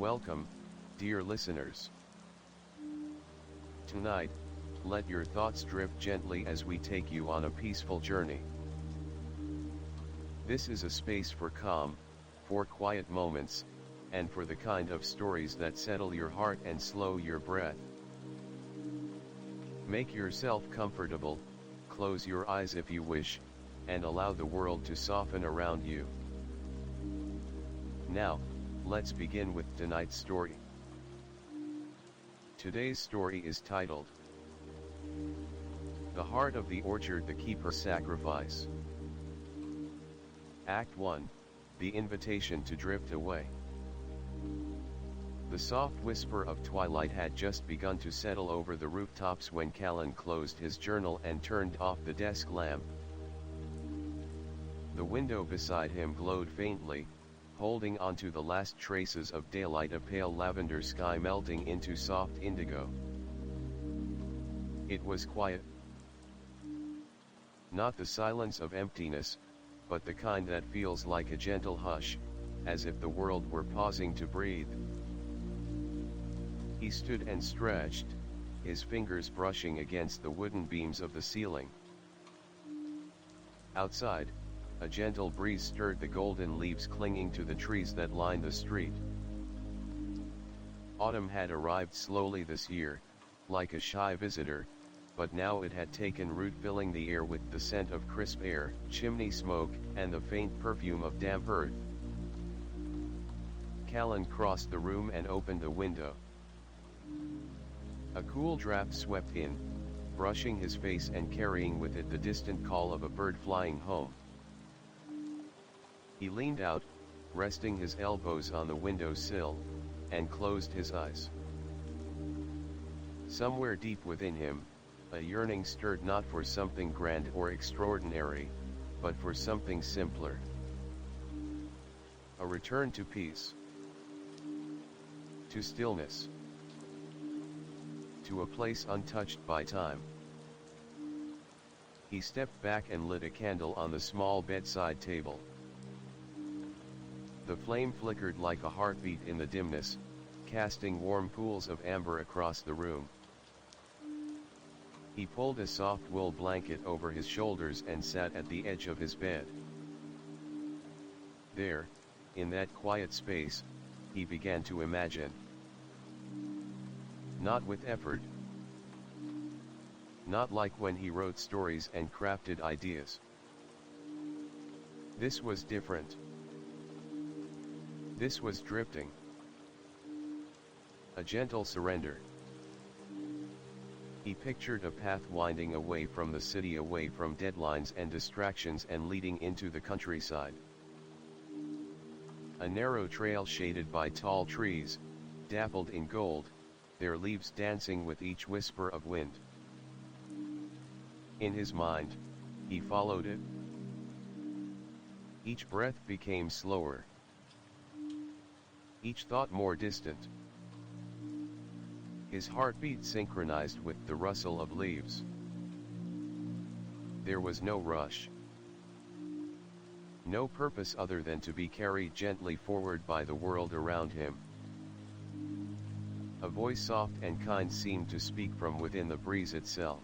Welcome, dear listeners. Tonight, let your thoughts drift gently as we take you on a peaceful journey. This is a space for calm, for quiet moments, and for the kind of stories that settle your heart and slow your breath. Make yourself comfortable, close your eyes if you wish, and allow the world to soften around you. Now, let's begin with tonight's story. Today's story is titled, The Heart of the Orchard, the Keeper Sacrifice. Act 1, The Invitation to Drift Away. The soft whisper of twilight had just begun to settle over the rooftops when Callan closed his journal and turned off the desk lamp. The window beside him glowed faintly, holding onto the last traces of daylight, a pale lavender sky melting into soft indigo. It was quiet. Not the silence of emptiness, but the kind that feels like a gentle hush, as if the world were pausing to breathe. He stood and stretched, his fingers brushing against the wooden beams of the ceiling. Outside, a gentle breeze stirred the golden leaves clinging to the trees that line the street. Autumn had arrived slowly this year, like a shy visitor, but now it had taken root, filling the air with the scent of crisp air, chimney smoke, and the faint perfume of damp earth. Callan crossed the room and opened the window. A cool draft swept in, brushing his face and carrying with it the distant call of a bird flying home. He leaned out, resting his elbows on the windowsill, and closed his eyes. Somewhere deep within him, a yearning stirred, not for something grand or extraordinary, but for something simpler. A return to peace. To stillness. To a place untouched by time. He stepped back and lit a candle on the small bedside table. The flame flickered like a heartbeat in the dimness, casting warm pools of amber across the room. He pulled a soft wool blanket over his shoulders and sat at the edge of his bed. There, in that quiet space, he began to imagine. Not with effort. Not like when he wrote stories and crafted ideas. This was different. This was drifting. A gentle surrender. He pictured a path winding away from the city, away from deadlines and distractions, and leading into the countryside. A narrow trail shaded by tall trees, dappled in gold, their leaves dancing with each whisper of wind. In his mind, he followed it. Each breath became slower. Each thought more distant. His heartbeat synchronized with the rustle of leaves. There was no rush. No purpose other than to be carried gently forward by the world around him. A voice soft and kind seemed to speak from within the breeze itself.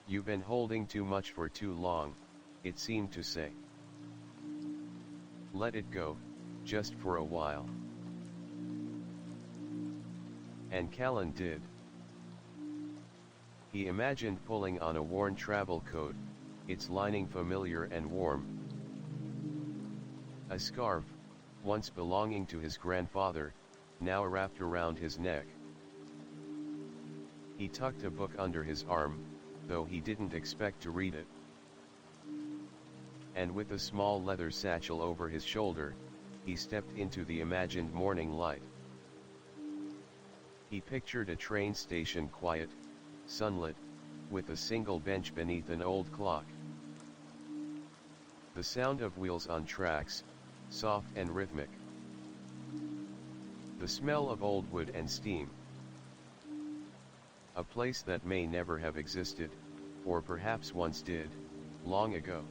"You've been holding too much for too long," it seemed to say. "Let it go, just for a while." And Callan did. He imagined pulling on a worn travel coat, its lining familiar and warm. A scarf, once belonging to his grandfather, now wrapped around his neck. He tucked a book under his arm, though he didn't expect to read it. And with a small leather satchel over his shoulder, he stepped into the imagined morning light. He pictured a train station, quiet, sunlit, with a single bench beneath an old clock. The sound of wheels on tracks, soft and rhythmic. The smell of old wood and steam. A place that may never have existed, or perhaps once did, long ago.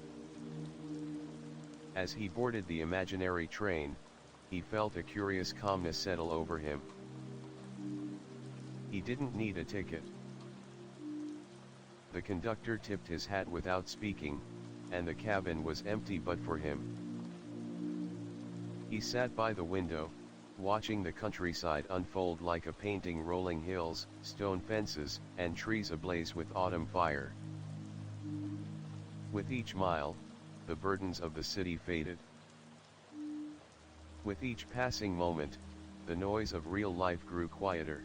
As he boarded the imaginary train, he felt a curious calmness settle over him. He didn't need a ticket. The conductor tipped his hat without speaking, and the cabin was empty but for him. He sat by the window, watching the countryside unfold like a painting, rolling hills, stone fences, and trees ablaze with autumn fire. With each mile, the burdens of the city faded. With each passing moment, the noise of real life grew quieter.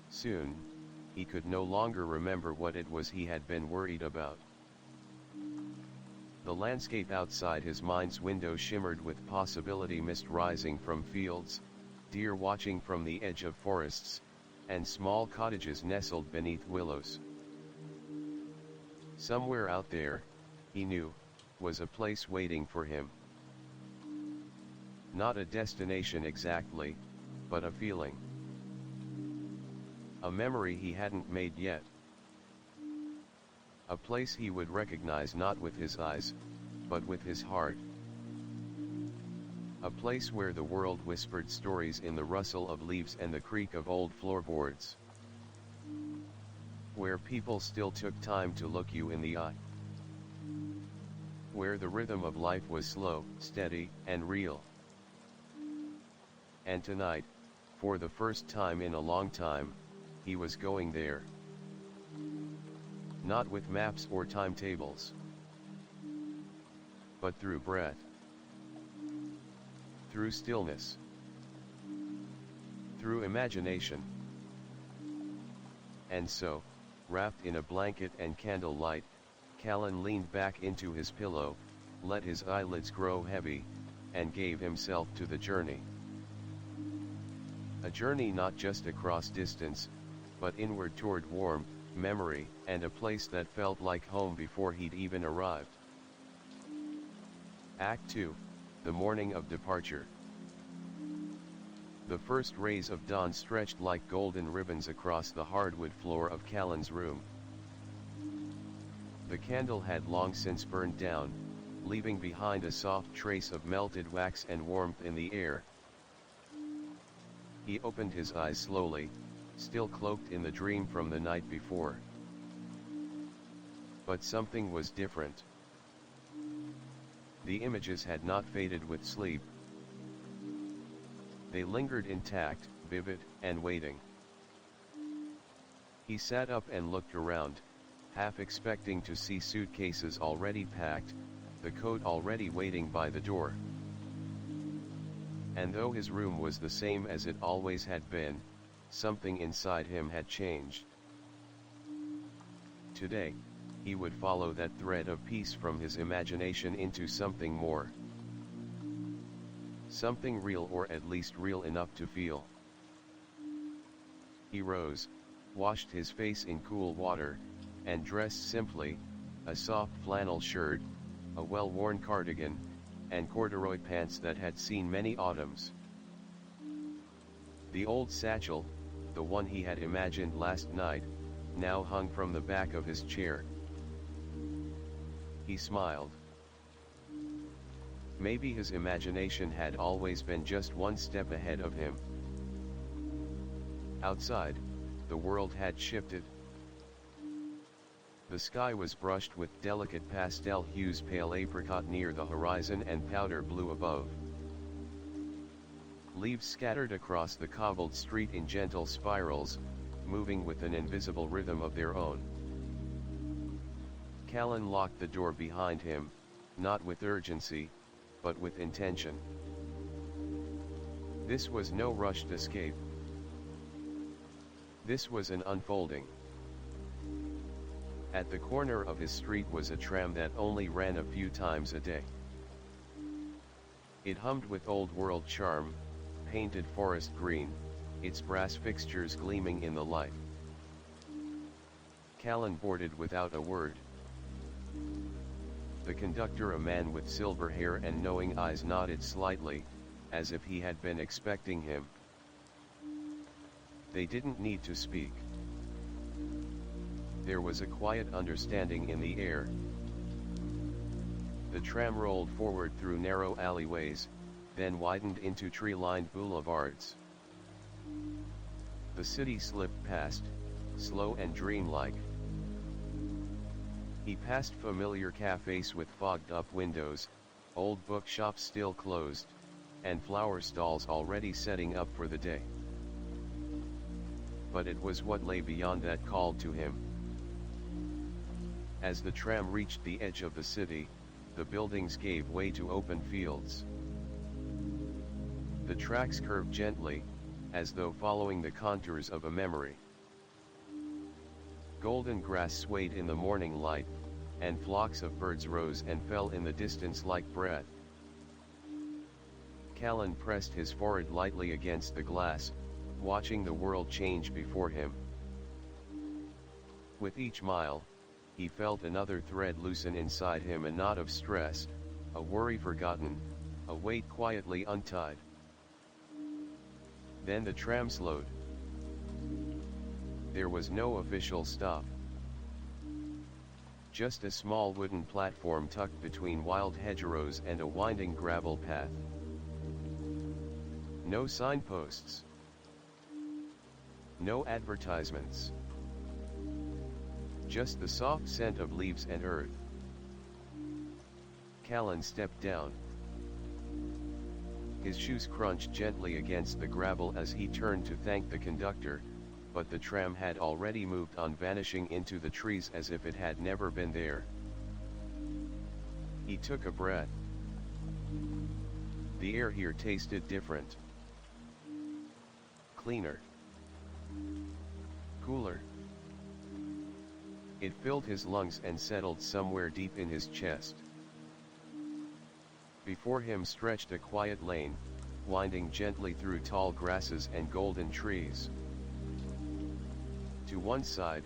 Soon, he could no longer remember what it was he had been worried about. The landscape outside his mind's window shimmered with possibility: mist rising from fields, deer watching from the edge of forests, and small cottages nestled beneath willows. Somewhere out there, he knew, was a place waiting for him. Not a destination exactly, but a feeling. A memory he hadn't made yet. A place he would recognize not with his eyes, but with his heart. A place where the world whispered stories in the rustle of leaves and the creak of old floorboards. Where people still took time to look you in the eye. Where the rhythm of life was slow, steady, and real. And tonight, for the first time in a long time, he was going there. Not with maps or timetables, but through breath, through stillness, through imagination. And so, wrapped in a blanket and candlelight, Callan leaned back into his pillow, let his eyelids grow heavy, and gave himself to the journey. A journey not just across distance, but inward toward warmth, memory, and a place that felt like home before he'd even arrived. Act 2, the morning of departure. The first rays of dawn stretched like golden ribbons across the hardwood floor of Callan's room. The candle had long since burned down, leaving behind a soft trace of melted wax and warmth in the air. He opened his eyes slowly, still cloaked in the dream from the night before. But something was different. The images had not faded with sleep. They lingered intact, vivid, and waiting. He sat up and looked around, half expecting to see suitcases already packed, the coat already waiting by the door. And though his room was the same as it always had been, something inside him had changed. Today, he would follow that thread of peace from his imagination into something more. Something real, or at least real enough to feel. He rose, washed his face in cool water, and dressed simply, a soft flannel shirt, a well-worn cardigan, and corduroy pants that had seen many autumns. The old satchel, the one he had imagined last night, now hung from the back of his chair. He smiled. Maybe his imagination had always been just one step ahead of him. Outside, the world had shifted. The sky was brushed with delicate pastel hues, pale apricot near the horizon and powder blue above. Leaves scattered across the cobbled street in gentle spirals, moving with an invisible rhythm of their own. Callan locked the door behind him, not with urgency, but with intention. This was no rushed escape. This was an unfolding. At the corner of his street was a tram that only ran a few times a day. It hummed with old-world charm, painted forest green, its brass fixtures gleaming in the light. Callan boarded without a word. The conductor, a man with silver hair and knowing eyes, nodded slightly, as if he had been expecting him. They didn't need to speak. There was a quiet understanding in the air. The tram rolled forward through narrow alleyways, then widened into tree-lined boulevards. The city slipped past, slow and dreamlike. He passed familiar cafes with fogged-up windows, old bookshops still closed, and flower stalls already setting up for the day. But it was what lay beyond that called to him. As the tram reached the edge of the city, the buildings gave way to open fields. The tracks curved gently, as though following the contours of a memory. Golden grass swayed in the morning light, and flocks of birds rose and fell in the distance like breath. Callan pressed his forehead lightly against the glass, watching the world change before him. With each mile, he felt another thread loosen inside him, a knot of stress, a worry forgotten, a weight quietly untied. Then the tram slowed. There was no official stop. Just a small wooden platform tucked between wild hedgerows and a winding gravel path. No signposts. No advertisements. Just the soft scent of leaves and earth. Callan stepped down. His shoes crunched gently against the gravel as he turned to thank the conductor, but the tram had already moved on, vanishing into the trees as if it had never been there. He took a breath. The air here tasted different. Cleaner. Cooler. It filled his lungs and settled somewhere deep in his chest. Before him stretched a quiet lane, winding gently through tall grasses and golden trees. To one side,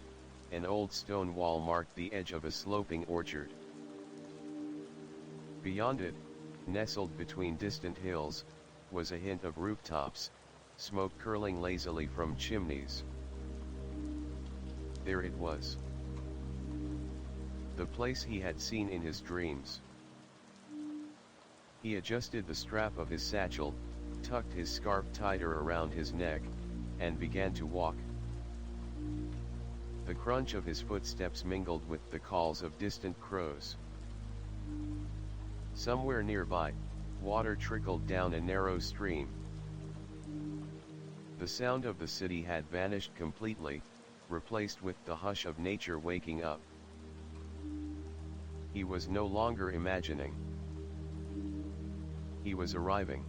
an old stone wall marked the edge of a sloping orchard. Beyond it, nestled between distant hills, was a hint of rooftops, smoke curling lazily from chimneys. There it was. The place he had seen in his dreams. He adjusted the strap of his satchel, tucked his scarf tighter around his neck, and began to walk. The crunch of his footsteps mingled with the calls of distant crows. Somewhere nearby, water trickled down a narrow stream. The sound of the city had vanished completely, replaced with the hush of nature waking up. He was no longer imagining. He was arriving.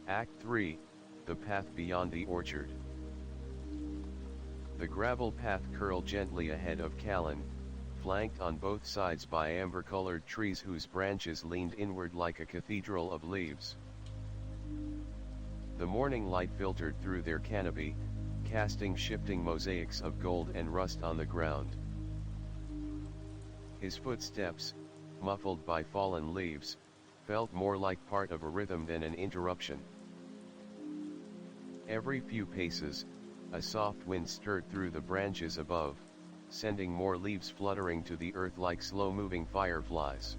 Act 3, The Path Beyond the Orchard. The gravel path curled gently ahead of Callan, flanked on both sides by amber-colored trees whose branches leaned inward like a cathedral of leaves. The morning light filtered through their canopy, casting shifting mosaics of gold and rust on the ground. His footsteps, muffled by fallen leaves, felt more like part of a rhythm than an interruption. Every few paces, a soft wind stirred through the branches above, sending more leaves fluttering to the earth like slow-moving fireflies.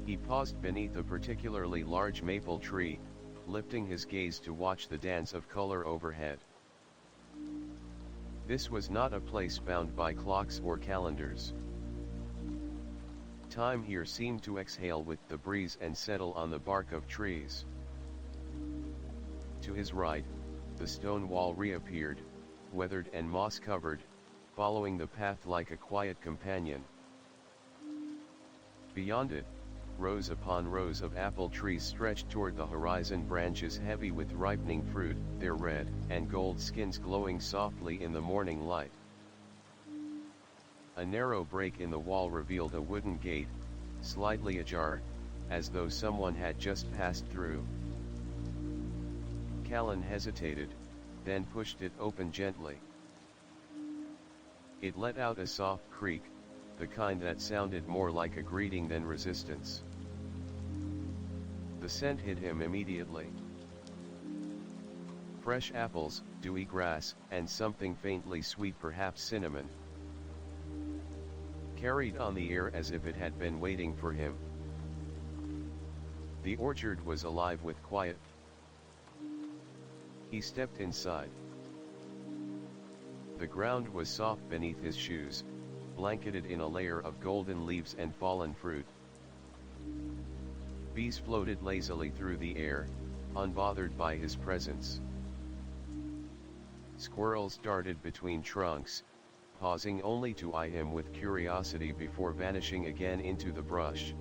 He paused beneath a particularly large maple tree, lifting his gaze to watch the dance of color overhead. This was not a place bound by clocks or calendars. Time here seemed to exhale with the breeze and settle on the bark of trees. To his right, the stone wall reappeared, weathered and moss-covered, following the path like a quiet companion. Beyond it, rows upon rows of apple trees stretched toward the horizon, branches heavy with ripening fruit, their red and gold skins glowing softly in the morning light. A narrow break in the wall revealed a wooden gate, slightly ajar, as though someone had just passed through. Callan hesitated, then pushed it open gently. It let out a soft creak, the kind that sounded more like a greeting than resistance. The scent hit him immediately. Fresh apples, dewy grass, and something faintly sweet, perhaps cinnamon, carried on the air as if it had been waiting for him. The orchard was alive with quiet. He stepped inside. The ground was soft beneath his shoes, blanketed in a layer of golden leaves and fallen fruit. Bees floated lazily through the air, unbothered by his presence. Squirrels darted between trunks, pausing only to eye him with curiosity before vanishing again into the brush.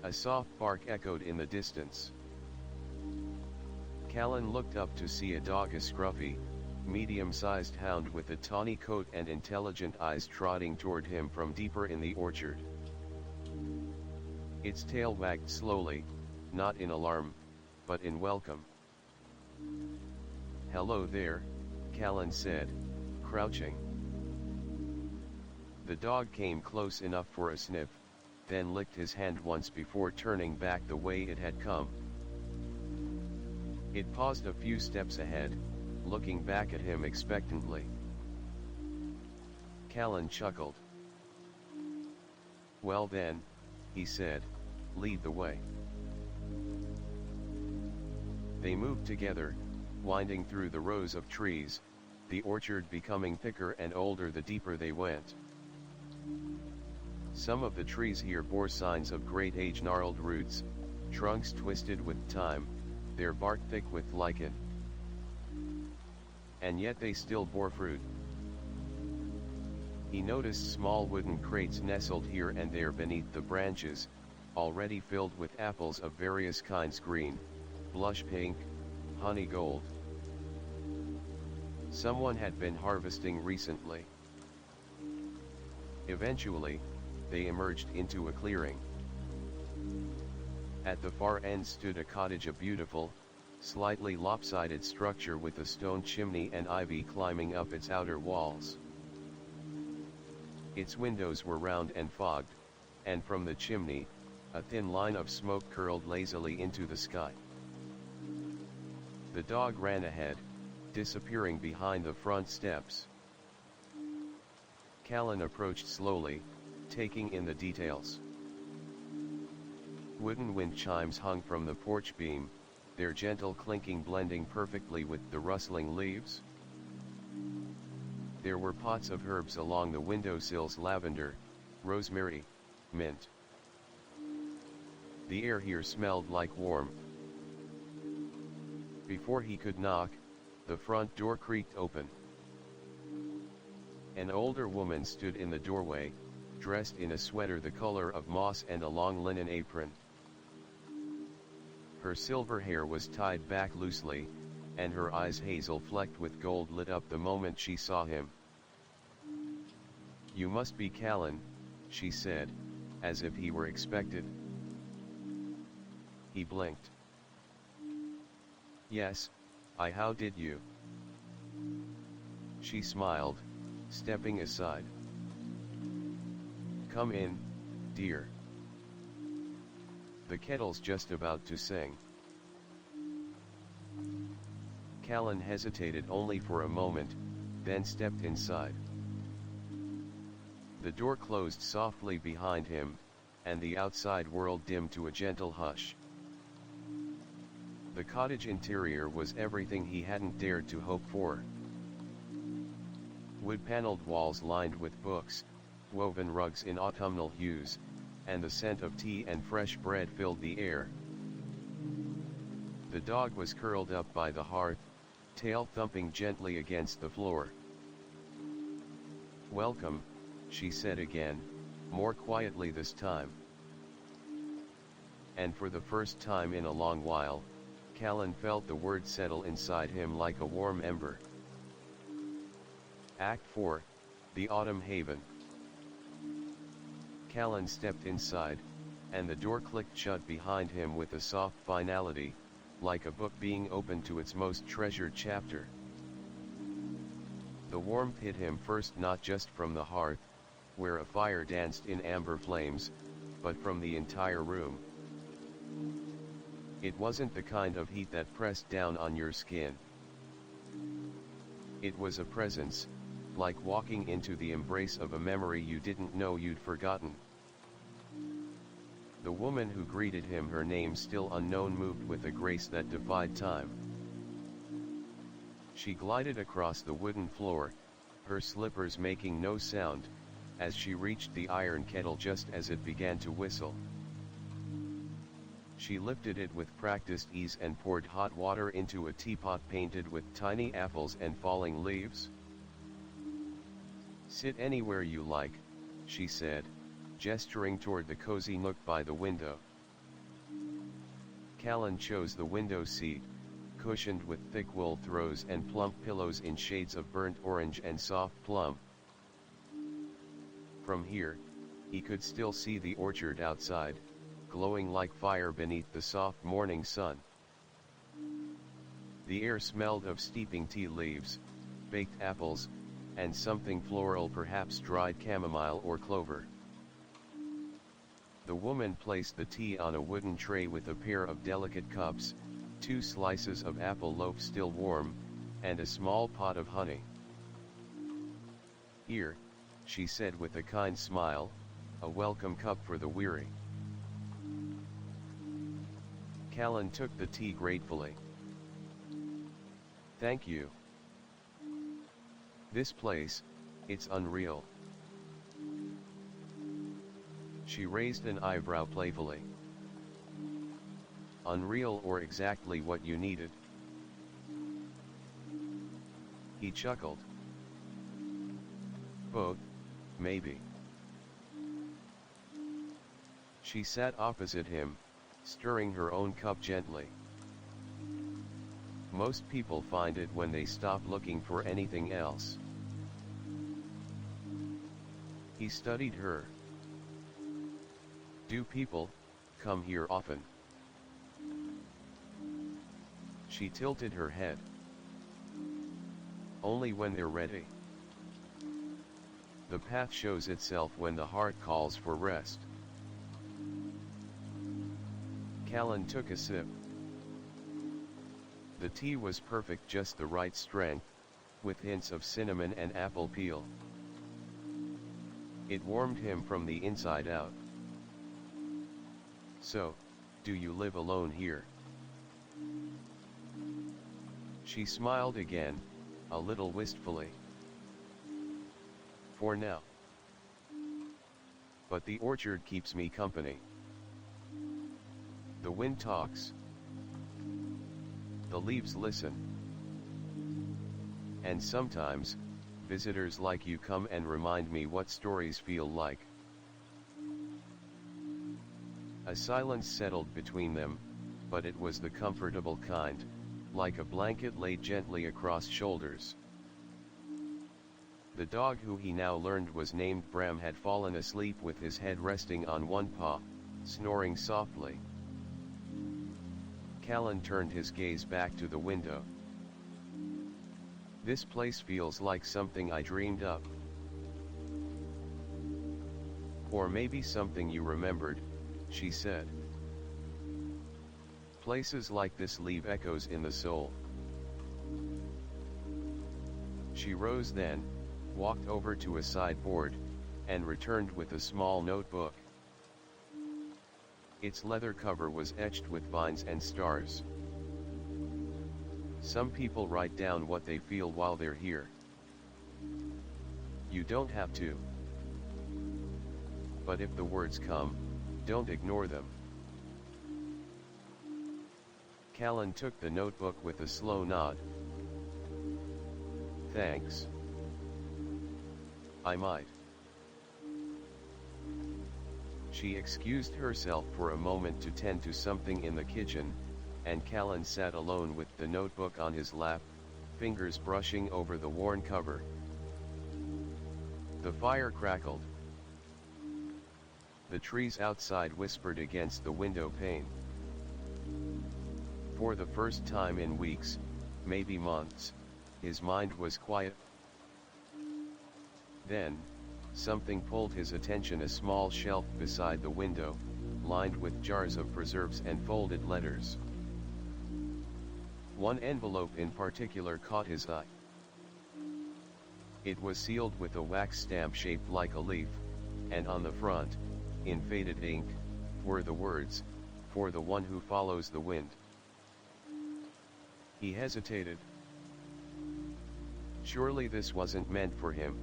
A soft bark echoed in the distance. Callan looked up to see a dog, a scruffy, medium-sized hound with a tawny coat and intelligent eyes trotting toward him from deeper in the orchard. Its tail wagged slowly, not in alarm, but in welcome. "Hello there," Callan said, crouching. The dog came close enough for a sniff, then licked his hand once before turning back the way it had come. It paused a few steps ahead, looking back at him expectantly. Callan chuckled. "Well then," he said, "lead the way." They moved together, winding through the rows of trees, the orchard becoming thicker and older the deeper they went. Some of the trees here bore signs of great age, gnarled roots, trunks twisted with time, their bark thick with lichen. And yet they still bore fruit. He noticed small wooden crates nestled here and there beneath the branches, already filled with apples of various kinds: green, blush pink, honey gold. Someone had been harvesting recently. Eventually, they emerged into a clearing. At the far end stood a cottage, a beautiful, slightly lopsided structure with a stone chimney and ivy climbing up its outer walls. Its windows were round and fogged, and from the chimney, a thin line of smoke curled lazily into the sky. The dog ran ahead, disappearing behind the front steps. Callan approached slowly, taking in the details. Wooden wind chimes hung from the porch beam, their gentle clinking blending perfectly with the rustling leaves. There were pots of herbs along the windowsills: lavender, rosemary, mint. The air here smelled like warmth. Before he could knock, the front door creaked open. An older woman stood in the doorway, dressed in a sweater the color of moss and a long linen apron. Her silver hair was tied back loosely, and her eyes, hazel flecked with gold, lit up the moment she saw him. "You must be Callan," she said, as if he were expected. He blinked. "Yes, how did you?" She smiled, stepping aside. "Come in, dear. The kettle's just about to sing." Callan hesitated only for a moment, then stepped inside. The door closed softly behind him, and the outside world dimmed to a gentle hush. The cottage interior was everything he hadn't dared to hope for. Wood-paneled walls lined with books, woven rugs in autumnal hues, and the scent of tea and fresh bread filled the air. The dog was curled up by the hearth, tail thumping gently against the floor. "Welcome," she said again, more quietly this time. And for the first time in a long while, Callan felt the word settle inside him like a warm ember. Act 4, The Autumn Haven. Callan stepped inside, and the door clicked shut behind him with a soft finality, like a book being opened to its most treasured chapter. The warmth hit him first, not just from the hearth, where a fire danced in amber flames, but from the entire room. It wasn't the kind of heat that pressed down on your skin. It was a presence, like walking into the embrace of a memory you didn't know you'd forgotten. The woman who greeted him, her name still unknown, moved with a grace that defied time. She glided across the wooden floor, her slippers making no sound, as she reached the iron kettle just as it began to whistle. She lifted it with practiced ease and poured hot water into a teapot painted with tiny apples and falling leaves. "Sit anywhere you like," she said, gesturing toward the cozy nook by the window. Callan chose the window seat, cushioned with thick wool throws and plump pillows in shades of burnt orange and soft plum. From here, he could still see the orchard outside, glowing like fire beneath the soft morning sun. The air smelled of steeping tea leaves, baked apples, and something floral, perhaps dried chamomile or clover. The woman placed the tea on a wooden tray with a pair of delicate cups, 2 slices of apple loaf still warm, and a small pot of honey. "Here," she said with a kind smile, "a welcome cup for the weary." Callan took the tea gratefully. "Thank you. This place, it's unreal." She raised an eyebrow playfully. "Unreal or exactly what you needed?" He chuckled. "Both, maybe." She sat opposite him, stirring her own cup gently. "Most people find it when they stop looking for anything else." He studied her. "Do people come here often?" She tilted her head. "Only when they're ready. The path shows itself when the heart calls for rest." Callan took a sip. The tea was perfect, just the right strength, with hints of cinnamon and apple peel. It warmed him from the inside out. "So, do you live alone here?" She smiled again, a little wistfully. "For now. But the orchard keeps me company. The wind talks. The leaves listen. And sometimes, visitors like you come and remind me what stories feel like." A silence settled between them, but it was the comfortable kind, like a blanket laid gently across shoulders. The dog, who he now learned was named Bram, had fallen asleep with his head resting on one paw, snoring softly. Callan turned his gaze back to the window. "This place feels like something I dreamed up. Or maybe something you remembered," she said. "Places like this leave echoes in the soul." She rose then, walked over to a sideboard, and returned with a small notebook. Its leather cover was etched with vines and stars. "Some people write down what they feel while they're here. You don't have to. But if the words come, don't ignore them." Callan took the notebook with a slow nod. "Thanks. I might." She excused herself for a moment to tend to something in the kitchen, and Callan sat alone with the notebook on his lap, fingers brushing over the worn cover. The fire crackled. The trees outside whispered against the window pane. For the first time in weeks, maybe months, his mind was quiet. Then, something pulled his attention: a small shelf beside the window, lined with jars of preserves and folded letters. One envelope in particular caught his eye. It was sealed with a wax stamp shaped like a leaf, and on the front, in faded ink, were the words, "For the one who follows the wind." He hesitated. Surely this wasn't meant for him.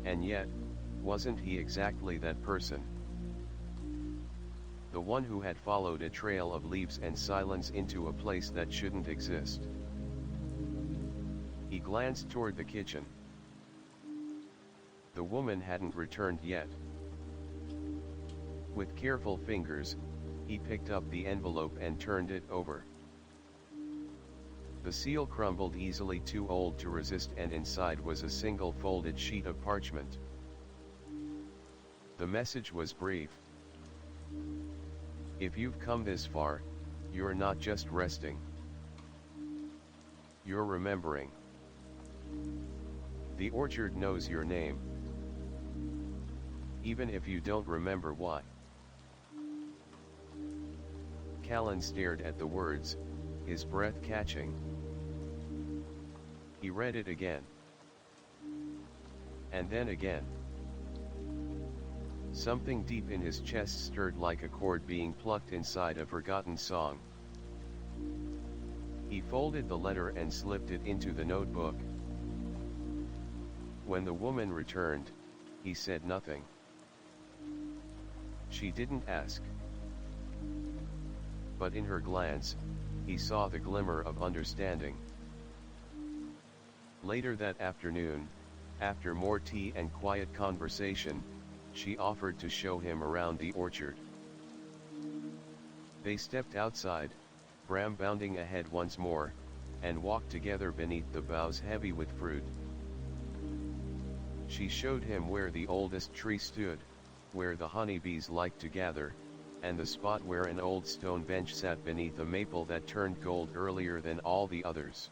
And yet, wasn't he exactly that person? The one who had followed a trail of leaves and silence into a place that shouldn't exist. He glanced toward the kitchen. The woman hadn't returned yet. With careful fingers, he picked up the envelope and turned it over. The seal crumbled easily, too old to resist, and inside was a single folded sheet of parchment. The message was brief. If you've come this far, you're not just resting. You're remembering. The orchard knows your name, even if you don't remember why. Callan stared at the words, his breath catching. He read it again. And then again. Something deep in his chest stirred like a chord being plucked inside a forgotten song. He folded the letter and slipped it into the notebook. When the woman returned, he said nothing. She didn't ask. But in her glance, he saw the glimmer of understanding. Later that afternoon, after more tea and quiet conversation, she offered to show him around the orchard. They stepped outside, Bram bounding ahead once more, and walked together beneath the boughs heavy with fruit. She showed him where the oldest tree stood, where the honeybees liked to gather, and the spot where an old stone bench sat beneath a maple that turned gold earlier than all the others.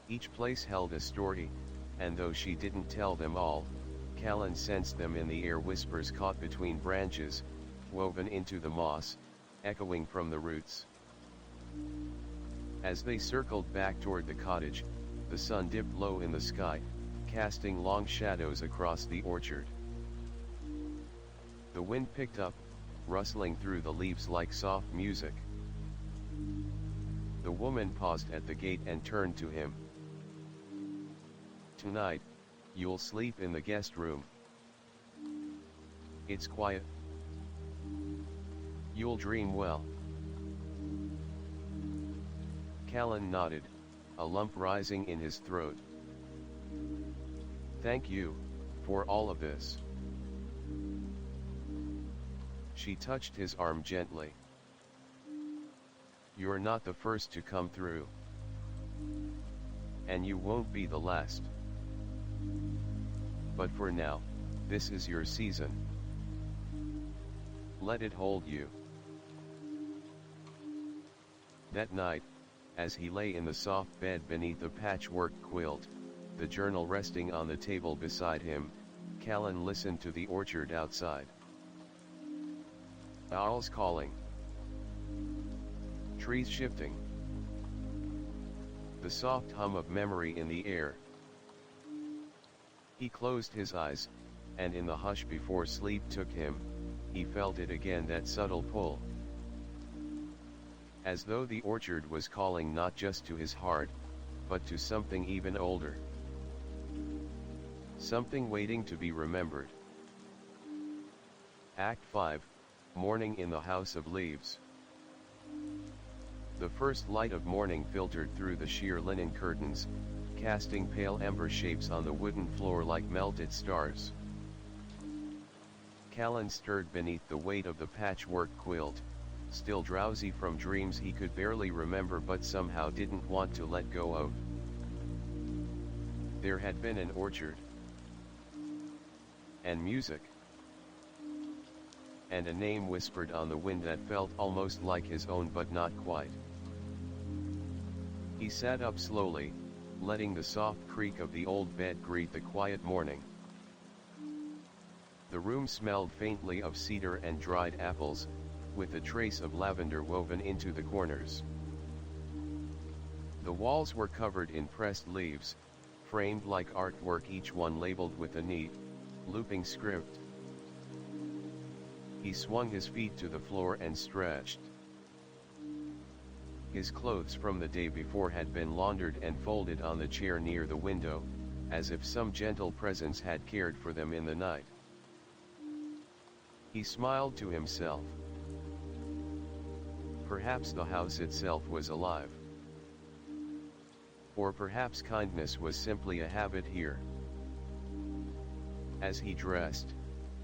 Each place held a story, and though she didn't tell them all, Callan sensed them in the air, whispers caught between branches, woven into the moss, echoing from the roots. As they circled back toward the cottage, the sun dipped low in the sky, casting long shadows across the orchard. The wind picked up, rustling through the leaves like soft music. The woman paused at the gate and turned to him. "Tonight, you'll sleep in the guest room. It's quiet. You'll dream well." Callan nodded, a lump rising in his throat. "Thank you, for all of this." She touched his arm gently. "You're not the first to come through. And you won't be the last. But for now, this is your season. Let it hold you." That night, as he lay in the soft bed beneath the patchwork quilt, the journal resting on the table beside him, Callan listened to the orchard outside. Owls calling. Trees shifting. The soft hum of memory in the air. He closed his eyes, and in the hush before sleep took him, he felt it again, that subtle pull. As though the orchard was calling not just to his heart, but to something even older. Something waiting to be remembered. Act 5, Morning in the House of Leaves. The first light of morning filtered through the sheer linen curtains, casting pale ember shapes on the wooden floor like melted stars. Callan stirred beneath the weight of the patchwork quilt, still drowsy from dreams he could barely remember but somehow didn't want to let go of. There had been an orchard. And music. And a name whispered on the wind that felt almost like his own but not quite. He sat up slowly, letting the soft creak of the old bed greet the quiet morning. The room smelled faintly of cedar and dried apples, with a trace of lavender woven into the corners. The walls were covered in pressed leaves, framed like artwork, each one labeled with a neat, looping script. He swung his feet to the floor and stretched. His clothes from the day before had been laundered and folded on the chair near the window, as if some gentle presence had cared for them in the night. He smiled to himself. Perhaps the house itself was alive. Or perhaps kindness was simply a habit here. As he dressed,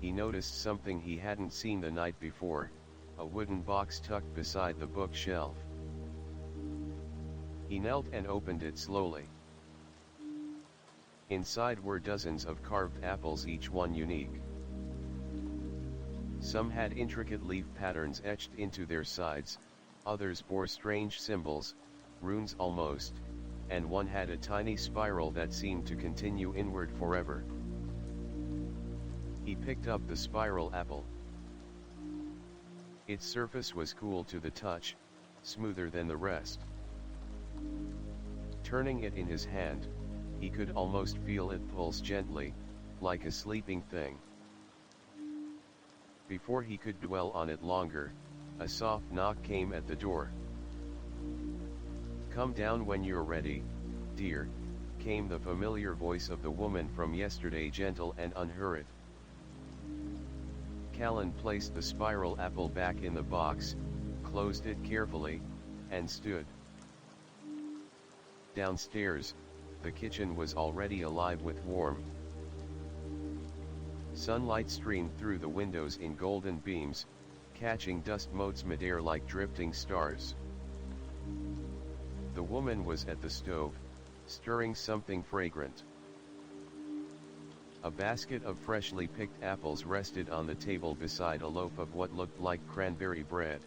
he noticed something he hadn't seen the night before, a wooden box tucked beside the bookshelf. He knelt and opened it slowly. Inside were dozens of carved apples, each one unique. Some had intricate leaf patterns etched into their sides, others bore strange symbols, runes almost, and one had a tiny spiral that seemed to continue inward forever. He picked up the spiral apple. Its surface was cool to the touch, smoother than the rest. Turning it in his hand, he could almost feel it pulse gently, like a sleeping thing. Before he could dwell on it longer, a soft knock came at the door. "Come down when you're ready, dear," came the familiar voice of the woman from yesterday, gentle and unhurried. Callan placed the spiral apple back in the box, closed it carefully, and stood. Downstairs, the kitchen was already alive with warmth. Sunlight streamed through the windows in golden beams, catching dust motes midair like drifting stars. The woman was at the stove, stirring something fragrant. A basket of freshly picked apples rested on the table beside a loaf of what looked like cranberry bread.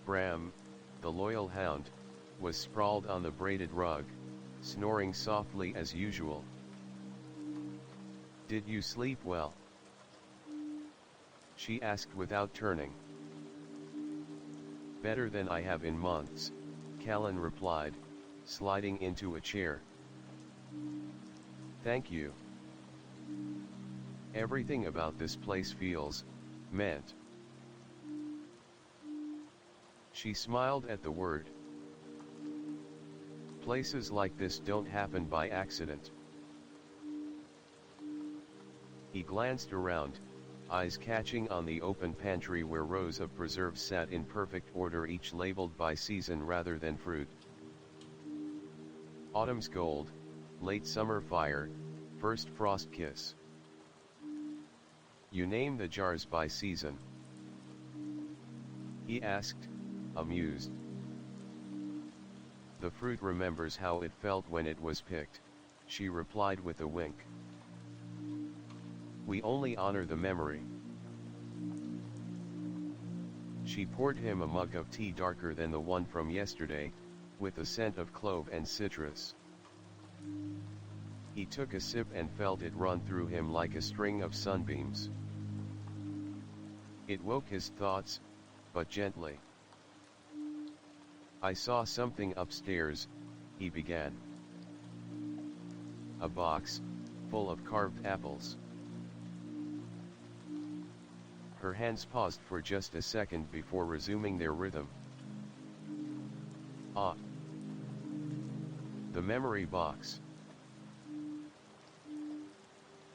Bram, the loyal hound, was sprawled on the braided rug, snoring softly as usual. "Did you sleep well?" she asked without turning. "Better than I have in months," Callan replied, sliding into a chair. "Thank you. Everything about this place feels meant." She smiled at the word. "Places like this don't happen by accident." He glanced around, eyes catching on the open pantry where rows of preserves sat in perfect order, each labeled by season rather than fruit. Autumn's gold, late summer fire, first frost kiss. "You name the jars by season?" he asked, amused. "The fruit remembers how it felt when it was picked," she replied with a wink. "We only honor the memory." She poured him a mug of tea darker than the one from yesterday, with a scent of clove and citrus. He took a sip and felt it run through him like a string of sunbeams. It woke his thoughts, but gently. "I saw something upstairs," he began. "A box, full of carved apples." Her hands paused for just a second before resuming their rhythm. "Ah. The memory box."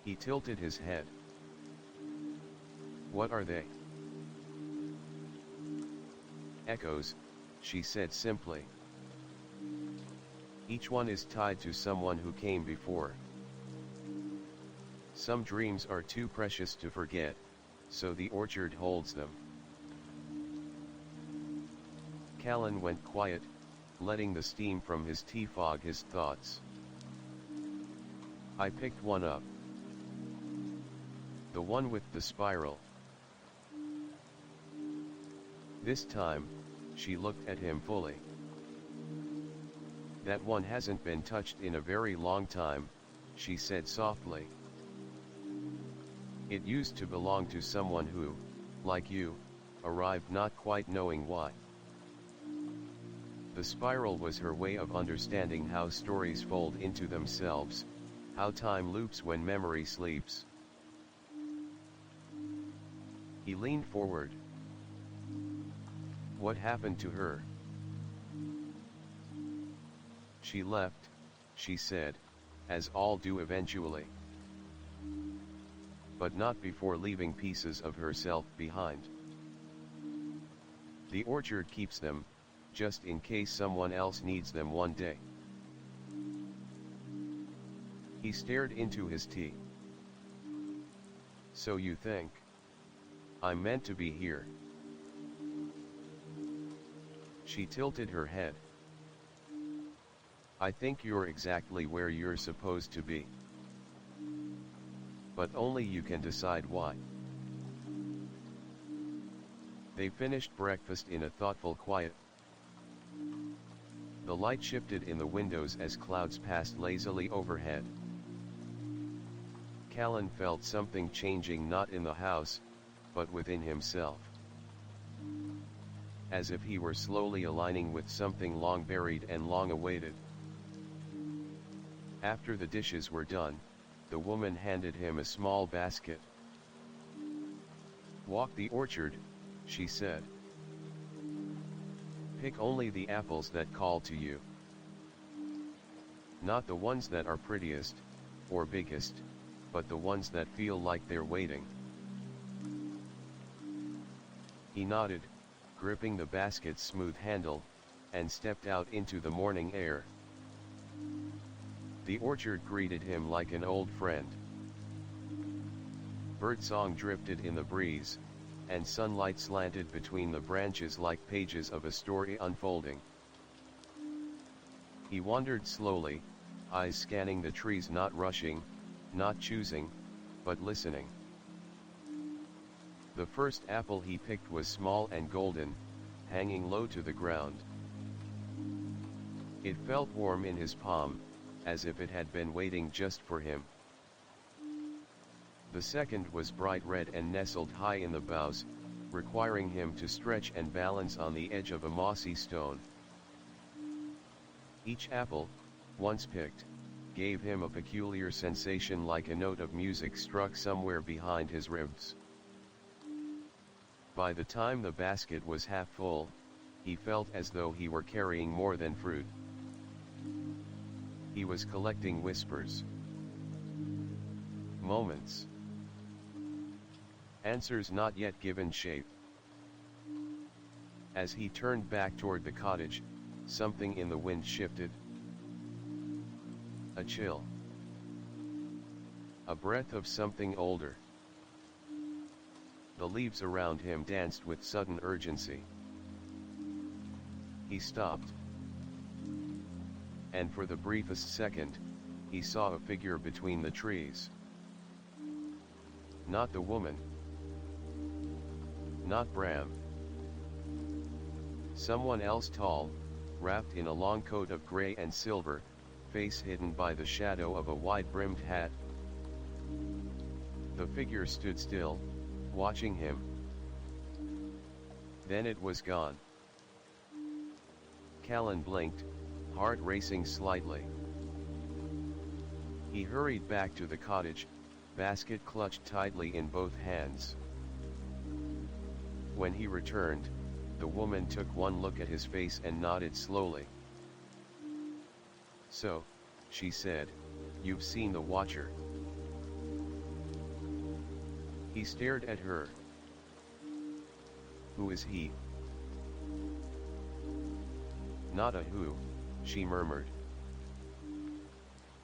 He tilted his head. "What are they?" "Echoes," she said simply. "Each one is tied to someone who came before. Some dreams are too precious to forget, so the orchard holds them." Callan went quiet, letting the steam from his tea fog his thoughts. "I picked one up. The one with the spiral." This time, she looked at him fully. "That one hasn't been touched in a very long time," she said softly. "It used to belong to someone who, like you, arrived not quite knowing why." The spiral was her way of understanding how stories fold into themselves, how time loops when memory sleeps. He leaned forward. What happened to her? She left, she said, as all do eventually. But not before leaving pieces of herself behind. The orchard keeps them, just in case someone else needs them one day. He stared into his tea. So you think I'm meant to be here? She tilted her head. I think you're exactly where you're supposed to be. But only you can decide why. They finished breakfast in a thoughtful quiet. The light shifted in the windows as clouds passed lazily overhead. Callan felt something changing, not in the house, but within himself. As if he were slowly aligning with something long buried and long awaited. After the dishes were done, the woman handed him a small basket. Walk the orchard, she said. Pick only the apples that call to you. Not the ones that are prettiest, or biggest, but the ones that feel like they're waiting. He nodded, gripping the basket's smooth handle, and stepped out into the morning air. The orchard greeted him like an old friend. Birdsong drifted in the breeze, and sunlight slanted between the branches like pages of a story unfolding. He wandered slowly, eyes scanning the trees, not rushing, not choosing, but listening. The first apple he picked was small and golden, hanging low to the ground. It felt warm in his palm, as if it had been waiting just for him. The second was bright red and nestled high in the boughs, requiring him to stretch and balance on the edge of a mossy stone. Each apple, once picked, gave him a peculiar sensation, like a note of music struck somewhere behind his ribs. By the time the basket was half full, he felt as though he were carrying more than fruit. He was collecting whispers. Moments. Answers not yet given shape. As he turned back toward the cottage, something in the wind shifted. A chill. A breath of something older. The leaves around him danced with sudden urgency. He stopped. And for the briefest second, he saw a figure between the trees. Not the woman. Not Bram. Someone else, tall, wrapped in a long coat of gray and silver, face hidden by the shadow of a wide-brimmed hat. The figure stood still, watching him. Then it was gone. Callan blinked, heart racing slightly. He hurried back to the cottage, basket clutched tightly in both hands. When he returned, the woman took one look at his face and nodded slowly. So, she said, you've seen the Watcher. He stared at her. Who is he? Not a who, she murmured.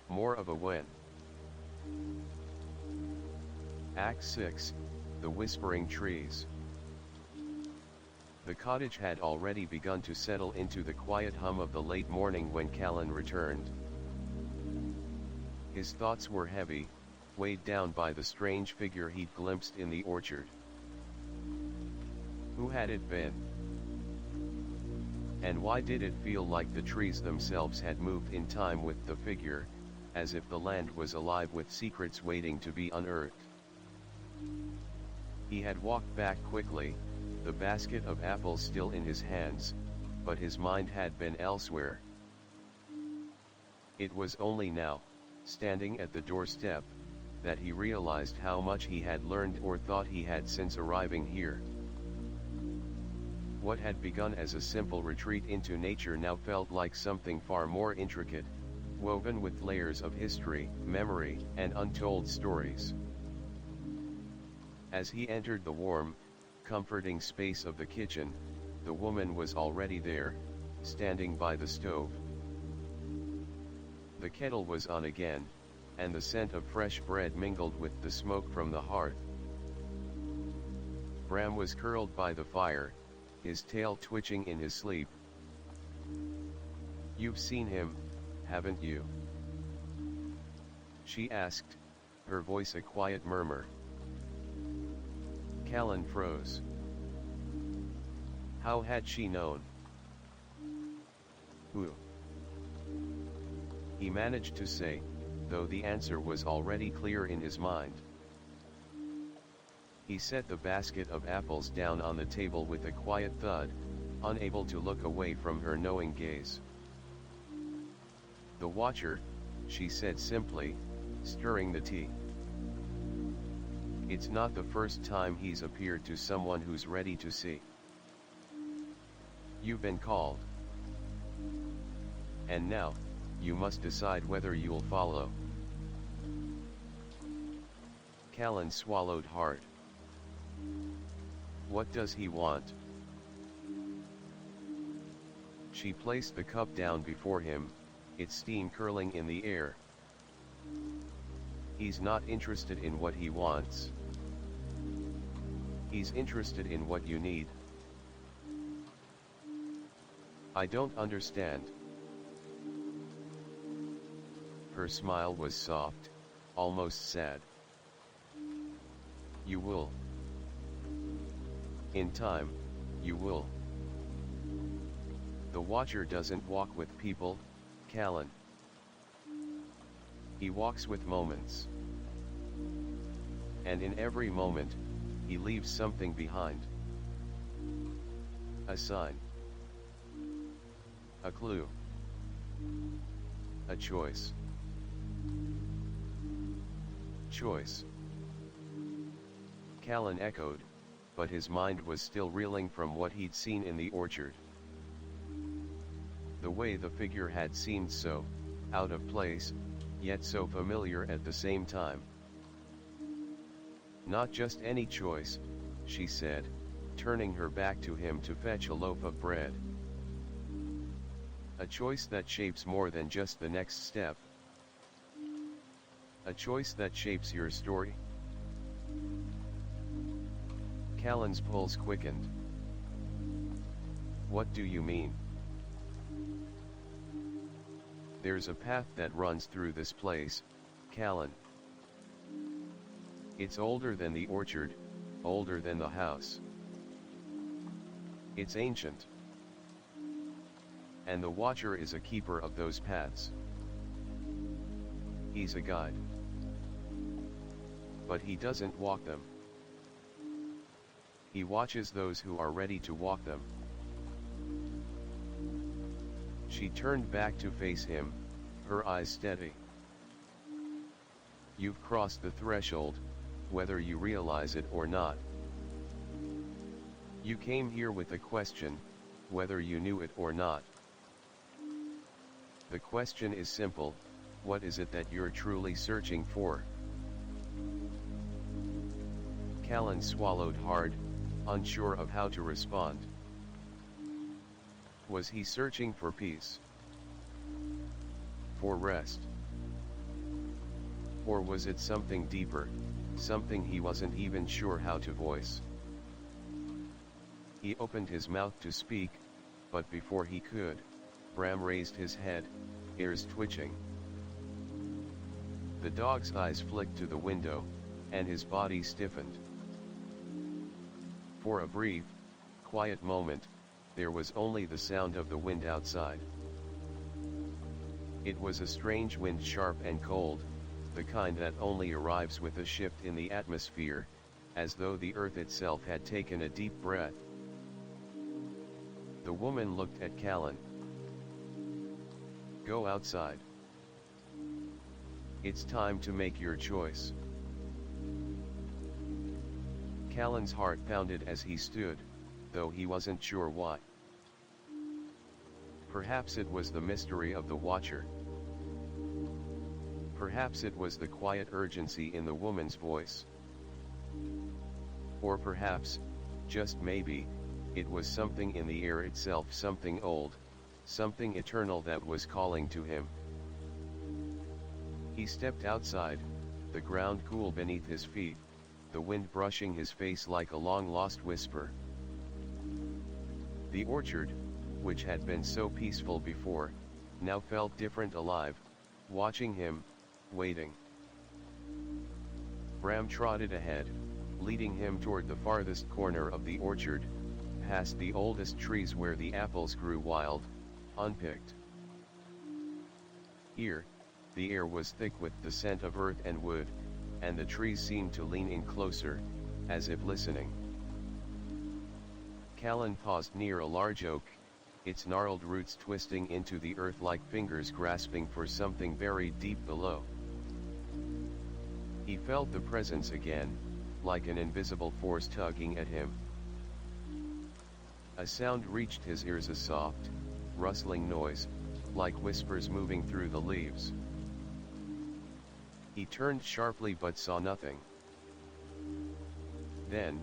More of a when. Act 6, The Whispering Trees. The cottage had already begun to settle into the quiet hum of the late morning when Callan returned. His thoughts were heavy, weighed down by the strange figure he'd glimpsed in the orchard. Who had it been? And why did it feel like the trees themselves had moved in time with the figure, as if the land was alive with secrets waiting to be unearthed? He had walked back quickly, the basket of apples still in his hands, but his mind had been elsewhere. It was only now, standing at the doorstep, that he realized how much he had learned or thought he had since arriving here. What had begun as a simple retreat into nature now felt like something far more intricate, woven with layers of history, memory, and untold stories. As he entered the warm, comforting space of the kitchen, the woman was already there, standing by the stove. The kettle was on again, and the scent of fresh bread mingled with the smoke from the hearth. Bram was curled by the fire, his tail twitching in his sleep. "You've seen him, haven't you?" she asked, her voice a quiet murmur. Callan froze. How had she known? Who? He managed to say, though the answer was already clear in his mind. He set the basket of apples down on the table with a quiet thud, unable to look away from her knowing gaze. "The Watcher," she said simply, stirring the tea. "It's not the first time he's appeared to someone who's ready to see. You've been called. And now, you must decide whether you'll follow." Callan swallowed hard. "What does he want?" She placed the cup down before him, its steam curling in the air. "He's not interested in what he wants. He's interested in what you need." "I don't understand." Her smile was soft, almost sad. "You will. In time, you will. The Watcher doesn't walk with people, Callan. He walks with moments. And in every moment, he leaves something behind. A sign. A clue. A choice. Choice." Callan echoed, but his mind was still reeling from what he'd seen in the orchard. The way the figure had seemed so out of place, yet so familiar at the same time. "Not just any choice," she said, turning her back to him to fetch a loaf of bread. "A choice that shapes more than just the next step. A choice that shapes your story." Callan's pulse quickened. "What do you mean?" "There's a path that runs through this place, Callan. It's older than the orchard, older than the house. It's ancient. And the Watcher is a keeper of those paths. He's a guide. But he doesn't walk them. He watches those who are ready to walk them." She turned back to face him, her eyes steady. "You've crossed the threshold, whether you realize it or not. You came here with a question, whether you knew it or not. The question is simple: what is it that you're truly searching for?" Callan swallowed hard, unsure of how to respond. Was he searching for peace? For rest? Or was it something deeper, something he wasn't even sure how to voice? He opened his mouth to speak, but before he could, Bram raised his head, ears twitching. The dog's eyes flicked to the window, and his body stiffened. For a brief, quiet moment, there was only the sound of the wind outside. It was a strange wind, sharp and cold, the kind that only arrives with a shift in the atmosphere, as though the earth itself had taken a deep breath. The woman looked at Callan. "Go outside. It's time to make your choice." Callan's heart pounded as he stood, though he wasn't sure why. Perhaps it was the mystery of the watcher. Perhaps it was the quiet urgency in the woman's voice. Or perhaps, just maybe, it was something in the air itself, something old, something eternal that was calling to him. He stepped outside, the ground cool beneath his feet, the wind brushing his face like a long-lost whisper. The orchard, which had been so peaceful before, now felt different, alive, watching him, waiting. Bram trotted ahead, leading him toward the farthest corner of the orchard, past the oldest trees where the apples grew wild, unpicked. Here, the air was thick with the scent of earth and wood, and the trees seemed to lean in closer, as if listening. Callan paused near a large oak, its gnarled roots twisting into the earth like fingers grasping for something buried deep below. He felt the presence again, like an invisible force tugging at him. A sound reached his ears, a soft, rustling noise, like whispers moving through the leaves. He turned sharply but saw nothing. Then,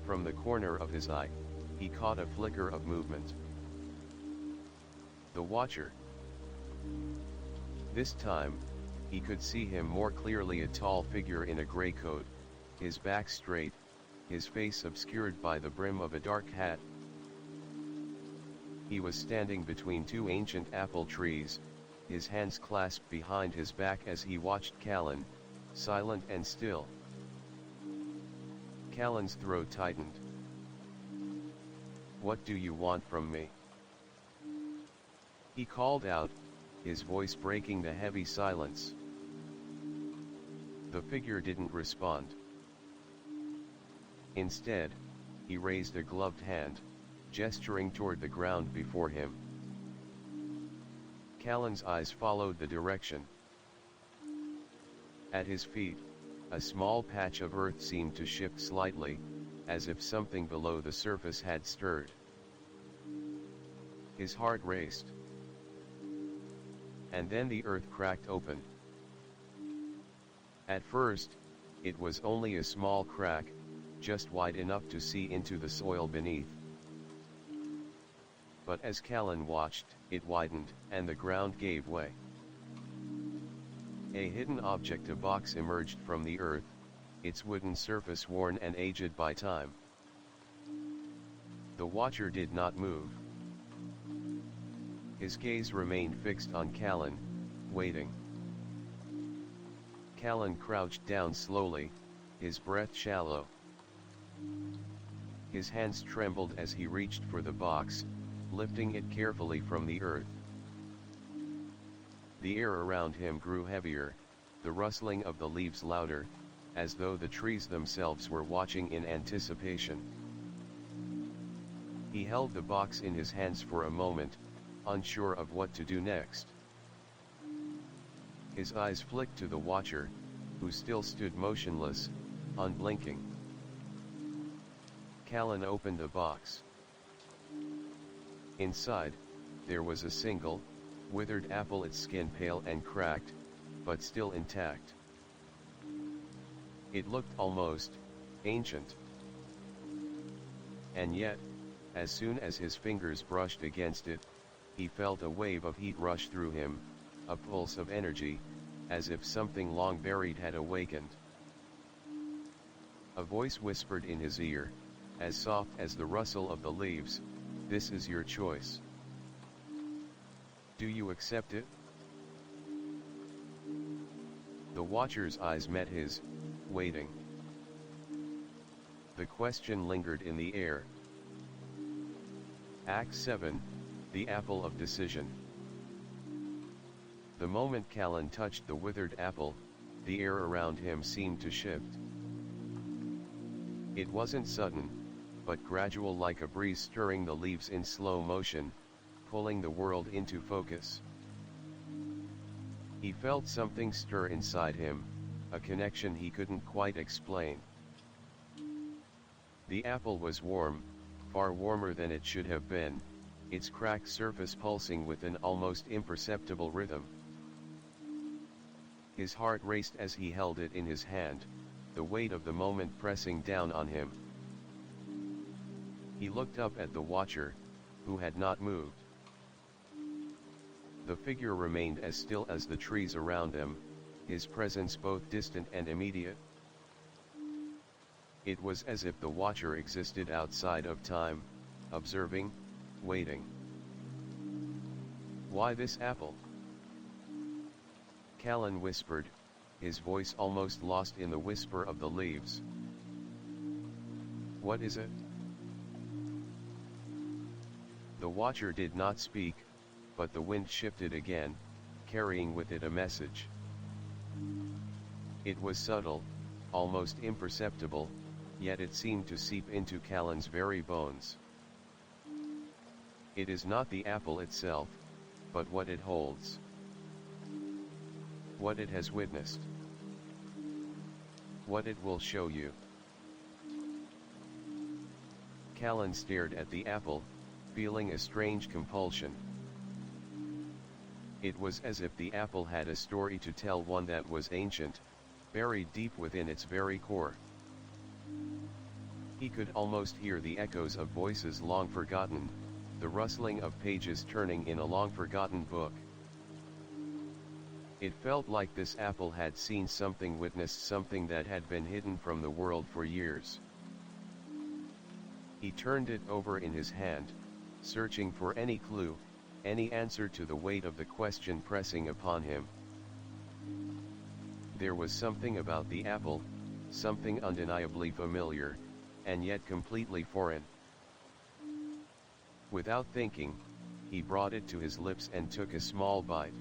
from the corner of his eye, he caught a flicker of movement. The watcher. This time, he could see him more clearly, a tall figure in a gray coat, his back straight, his face obscured by the brim of a dark hat. He was standing between two ancient apple trees, his hands clasped behind his back as he watched Callan, silent and still. Callan's throat tightened. "What do you want from me?" he called out, his voice breaking the heavy silence. The figure didn't respond. Instead, he raised a gloved hand, gesturing toward the ground before him. Callan's eyes followed the direction. At his feet, a small patch of earth seemed to shift slightly, as if something below the surface had stirred. His heart raced. And then the earth cracked open. At first, it was only a small crack, just wide enough to see into the soil beneath. But as Callan watched, it widened, and the ground gave way. A hidden object, a box, emerged from the earth, its wooden surface worn and aged by time. The watcher did not move. His gaze remained fixed on Callan, waiting. Callan crouched down slowly, his breath shallow. His hands trembled as he reached for the box, lifting it carefully from the earth. The air around him grew heavier, the rustling of the leaves louder, as though the trees themselves were watching in anticipation. He held the box in his hands for a moment, unsure of what to do next. His eyes flicked to the watcher, who still stood motionless, unblinking. Callan opened the box. Inside, there was a single, withered apple, its skin pale and cracked, but still intact. It looked almost ancient. And yet, as soon as his fingers brushed against it, he felt a wave of heat rush through him, a pulse of energy, as if something long buried had awakened. A voice whispered in his ear, as soft as the rustle of the leaves, "This is your choice. Do you accept it?" The watcher's eyes met his, waiting. The question lingered in the air. Act 7, The Apple of Decision. The moment Callan touched the withered apple, the air around him seemed to shift. It wasn't sudden, but gradual, like a breeze stirring the leaves in slow motion, pulling the world into focus. He felt something stir inside him, a connection he couldn't quite explain. The apple was warm, far warmer than it should have been, its cracked surface pulsing with an almost imperceptible rhythm. His heart raced as he held it in his hand, the weight of the moment pressing down on him. He looked up at the watcher, who had not moved. The figure remained as still as the trees around them, his presence both distant and immediate. It was as if the watcher existed outside of time, observing, waiting. "Why this apple?" Callan whispered, his voice almost lost in the whisper of the leaves. "What is it?" The watcher did not speak, but the wind shifted again, carrying with it a message. It was subtle, almost imperceptible, yet it seemed to seep into Callan's very bones. "It is not the apple itself, but what it holds. What it has witnessed. What it will show you." Callan stared at the apple, feeling a strange compulsion. It was as if the apple had a story to tell, one that was ancient, buried deep within its very core. He could almost hear the echoes of voices long forgotten, the rustling of pages turning in a long-forgotten book. It felt like this apple had seen something, witnessed something that had been hidden from the world for years. He turned it over in his hand, searching for any clue, any answer to the weight of the question pressing upon him. There was something about the apple, something undeniably familiar, and yet completely foreign. Without thinking, he brought it to his lips and took a small bite.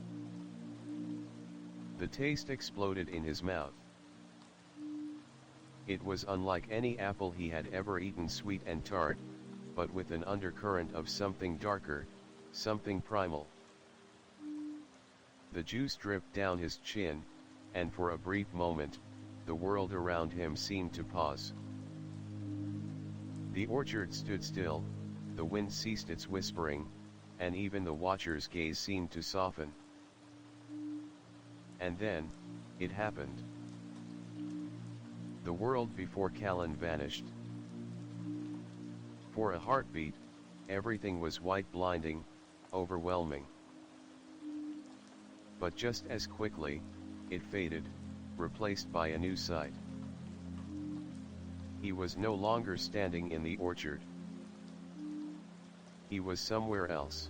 The taste exploded in his mouth. It was unlike any apple he had ever eaten, sweet and tart, but with an undercurrent of something darker, something primal. The juice dripped down his chin, and for a brief moment, the world around him seemed to pause. The orchard stood still, the wind ceased its whispering, and even the watcher's gaze seemed to soften. And then, it happened. The world before Callan vanished. For a heartbeat, everything was white, blinding, overwhelming. But just as quickly, it faded, replaced by a new sight. He was no longer standing in the orchard. He was somewhere else.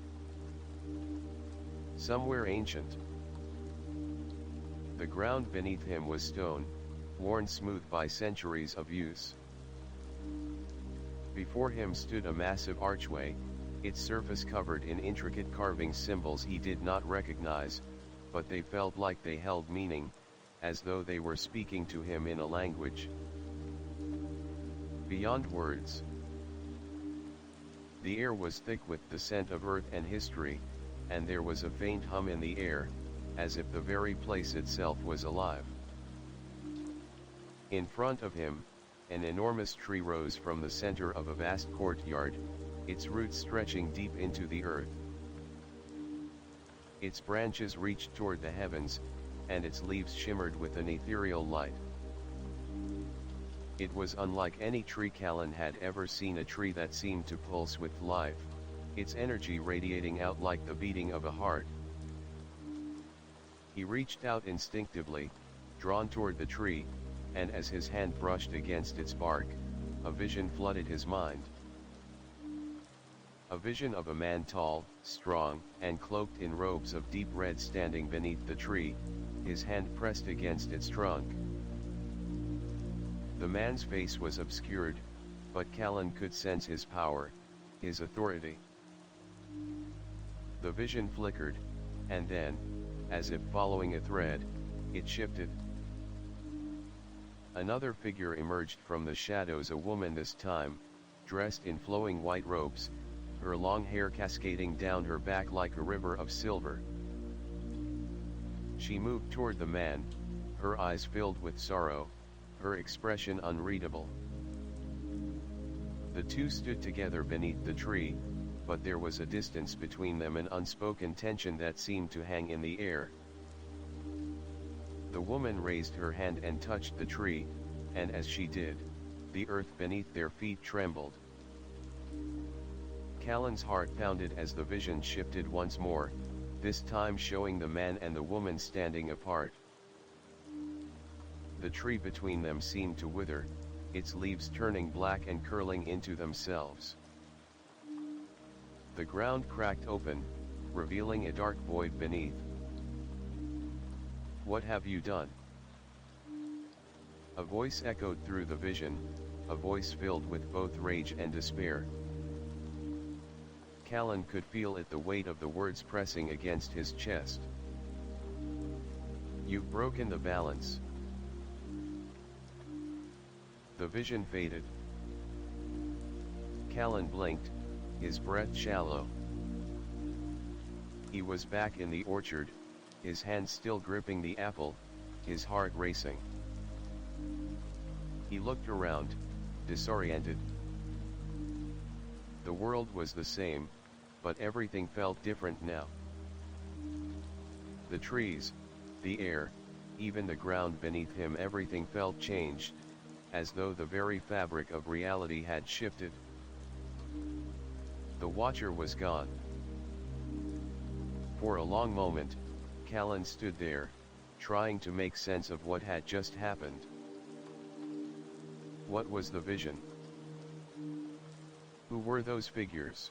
Somewhere ancient. The ground beneath him was stone, worn smooth by centuries of use. Before him stood a massive archway, its surface covered in intricate carving, symbols he did not recognize, but they felt like they held meaning, as though they were speaking to him in a language beyond words. The air was thick with the scent of earth and history, and there was a faint hum in the air, as if the very place itself was alive. In front of him, an enormous tree rose from the center of a vast courtyard, its roots stretching deep into the earth. Its branches reached toward the heavens, and its leaves shimmered with an ethereal light. It was unlike any tree Callan had ever seen, a tree that seemed to pulse with life, its energy radiating out like the beating of a heart. He reached out instinctively, drawn toward the tree, and as his hand brushed against its bark, a vision flooded his mind. A vision of a man tall, strong, and cloaked in robes of deep red standing beneath the tree, his hand pressed against its trunk. The man's face was obscured, but Callan could sense his power, his authority. The vision flickered, and then, as if following a thread, it shifted. Another figure emerged from the shadows, a woman this time, dressed in flowing white robes, her long hair cascading down her back like a river of silver. She moved toward the man, her eyes filled with sorrow, her expression unreadable. The two stood together beneath the tree, but there was a distance between them, an unspoken tension that seemed to hang in the air. The woman raised her hand and touched the tree, and as she did, the earth beneath their feet trembled. Callan's heart pounded as the vision shifted once more, this time showing the man and the woman standing apart. The tree between them seemed to wither, its leaves turning black and curling into themselves. The ground cracked open, revealing a dark void beneath. "What have you done?" A voice echoed through the vision, a voice filled with both rage and despair. Callan could feel it, the weight of the words pressing against his chest. "You've broken the balance." The vision faded. Callan blinked, his breath shallow. He was back in the orchard, his hand still gripping the apple, his heart racing. He looked around, disoriented. The world was the same, but everything felt different now. The trees, the air, even the ground beneath him, everything felt changed, as though the very fabric of reality had shifted. The watcher was gone. For a long moment, Callan stood there, trying to make sense of what had just happened. What was the vision? Who were those figures?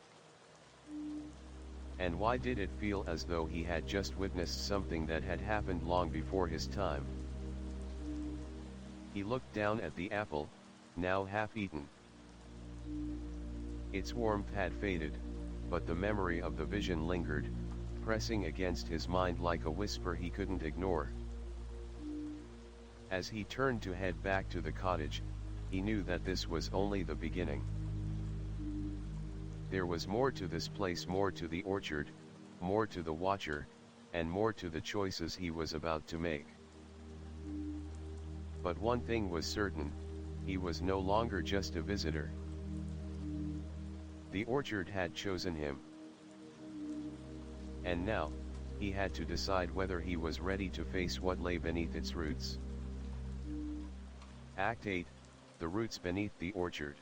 And why did it feel as though he had just witnessed something that had happened long before his time? He looked down at the apple, now half-eaten. Its warmth had faded, but the memory of the vision lingered, pressing against his mind like a whisper he couldn't ignore. As he turned to head back to the cottage, he knew that this was only the beginning. There was more to this place, more to the orchard, more to the watcher, and more to the choices he was about to make. But one thing was certain, he was no longer just a visitor. The orchard had chosen him. And now, he had to decide whether he was ready to face what lay beneath its roots. Act 8, The Roots Beneath the Orchard.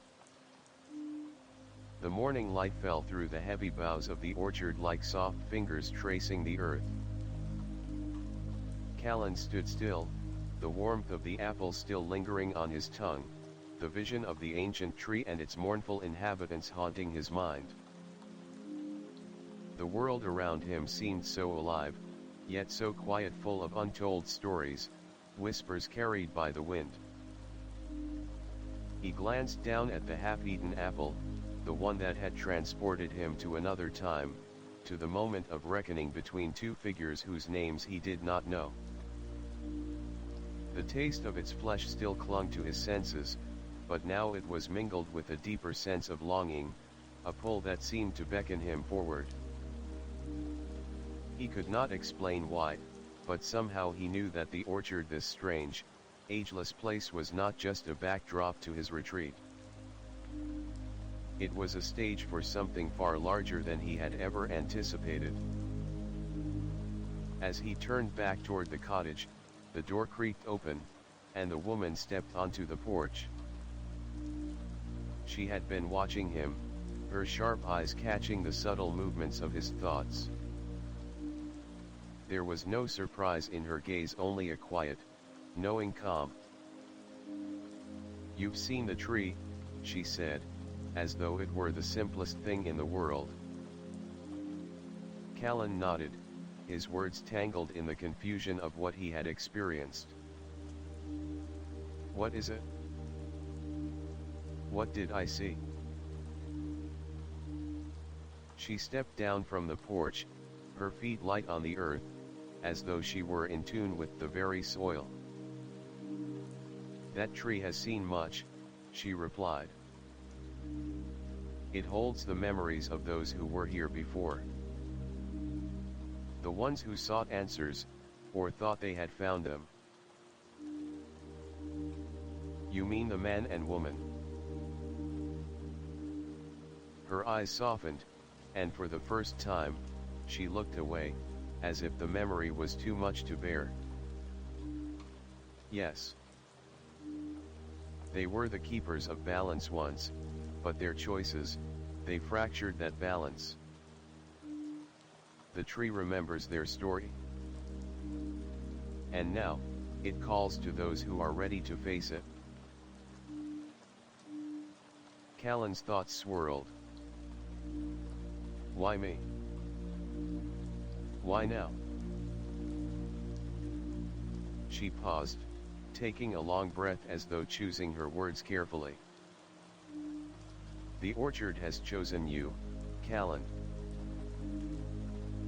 The morning light fell through the heavy boughs of the orchard like soft fingers tracing the earth. Callan stood still, the warmth of the apple still lingering on his tongue, the vision of the ancient tree and its mournful inhabitants haunting his mind. The world around him seemed so alive, yet so quiet, full of untold stories, whispers carried by the wind. He glanced down at the half-eaten apple, the one that had transported him to another time, to the moment of reckoning between two figures whose names he did not know. The taste of its flesh still clung to his senses, but now it was mingled with a deeper sense of longing, a pull that seemed to beckon him forward. He could not explain why, but somehow he knew that the orchard, this strange, ageless place, was not just a backdrop to his retreat. It was a stage for something far larger than he had ever anticipated. As he turned back toward the cottage, the door creaked open, and the woman stepped onto the porch. She had been watching him, her sharp eyes catching the subtle movements of his thoughts. There was no surprise in her gaze, only a quiet, knowing calm. "You've seen the tree," she said, as though it were the simplest thing in the world. Callan nodded, his words tangled in the confusion of what he had experienced. "What is it? What did I see?" She stepped down from the porch, her feet light on the earth, as though she were in tune with the very soil. "That tree has seen much," she replied. "It holds the memories of those who were here before. The ones who sought answers, or thought they had found them." "You mean the man and woman?" Her eyes softened, and for the first time, she looked away, as if the memory was too much to bear. Yes. They were the keepers of balance once, but their choices, they fractured that balance. The tree remembers their story. And now, it calls to those who are ready to face it. Callan's thoughts swirled. Why me? Why now? She paused, taking a long breath as though choosing her words carefully. The orchard has chosen you, Callan.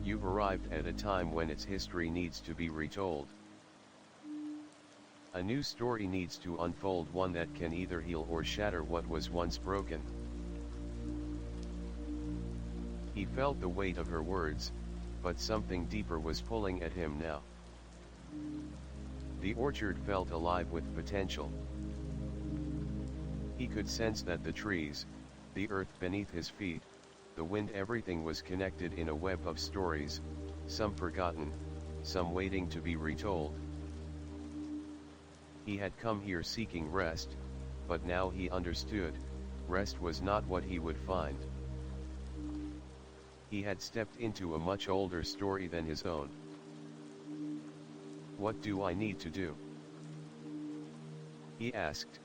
You've arrived at a time when its history needs to be retold. A new story needs to unfold, one that can either heal or shatter what was once broken. He felt the weight of her words, but something deeper was pulling at him now. The orchard felt alive with potential. He could sense that the trees, the earth beneath his feet, the wind, everything was connected in a web of stories, some forgotten, some waiting to be retold. He had come here seeking rest, but now he understood, rest was not what he would find. He had stepped into a much older story than his own. What do I need to do? He asked,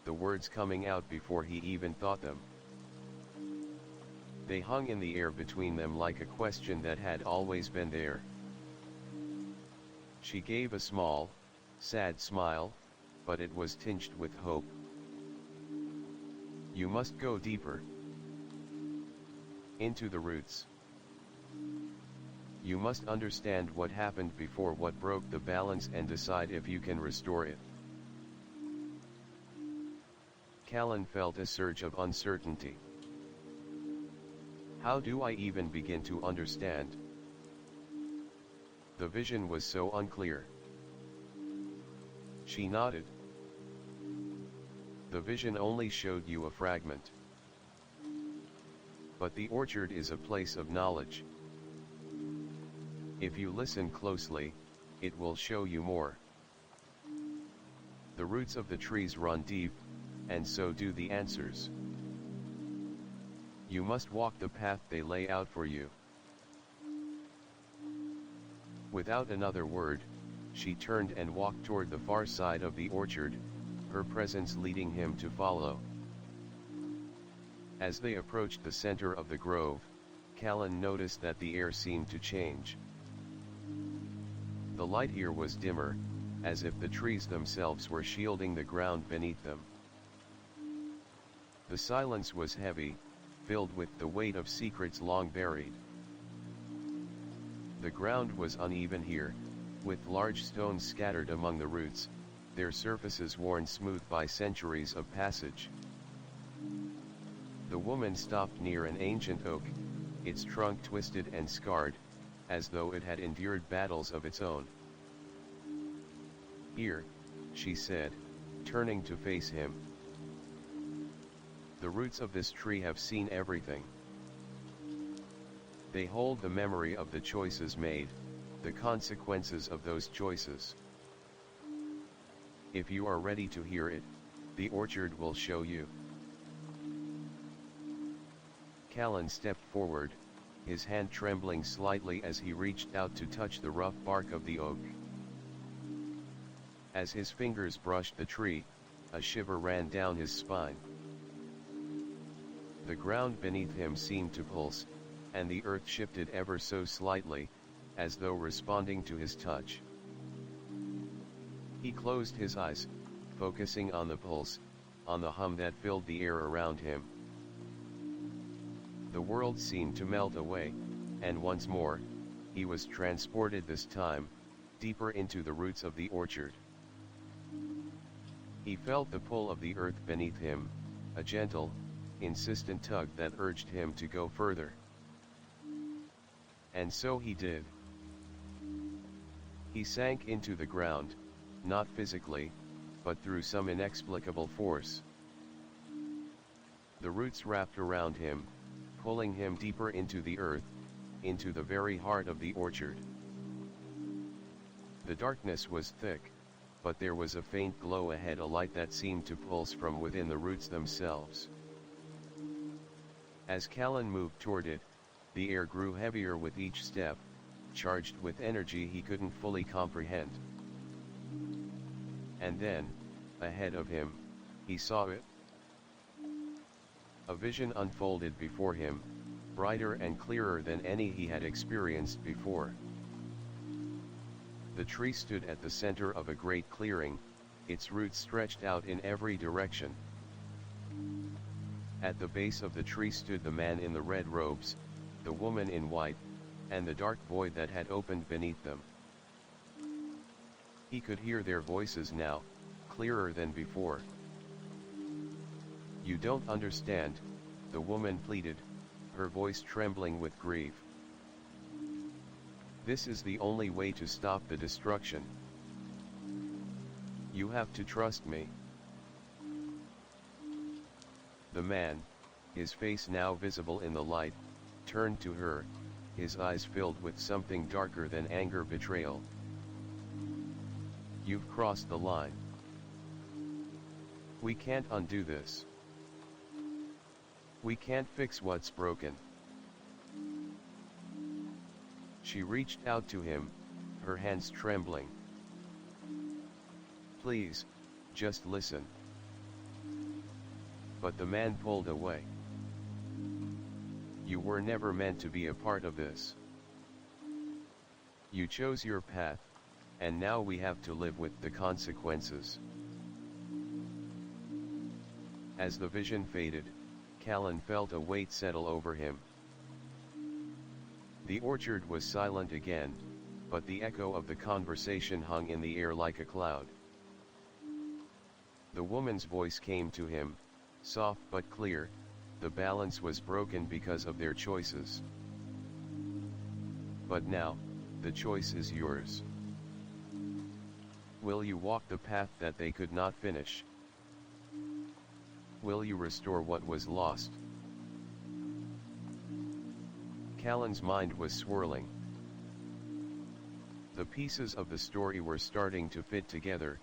the words coming out before he even thought them. They hung in the air between them like a question that had always been there. She gave a small, sad smile, but it was tinged with hope. You must go deeper. Into the roots. You must understand what happened before, what broke the balance, and decide if you can restore it. Callan felt a surge of uncertainty. How do I even begin to understand? The vision was so unclear. She nodded. The vision only showed you a fragment. But the orchard is a place of knowledge. If you listen closely, it will show you more. The roots of the trees run deep, and so do the answers. You must walk the path they lay out for you. Without another word, she turned and walked toward the far side of the orchard, her presence leading him to follow. As they approached the center of the grove, Callan noticed that the air seemed to change. The light here was dimmer, as if the trees themselves were shielding the ground beneath them. The silence was heavy, filled with the weight of secrets long buried. The ground was uneven here, with large stones scattered among the roots, their surfaces worn smooth by centuries of passage. The woman stopped near an ancient oak, its trunk twisted and scarred, as though it had endured battles of its own. Here, she said, turning to face him. The roots of this tree have seen everything. They hold the memory of the choices made, the consequences of those choices. If you are ready to hear it, the orchard will show you. Callan stepped forward, his hand trembling slightly as he reached out to touch the rough bark of the oak. As his fingers brushed the tree, a shiver ran down his spine. The ground beneath him seemed to pulse, and the earth shifted ever so slightly, as though responding to his touch. He closed his eyes, focusing on the pulse, on the hum that filled the air around him. The world seemed to melt away, and once more, he was transported, this time, deeper into the roots of the orchard. He felt the pull of the earth beneath him, a gentle, insistent tug that urged him to go further. And so he did. He sank into the ground, not physically, but through some inexplicable force. The roots wrapped around him, pulling him deeper into the earth, into the very heart of the orchard. The darkness was thick, but there was a faint glow ahead, a light that seemed to pulse from within the roots themselves. As Callan moved toward it, the air grew heavier with each step, charged with energy he couldn't fully comprehend. And then, ahead of him, he saw it. A vision unfolded before him, brighter and clearer than any he had experienced before. The tree stood at the center of a great clearing, its roots stretched out in every direction. At the base of the tree stood the man in the red robes, the woman in white, and the dark void that had opened beneath them. He could hear their voices now, clearer than before. "You don't understand," the woman pleaded, her voice trembling with grief. "This is the only way to stop the destruction. You have to trust me." The man, his face now visible in the light, turned to her, his eyes filled with something darker than anger, betrayal. "You've crossed the line. We can't undo this. We can't fix what's broken." She reached out to him, her hands trembling. "Please, just listen." But the man pulled away. "You were never meant to be a part of this. You chose your path, and now we have to live with the consequences." As the vision faded, Callan felt a weight settle over him. The orchard was silent again, but the echo of the conversation hung in the air like a cloud. The woman's voice came to him, soft but clear. The balance was broken because of their choices. But now, the choice is yours. Will you walk the path that they could not finish? Will you restore what was lost? Callan's mind was swirling. The pieces of the story were starting to fit together,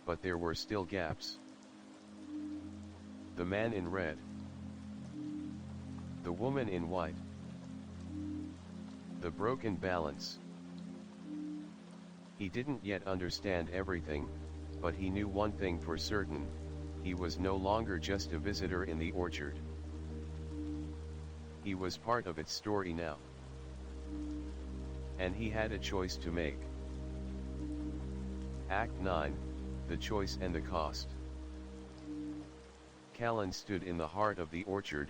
but there were still gaps. The man in red. The woman in white. The broken balance. He didn't yet understand everything, but he knew one thing for certain: he was no longer just a visitor in the orchard. He was part of its story now. And he had a choice to make. Act 9, The Choice and the Cost. Callan stood in the heart of the orchard,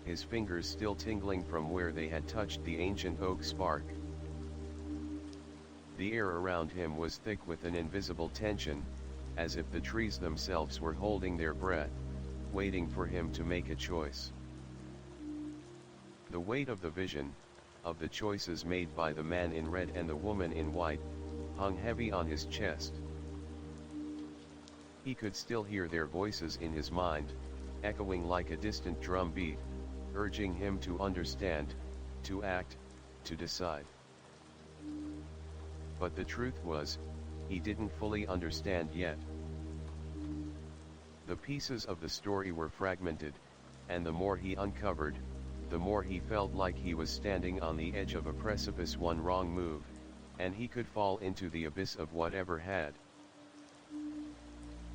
his fingers still tingling from where they had touched the ancient oak spark. The air around him was thick with an invisible tension, as if the trees themselves were holding their breath, waiting for him to make a choice. The weight of the vision, of the choices made by the man in red and the woman in white, hung heavy on his chest. He could still hear their voices in his mind, echoing like a distant drum beat, urging him to understand, to act, to decide. But the truth was, he didn't fully understand yet. The pieces of the story were fragmented, and the more he uncovered, the more he felt like he was standing on the edge of a precipice. One wrong move, and he could fall into the abyss of whatever had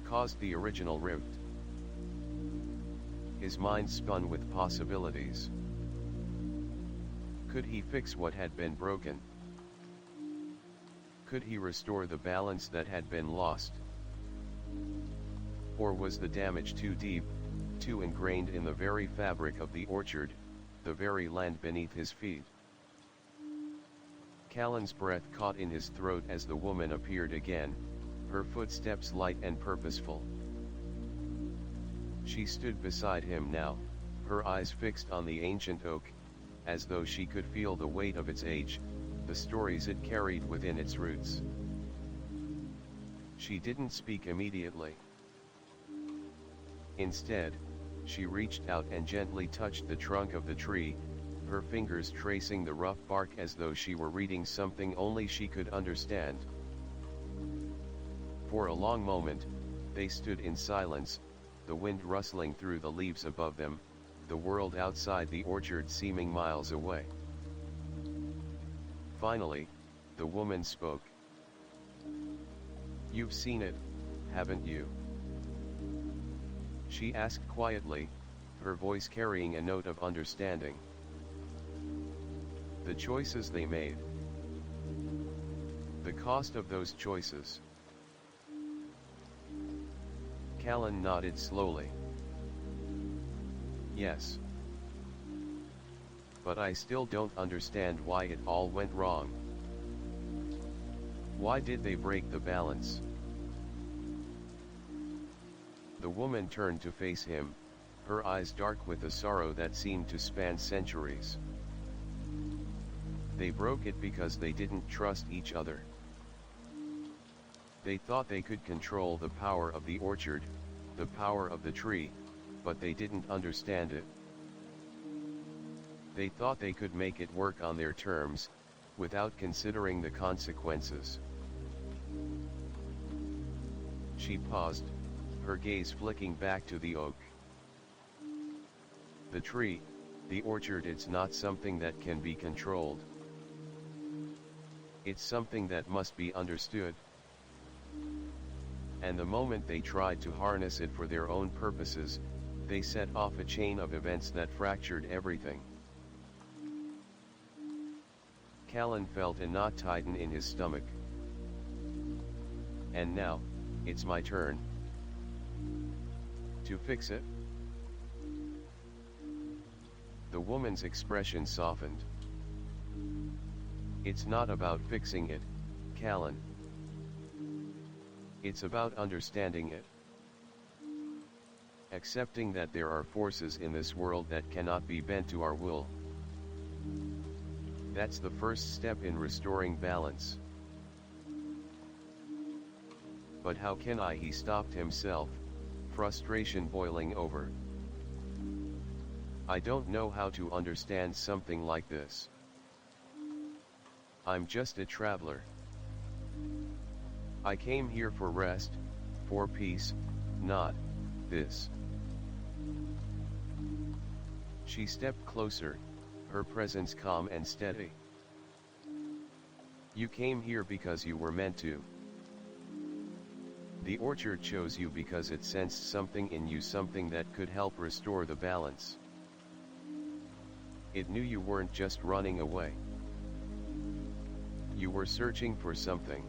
caused the original rift. His mind spun with possibilities. Could he fix what had been broken? Could he restore the balance that had been lost? Or was the damage too deep, too ingrained in the very fabric of the orchard, the very land beneath his feet? Callan's breath caught in his throat as the woman appeared again, her footsteps light and purposeful. She stood beside him now, her eyes fixed on the ancient oak, as though she could feel the weight of its age, the stories it carried within its roots. She didn't speak immediately. Instead, she reached out and gently touched the trunk of the tree, her fingers tracing the rough bark as though she were reading something only she could understand. For a long moment, they stood in silence, the wind rustling through the leaves above them, the world outside the orchard seeming miles away. Finally, the woman spoke. "You've seen it, haven't you?" She asked quietly, her voice carrying a note of understanding. "The choices they made. The cost of those choices." Callan nodded slowly. "Yes. But I still don't understand why it all went wrong. Why did they break the balance?" The woman turned to face him, her eyes dark with a sorrow that seemed to span centuries. "They broke it because they didn't trust each other. They thought they could control the power of the orchard, the power of the tree, but they didn't understand it. They thought they could make it work on their terms, without considering the consequences." She paused, her gaze flicking back to the oak. "The tree, the orchard, it's not something that can be controlled. It's something that must be understood. And the moment they tried to harness it for their own purposes, they set off a chain of events that fractured everything." Callan felt a knot tighten in his stomach. "And now, it's my turn. To fix it?" The woman's expression softened. "It's not about fixing it, Callan. It's about understanding it. Accepting that there are forces in this world that cannot be bent to our will. That's the first step in restoring balance." "But how can I?" He stopped himself, frustration boiling over. "I don't know how to understand something like this. I'm just a traveler. I came here for rest, for peace, not this." She stepped closer, her presence calm and steady. "You came here because you were meant to. The orchard chose you because it sensed something in you, something that could help restore the balance. It knew you weren't just running away. You were searching for something."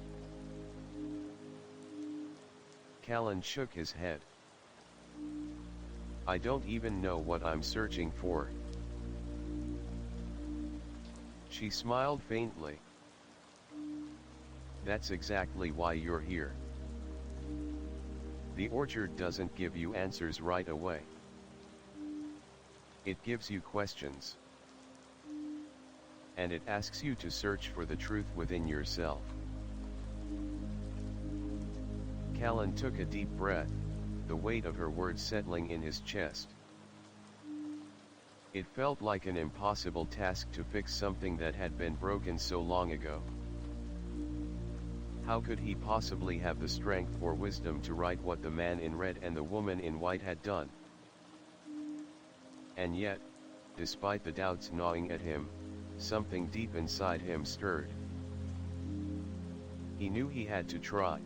Callan shook his head. "I don't even know what I'm searching for." She smiled faintly. "That's exactly why you're here. The orchard doesn't give you answers right away. It gives you questions. And it asks you to search for the truth within yourself." Callan took a deep breath, the weight of her words settling in his chest. It felt like an impossible task to fix something that had been broken so long ago. How could he possibly have the strength or wisdom to right what the man in red and the woman in white had done? And yet, despite the doubts gnawing at him, something deep inside him stirred. He knew he had to try.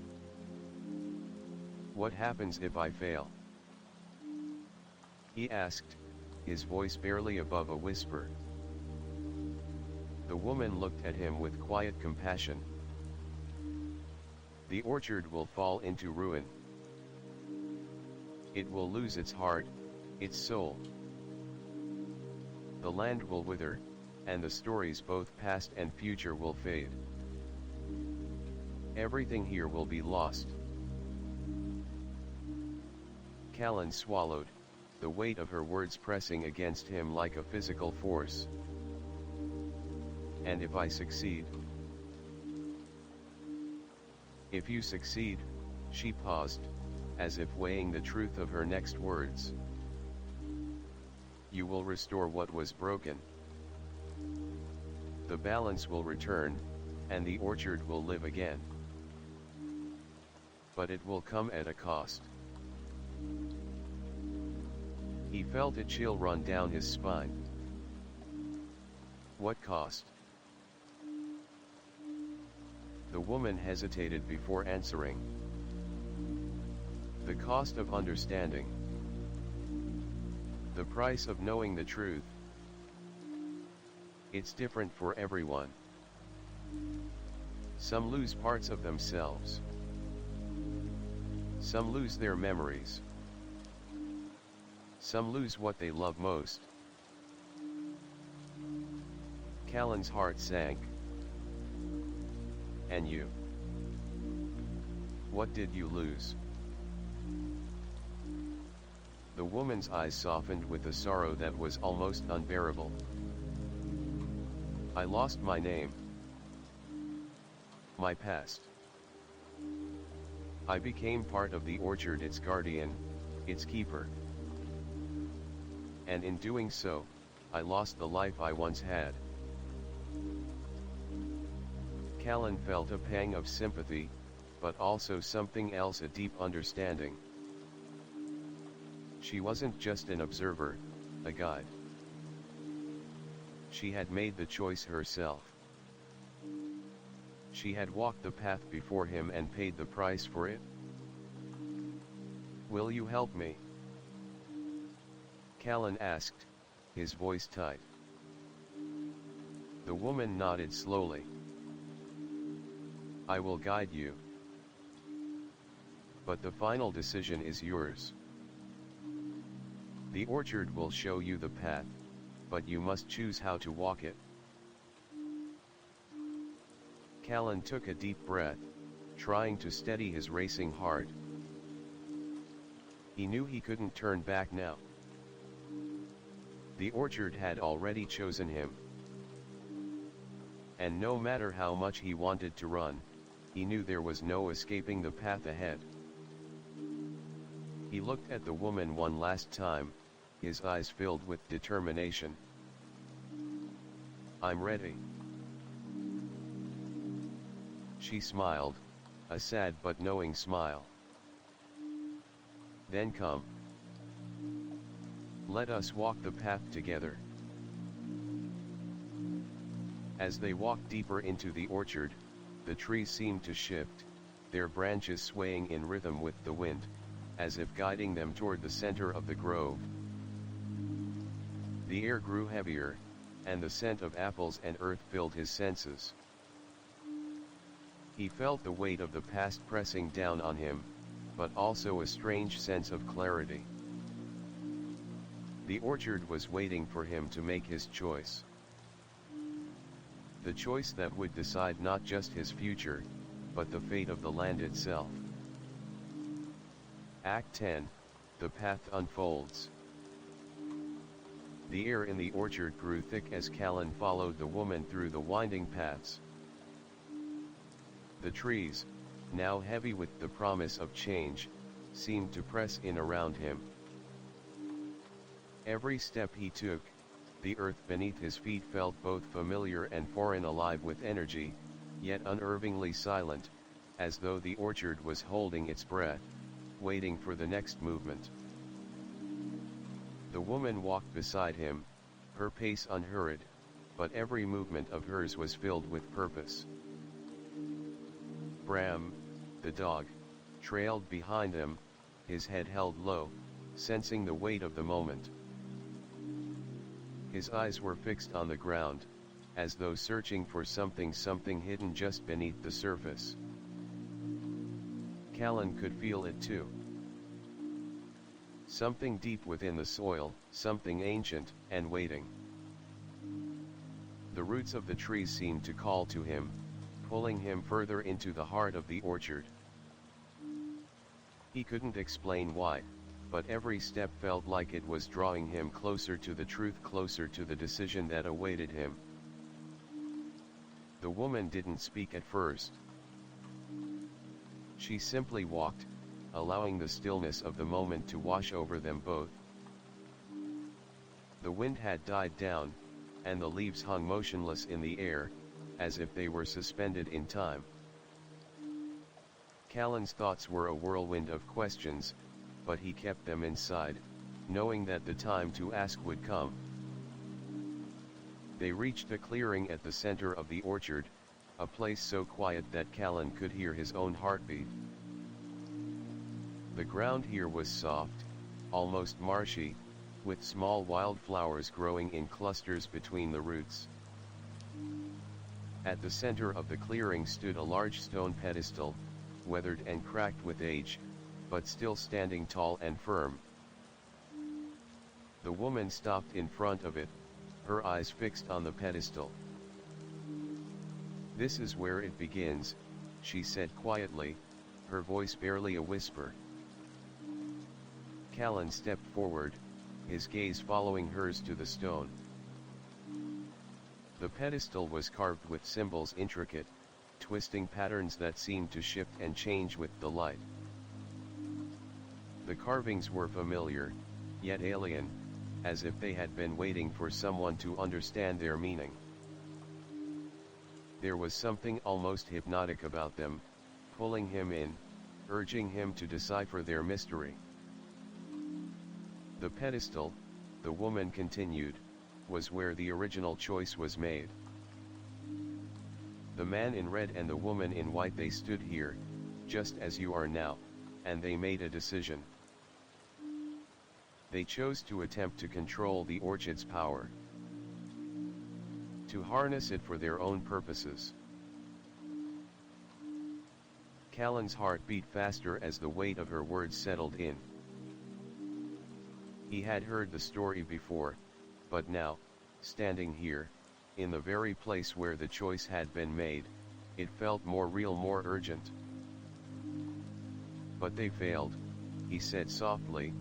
"What happens if I fail?" he asked, his voice barely above a whisper. The woman looked at him with quiet compassion. "The orchard will fall into ruin. It will lose its heart, its soul. The land will wither, and the stories both past and future will fade. Everything here will be lost." Callan swallowed, the weight of her words pressing against him like a physical force. "And if I succeed?" "If you succeed," she paused, as if weighing the truth of her next words, "you will restore what was broken." The balance will return, and the orchard will live again. But it will come at a cost. He felt a chill run down his spine. What cost? The woman hesitated before answering. The cost of understanding. The price of knowing the truth. It's different for everyone. Some lose parts of themselves. Some lose their memories. Some lose what they love most. Callan's heart sank. And you? What did you lose? The woman's eyes softened with a sorrow that was almost unbearable. I lost my name. My past. I became part of the orchard, its guardian, its keeper. And in doing so, I lost the life I once had. Callan felt a pang of sympathy, but also something else, a deep understanding. She wasn't just an observer, a guide. She had made the choice herself. She had walked the path before him and paid the price for it. Will you help me? Callan asked, his voice tight. The woman nodded slowly. I will guide you. But the final decision is yours. The orchard will show you the path, but you must choose how to walk it. Callan took a deep breath, trying to steady his racing heart. He knew he couldn't turn back now. The orchard had already chosen him. And no matter how much he wanted to run, he knew there was no escaping the path ahead. He looked at the woman one last time, his eyes filled with determination. I'm ready. She smiled, a sad but knowing smile. Then come. Let us walk the path together. As they walked deeper into the orchard, the trees seemed to shift, their branches swaying in rhythm with the wind, as if guiding them toward the center of the grove. The air grew heavier, and the scent of apples and earth filled his senses. He felt the weight of the past pressing down on him, but also a strange sense of clarity. The orchard was waiting for him to make his choice. The choice that would decide not just his future, but the fate of the land itself. Act 10, The Path Unfolds. The air in the orchard grew thick as Callan followed the woman through the winding paths. The trees, now heavy with the promise of change, seemed to press in around him. Every step he took, the earth beneath his feet felt both familiar and foreign, alive with energy, yet unnervingly silent, as though the orchard was holding its breath, waiting for the next movement. The woman walked beside him, her pace unhurried, but every movement of hers was filled with purpose. Bram, the dog, trailed behind them, his head held low, sensing the weight of the moment. His eyes were fixed on the ground, as though searching for something hidden just beneath the surface. Callan could feel it too. Something deep within the soil, something ancient and waiting. The roots of the trees seemed to call to him, pulling him further into the heart of the orchard. He couldn't explain why, but every step felt like it was drawing him closer to the truth, closer to the decision that awaited him. The woman didn't speak at first. She simply walked, allowing the stillness of the moment to wash over them both. The wind had died down, and the leaves hung motionless in the air, as if they were suspended in time. Callan's thoughts were a whirlwind of questions, but he kept them inside, knowing that the time to ask would come. They reached a clearing at the center of the orchard, a place so quiet that Callan could hear his own heartbeat. The ground here was soft, almost marshy, with small wildflowers growing in clusters between the roots. At the center of the clearing stood a large stone pedestal, weathered and cracked with age, but still standing tall and firm. The woman stopped in front of it, her eyes fixed on the pedestal. "This is where it begins," she said quietly, her voice barely a whisper. Callan stepped forward, his gaze following hers to the stone. The pedestal was carved with symbols, intricate, twisting patterns that seemed to shift and change with the light. The carvings were familiar, yet alien, as if they had been waiting for someone to understand their meaning. There was something almost hypnotic about them, pulling him in, urging him to decipher their mystery. The pedestal, the woman continued, was where the original choice was made. The man in red and the woman in white, they stood here, just as you are now, and they made a decision. They chose to attempt to control the orchid's power, to harness it for their own purposes. Callan's heart beat faster as the weight of her words settled in. He had heard the story before, but now, standing here, in the very place where the choice had been made, it felt more real, more urgent. "But they failed," he said softly,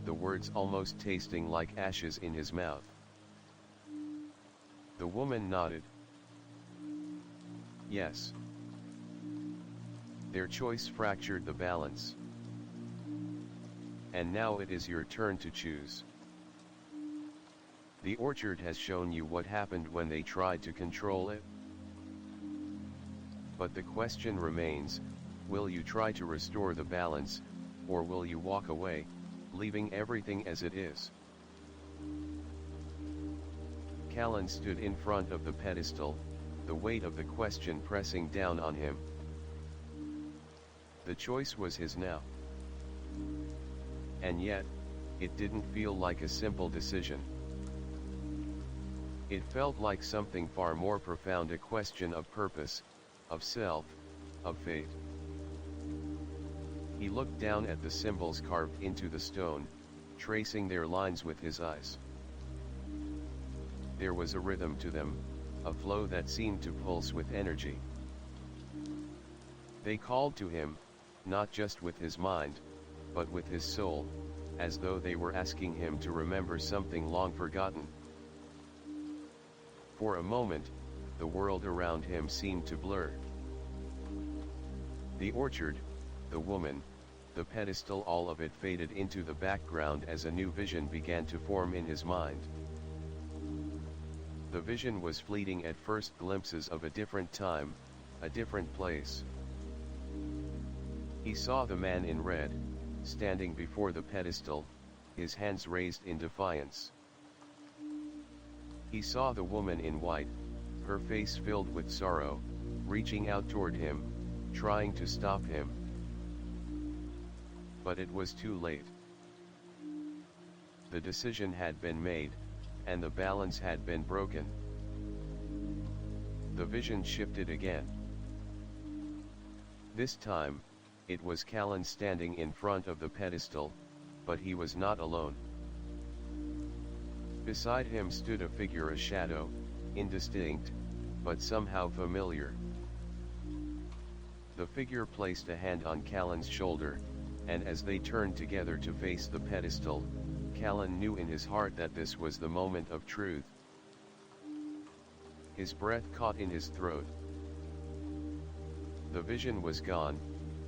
the words almost tasting like ashes in his mouth. The woman nodded. "Yes. Their choice fractured the balance. And now it is your turn to choose. The orchard has shown you what happened when they tried to control it. But the question remains, will you try to restore the balance, or will you walk away, leaving everything as it is?" Callan stood in front of the pedestal, the weight of the question pressing down on him. The choice was his now. And yet, it didn't feel like a simple decision. It felt like something far more profound, a question of purpose, of self, of fate. He looked down at the symbols carved into the stone, tracing their lines with his eyes. There was a rhythm to them, a flow that seemed to pulse with energy. They called to him, not just with his mind, but with his soul, as though they were asking him to remember something long forgotten. For a moment, the world around him seemed to blur. The orchard, the woman, the pedestal, all of it faded into the background as a new vision began to form in his mind. The vision was fleeting at first, glimpses of a different time, a different place. He saw the man in red, standing before the pedestal, his hands raised in defiance. He saw the woman in white, her face filled with sorrow, reaching out toward him, trying to stop him. But it was too late. The decision had been made, and the balance had been broken. The vision shifted again. This time, it was Callan standing in front of the pedestal, but he was not alone. Beside him stood a figure, a shadow, indistinct, but somehow familiar. The figure placed a hand on Callan's shoulder, and as they turned together to face the pedestal, Callan knew in his heart that this was the moment of truth. His breath caught in his throat. The vision was gone,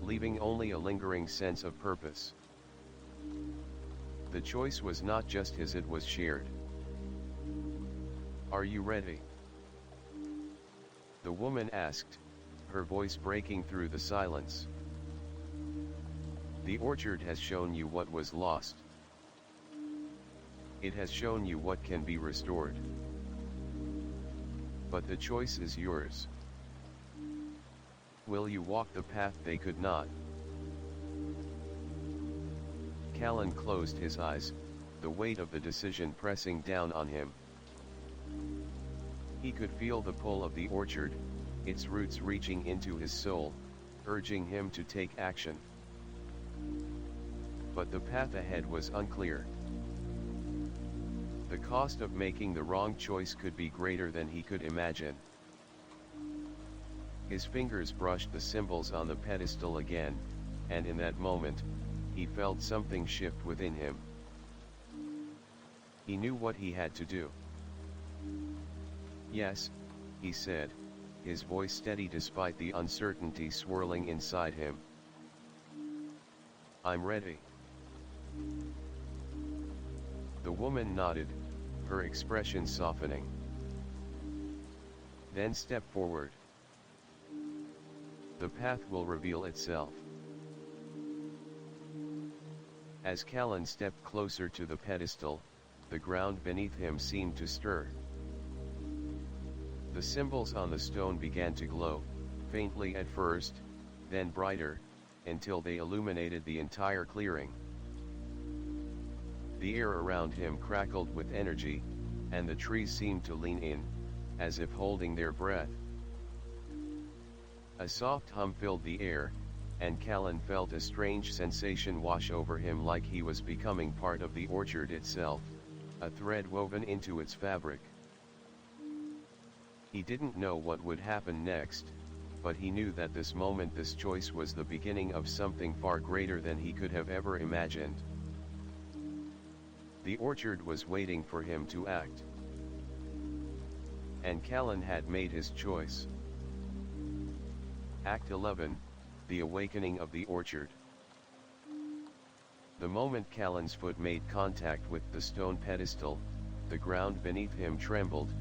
leaving only a lingering sense of purpose. The choice was not just his, it was shared. Are you ready? The woman asked, her voice breaking through the silence. The orchard has shown you what was lost. It has shown you what can be restored. But the choice is yours. Will you walk the path they could not? Callan closed his eyes, the weight of the decision pressing down on him. He could feel the pull of the orchard, its roots reaching into his soul, urging him to take action. But the path ahead was unclear. The cost of making the wrong choice could be greater than he could imagine. His fingers brushed the symbols on the pedestal again, and in that moment, he felt something shift within him. He knew what he had to do. Yes, he said, his voice steady despite the uncertainty swirling inside him. I'm ready. The woman nodded, her expression softening. Then step forward. The path will reveal itself. As Callan stepped closer to the pedestal, the ground beneath him seemed to stir. The symbols on the stone began to glow, faintly at first, then brighter, until they illuminated the entire clearing. The air around him crackled with energy, and the trees seemed to lean in, as if holding their breath. A soft hum filled the air, and Callan felt a strange sensation wash over him, like he was becoming part of the orchard itself, a thread woven into its fabric. He didn't know what would happen next, but he knew that this moment, this choice, was the beginning of something far greater than he could have ever imagined. The orchard was waiting for him to act. And Callan had made his choice. Act 11, The Awakening of the Orchard. The moment Callan's foot made contact with the stone pedestal, the ground beneath him trembled,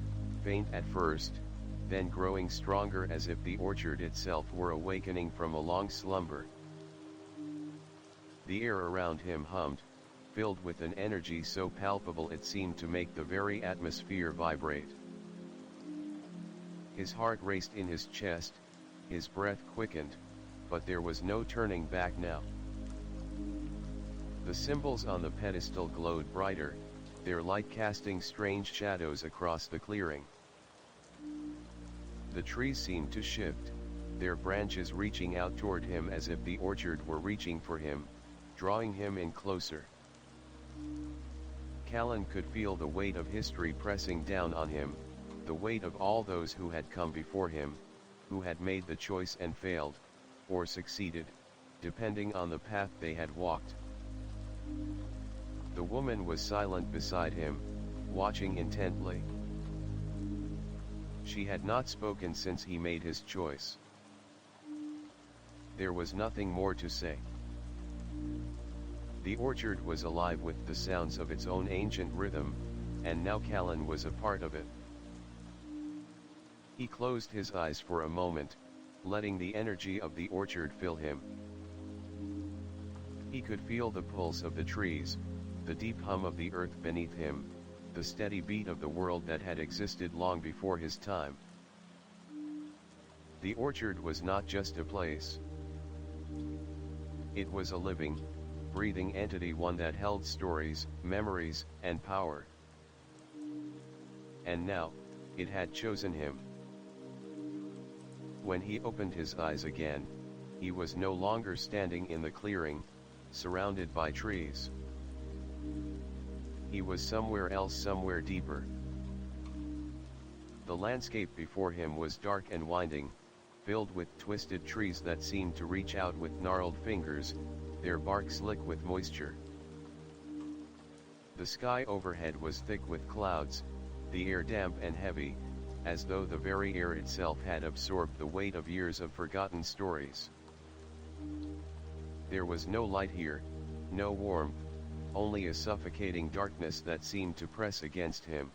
faint at first, then growing stronger, as if the orchard itself were awakening from a long slumber. The air around him hummed, filled with an energy so palpable it seemed to make the very atmosphere vibrate. His heart raced in his chest, his breath quickened, but there was no turning back now. The symbols on the pedestal glowed brighter, their light casting strange shadows across the clearing. The trees seemed to shift, their branches reaching out toward him as if the orchard were reaching for him, drawing him in closer. Callan could feel the weight of history pressing down on him, the weight of all those who had come before him, who had made the choice and failed, or succeeded, depending on the path they had walked. The woman was silent beside him, watching intently. She had not spoken since he made his choice. There was nothing more to say. The orchard was alive with the sounds of its own ancient rhythm, and now Callan was a part of it. He closed his eyes for a moment, letting the energy of the orchard fill him. He could feel the pulse of the trees, the deep hum of the earth beneath him, the steady beat of the world that had existed long before his time. The orchard was not just a place. It was a living, breathing entity, one that held stories, memories, and power. And now, it had chosen him. When he opened his eyes again, he was no longer standing in the clearing, surrounded by trees. He was somewhere else, somewhere deeper. The landscape before him was dark and winding, filled with twisted trees that seemed to reach out with gnarled fingers, their bark slick with moisture. The sky overhead was thick with clouds, the air damp and heavy, as though the very air itself had absorbed the weight of years of forgotten stories. There was no light here, no warmth, only a suffocating darkness that seemed to press against him.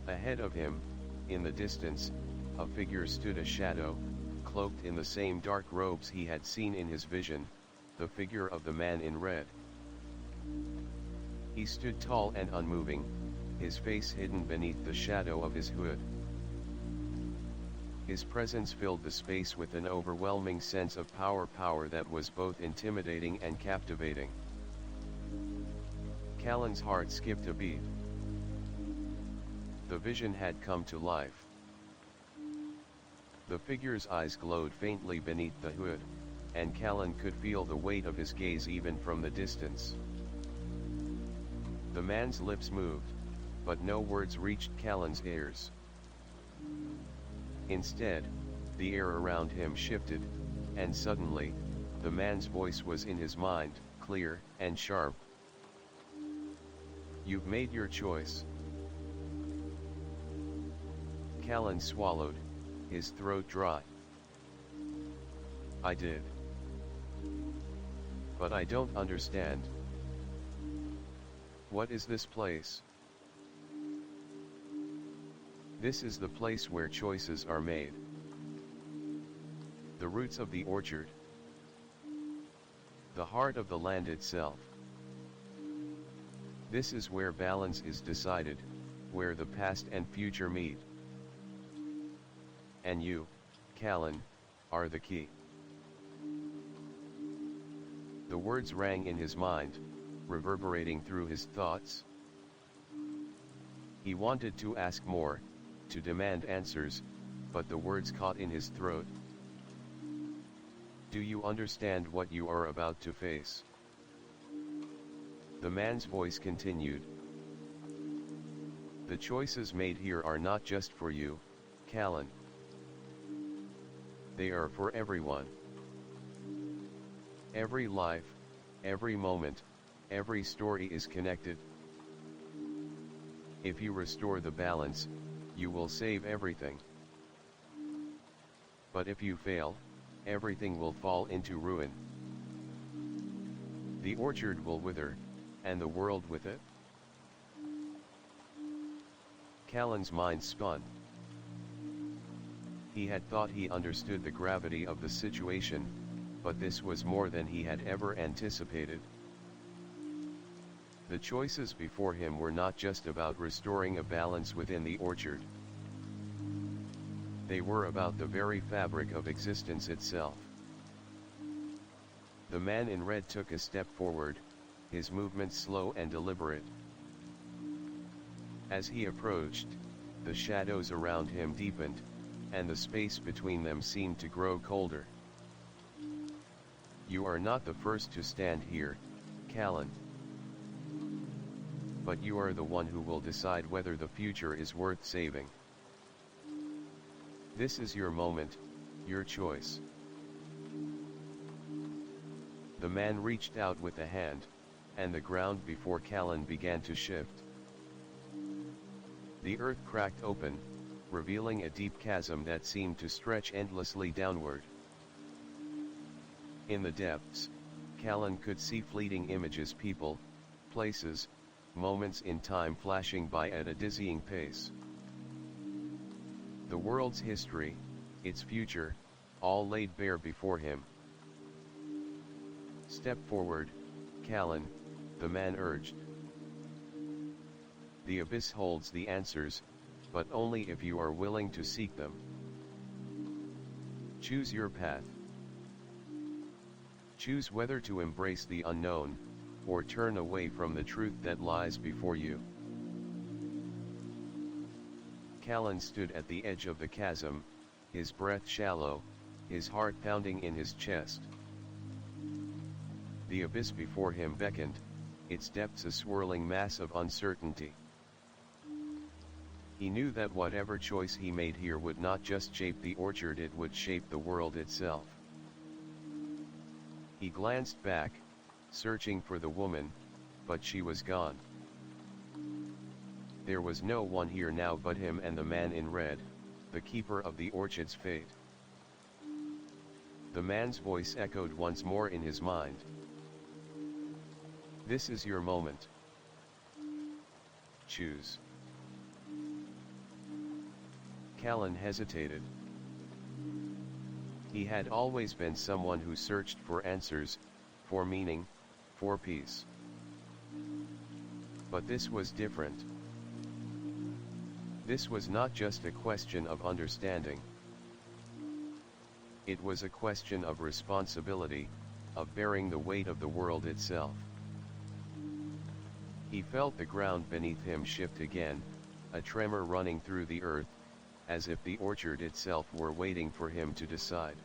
Ahead of him, in the distance, a figure stood, a shadow, cloaked in the same dark robes he had seen in his vision, the figure of the man in red. He stood tall and unmoving, his face hidden beneath the shadow of his hood. His presence filled the space with an overwhelming sense of power that was both intimidating and captivating. Callan's heart skipped a beat. The vision had come to life. The figure's eyes glowed faintly beneath the hood, and Callan could feel the weight of his gaze even from the distance. The man's lips moved, but no words reached Callan's ears. Instead, the air around him shifted, and suddenly, the man's voice was in his mind, clear and sharp. "You've made your choice." Callan swallowed, his throat dry. "I did. But I don't understand. What is this place?" "This is the place where choices are made. The roots of the orchard. The heart of the land itself. This is where balance is decided, where the past and future meet. And you, Callan, are the key." The words rang in his mind, reverberating through his thoughts. He wanted to ask more, to demand answers, but the words caught in his throat. "Do you understand what you are about to face?" The man's voice continued. "The choices made here are not just for you, Callan. They are for everyone. Every life, every moment, every story is connected. If you restore the balance, you will save everything. But if you fail, everything will fall into ruin. The orchard will wither, and the world with it." Callan's mind spun. He had thought he understood the gravity of the situation, but this was more than he had ever anticipated. The choices before him were not just about restoring a balance within the orchard. They were about the very fabric of existence itself. The man in red took a step forward, his movements slow and deliberate. As he approached, the shadows around him deepened, and the space between them seemed to grow colder. "You are not the first to stand here, Callan. But you are the one who will decide whether the future is worth saving. This is your moment, your choice." The man reached out with a hand, and the ground before Callan began to shift. The earth cracked open, revealing a deep chasm that seemed to stretch endlessly downward. In the depths, Callan could see fleeting images, people, places, moments in time flashing by at a dizzying pace. The world's history, its future, all laid bare before him. "Step forward, Callan," the man urged. "The abyss holds the answers, but only if you are willing to seek them. Choose your path. Choose whether to embrace the unknown, or turn away from the truth that lies before you." Callan stood at the edge of the chasm, his breath shallow, his heart pounding in his chest. The abyss before him beckoned, its depths a swirling mass of uncertainty. He knew that whatever choice he made here would not just shape the orchard, it would shape the world itself. He glanced back, searching for the woman, but she was gone. There was no one here now but him and the man in red, the keeper of the orchard's fate. The man's voice echoed once more in his mind. "This is your moment. Choose." Callan hesitated. He had always been someone who searched for answers, for meaning, for peace. But this was different. This was not just a question of understanding. It was a question of responsibility, of bearing the weight of the world itself. He felt the ground beneath him shift again, a tremor running through the earth, as if the orchard itself were waiting for him to decide.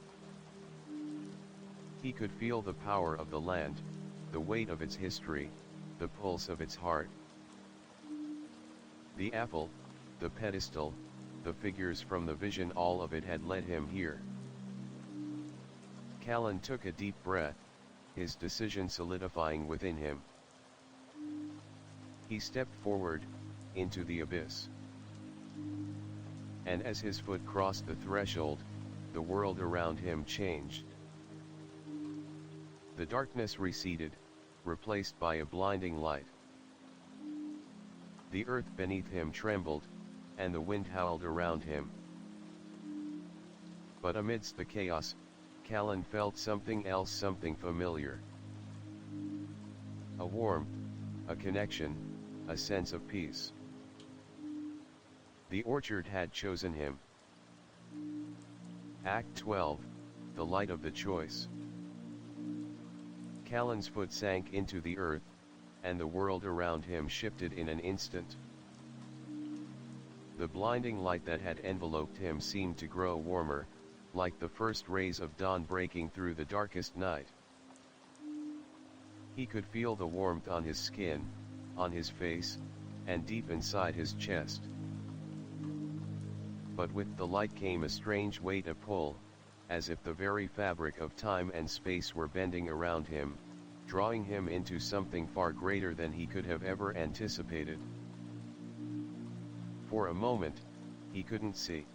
He could feel the power of the land, the weight of its history, the pulse of its heart. The apple, the pedestal, the figures from the vision, all of it had led him here. Callan took a deep breath, his decision solidifying within him. He stepped forward, into the abyss. And as his foot crossed the threshold, the world around him changed. The darkness receded, replaced by a blinding light. The earth beneath him trembled, and the wind howled around him. But amidst the chaos, Callan felt something else, something familiar. A warmth, a connection, a sense of peace. The orchard had chosen him. Act 12, The Light of the Choice. Callan's foot sank into the earth, and the world around him shifted in an instant. The blinding light that had enveloped him seemed to grow warmer, like the first rays of dawn breaking through the darkest night. He could feel the warmth on his skin, on his face, and deep inside his chest. But with the light came a strange weight, a pull, as if the very fabric of time and space were bending around him, drawing him into something far greater than he could have ever anticipated. For a moment, he couldn't see.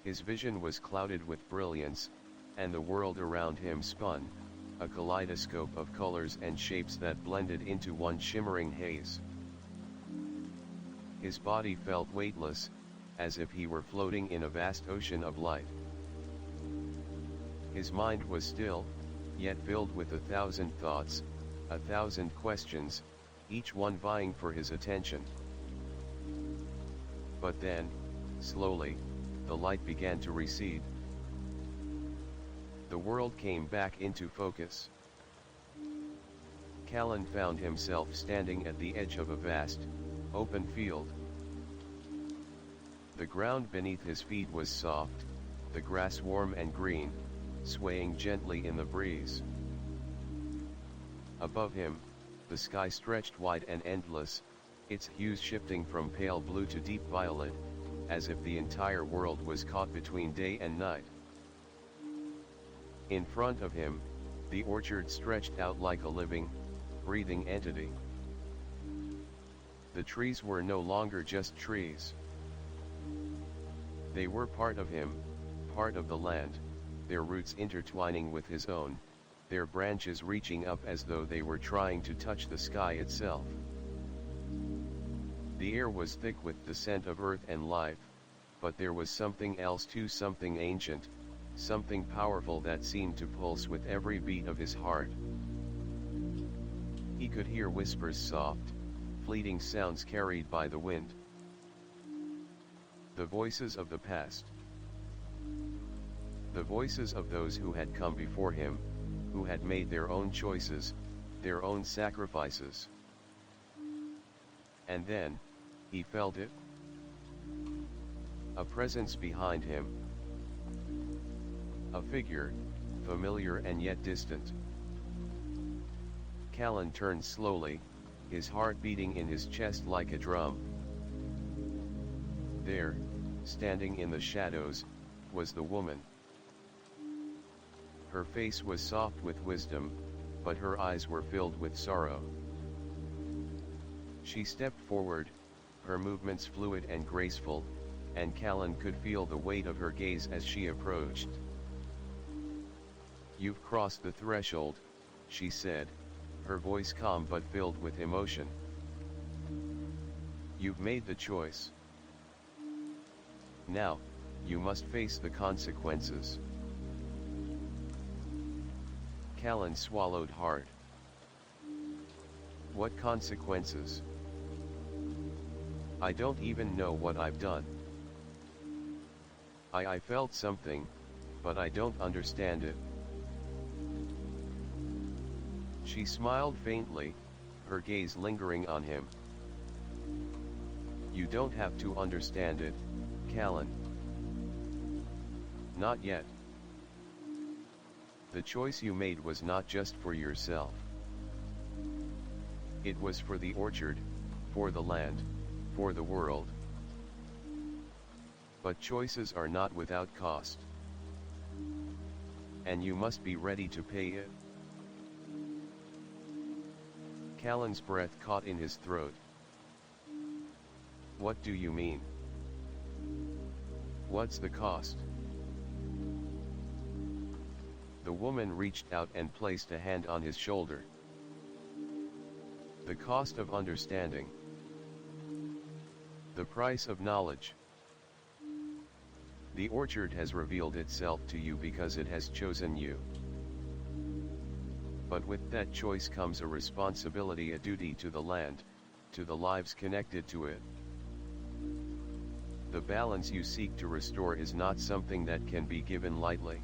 His vision was clouded with brilliance, and the world around him spun, a kaleidoscope of colors and shapes that blended into one shimmering haze. His body felt weightless, as if he were floating in a vast ocean of light. His mind was still, yet filled with 1,000 thoughts, 1,000 questions, each one vying for his attention. But then, slowly, the light began to recede. The world came back into focus. Callan found himself standing at the edge of a vast, open field. The ground beneath his feet was soft, the grass warm and green, swaying gently in the breeze. Above him, the sky stretched wide and endless, its hues shifting from pale blue to deep violet, as if the entire world was caught between day and night. In front of him, the orchard stretched out like a living, breathing entity. The trees were no longer just trees. They were part of him, part of the land, their roots intertwining with his own, their branches reaching up as though they were trying to touch the sky itself. The air was thick with the scent of earth and life, but there was something else too, something ancient, something powerful that seemed to pulse with every beat of his heart. He could hear whispers, soft, fleeting sounds carried by the wind. The voices of the past. The voices of those who had come before him, who had made their own choices, their own sacrifices. And then, he felt it. A presence behind him. A figure, familiar and yet distant. Callan turned slowly, his heart beating in his chest like a drum. There, standing in the shadows, was the woman. Her face was soft with wisdom, but her eyes were filled with sorrow. She stepped forward, her movements fluid and graceful, and Callan could feel the weight of her gaze as she approached. "You've crossed the threshold," she said, her voice calm but filled with emotion. "You've made the choice. Now, you must face the consequences. Callan swallowed hard. What consequences? I don't even know what I've done. I felt something, but I don't understand it. She smiled faintly, her gaze lingering on him. You don't have to understand it, Callan. Not yet. The choice you made was not just for yourself. It was for the orchard, for the land, for the world. But choices are not without cost. And you must be ready to pay it. Callan's breath caught in his throat. What do you mean? What's the cost? The woman reached out and placed a hand on his shoulder. The cost of understanding. The price of knowledge. The orchard has revealed itself to you because it has chosen you. But with that choice comes a responsibility, a duty to the land, to the lives connected to it. The balance you seek to restore is not something that can be given lightly.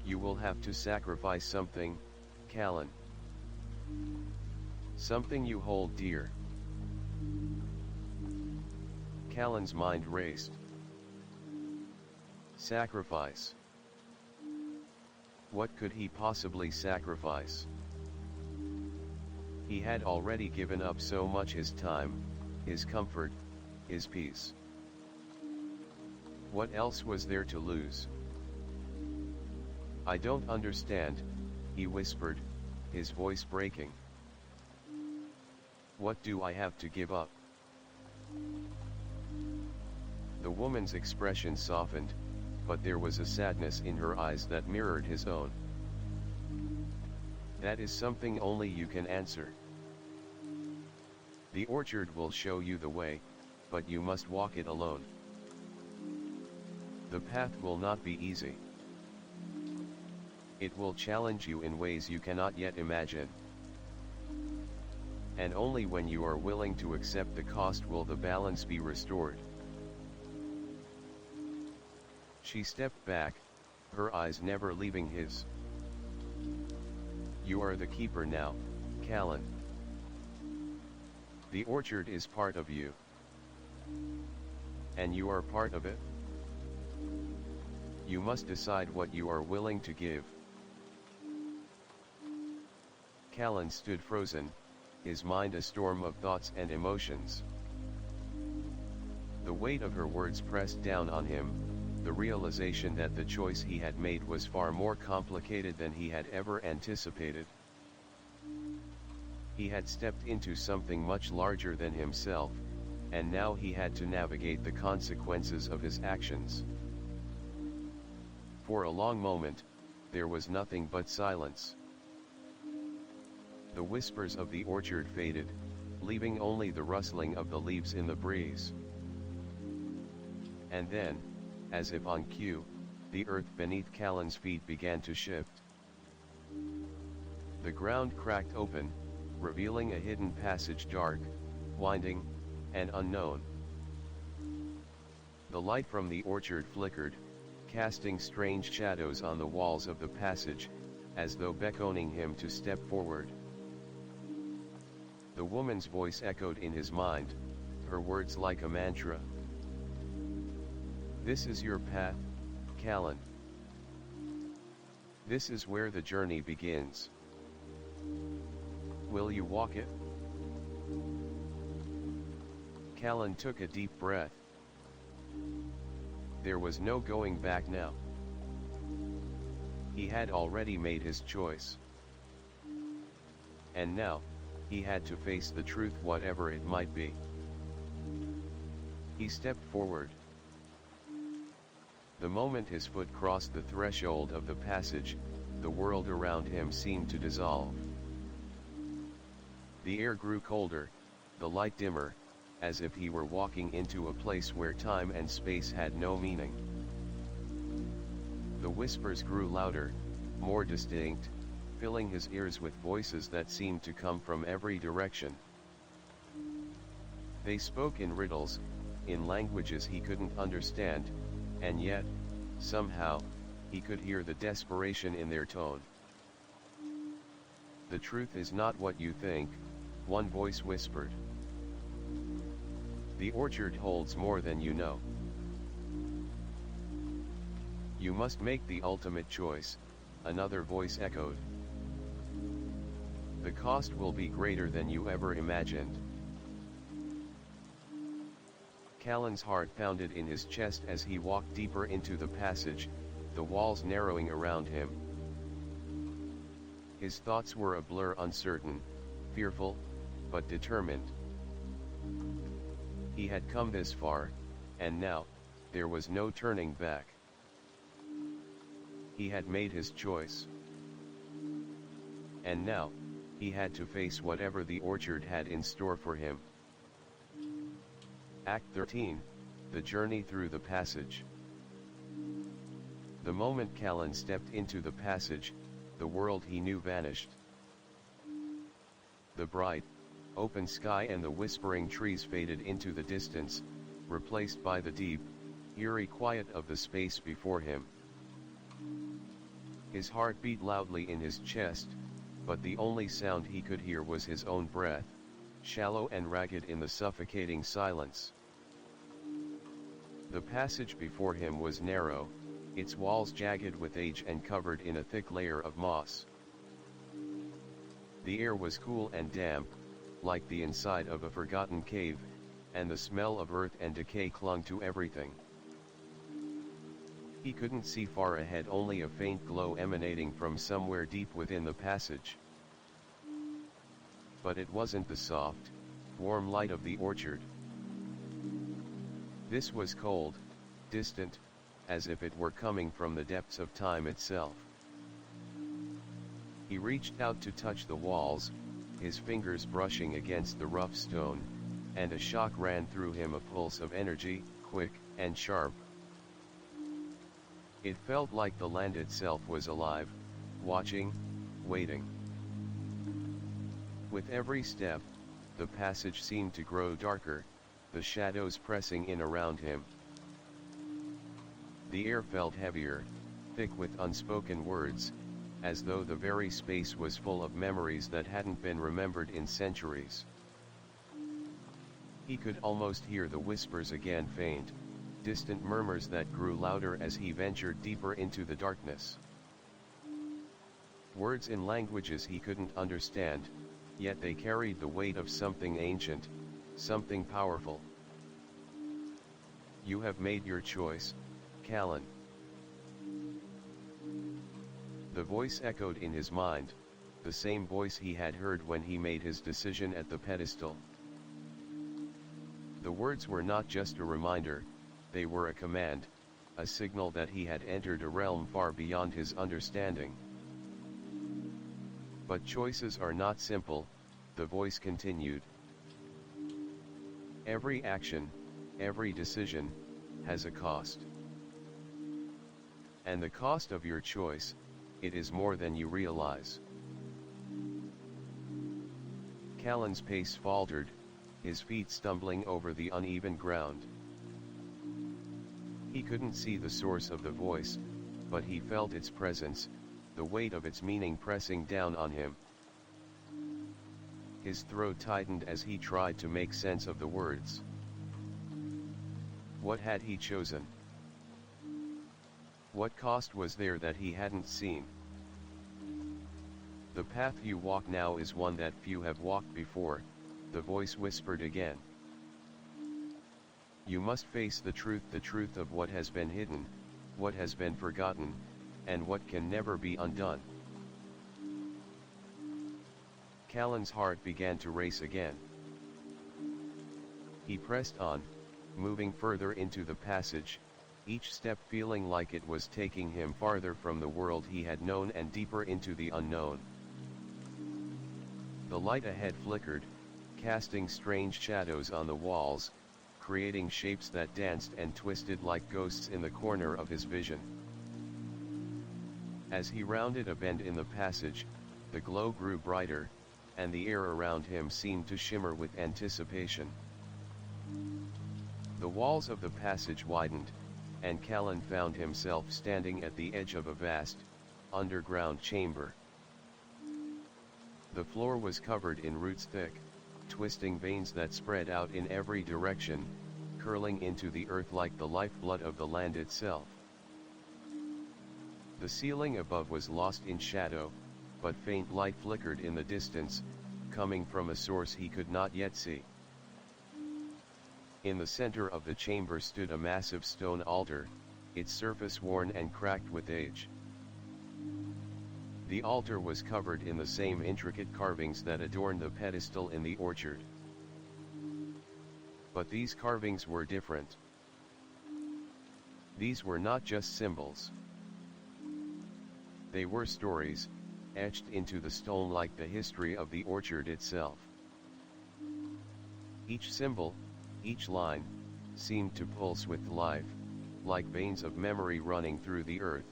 You will have to sacrifice something, Callan. Something you hold dear. Callan's mind raced. Sacrifice. What could he possibly sacrifice? He had already given up so much: his time, his comfort, his peace. What else was there to lose? I don't understand, he whispered, his voice breaking. What do I have to give up? The woman's expression softened, but there was a sadness in her eyes that mirrored his own. That is something only you can answer. The orchard will show you the way, but you must walk it alone. The path will not be easy. It will challenge you in ways you cannot yet imagine. And only when you are willing to accept the cost will the balance be restored. She stepped back, her eyes never leaving his. You are the keeper now, Callan. The orchard is part of you. And you are part of it. You must decide what you are willing to give. Callan stood frozen, his mind a storm of thoughts and emotions. The weight of her words pressed down on him, the realization that the choice he had made was far more complicated than he had ever anticipated. He had stepped into something much larger than himself, and now he had to navigate the consequences of his actions. For a long moment, there was nothing but silence. The whispers of the orchard faded, leaving only the rustling of the leaves in the breeze. And then, as if on cue, the earth beneath Callan's feet began to shift. The ground cracked open, revealing a hidden passage, dark, winding, and unknown. The light from the orchard flickered, casting strange shadows on the walls of the passage, as though beckoning him to step forward. The woman's voice echoed in his mind, her words like a mantra. This is your path, Callan. This is where the journey begins. Will you walk it? Callan took a deep breath. There was no going back now. He had already made his choice. And now, he had to face the truth, whatever it might be. He stepped forward. The moment his foot crossed the threshold of the passage, the world around him seemed to dissolve. The air grew colder, the light dimmer, as if he were walking into a place where time and space had no meaning. The whispers grew louder, more distinct, filling his ears with voices that seemed to come from every direction. They spoke in riddles, in languages he couldn't understand, and yet, somehow, he could hear the desperation in their tone. "The truth is not what you think," one voice whispered. "The orchard holds more than you know. You must make the ultimate choice," another voice echoed. "The cost will be greater than you ever imagined." Callan's heart pounded in his chest as he walked deeper into the passage, the walls narrowing around him. His thoughts were a blur, uncertain, fearful, but determined. He had come this far, and now, there was no turning back. He had made his choice. And now, he had to face whatever the orchard had in store for him. Act 13, The Journey Through the Passage. The moment Callan stepped into the passage, the world he knew vanished. The bright, open sky and the whispering trees faded into the distance, replaced by the deep, eerie quiet of the space before him. His heart beat loudly in his chest, but the only sound he could hear was his own breath, shallow and ragged in the suffocating silence. The passage before him was narrow, its walls jagged with age and covered in a thick layer of moss. The air was cool and damp, like the inside of a forgotten cave, and the smell of earth and decay clung to everything. He couldn't see far ahead, only a faint glow emanating from somewhere deep within the passage. But it wasn't the soft, warm light of the orchard. This was cold, distant, as if it were coming from the depths of time itself. He reached out to touch the walls, his fingers brushing against the rough stone, and a shock ran through him, a pulse of energy, quick and sharp. It felt like the land itself was alive, watching, waiting. With every step, the passage seemed to grow darker, the shadows pressing in around him. The air felt heavier, thick with unspoken words, as though the very space was full of memories that hadn't been remembered in centuries. He could almost hear the whispers again, faint, distant murmurs that grew louder as he ventured deeper into the darkness. Words in languages he couldn't understand, yet they carried the weight of something ancient, something powerful. "You have made your choice, Callan." The voice echoed in his mind, the same voice he had heard when he made his decision at the pedestal. The words were not just a reminder, they were a command, a signal that he had entered a realm far beyond his understanding. "But choices are not simple," the voice continued. "Every action, every decision, has a cost. And the cost of your choice, it is more than you realize." Callan's pace faltered, his feet stumbling over the uneven ground. He couldn't see the source of the voice, but he felt its presence, the weight of its meaning pressing down on him. His throat tightened as he tried to make sense of the words. What had he chosen? What cost was there that he hadn't seen? "The path you walk now is one that few have walked before," the voice whispered again. "You must face the truth of what has been hidden, what has been forgotten, and what can never be undone." Callan's heart began to race again. He pressed on, moving further into the passage, each step feeling like it was taking him farther from the world he had known and deeper into the unknown. The light ahead flickered, casting strange shadows on the walls, creating shapes that danced and twisted like ghosts in the corner of his vision. As he rounded a bend in the passage, the glow grew brighter, and the air around him seemed to shimmer with anticipation. The walls of the passage widened, and Callan found himself standing at the edge of a vast, underground chamber. The floor was covered in roots thick, twisting veins that spread out in every direction, curling into the earth like the lifeblood of the land itself. The ceiling above was lost in shadow, but faint light flickered in the distance, coming from a source he could not yet see. In the center of the chamber stood a massive stone altar, its surface worn and cracked with age. The altar was covered in the same intricate carvings that adorned the pedestal in the orchard. But these carvings were different. These were not just symbols. They were stories, etched into the stone like the history of the orchard itself. Each symbol, each line, seemed to pulse with life, like veins of memory running through the earth.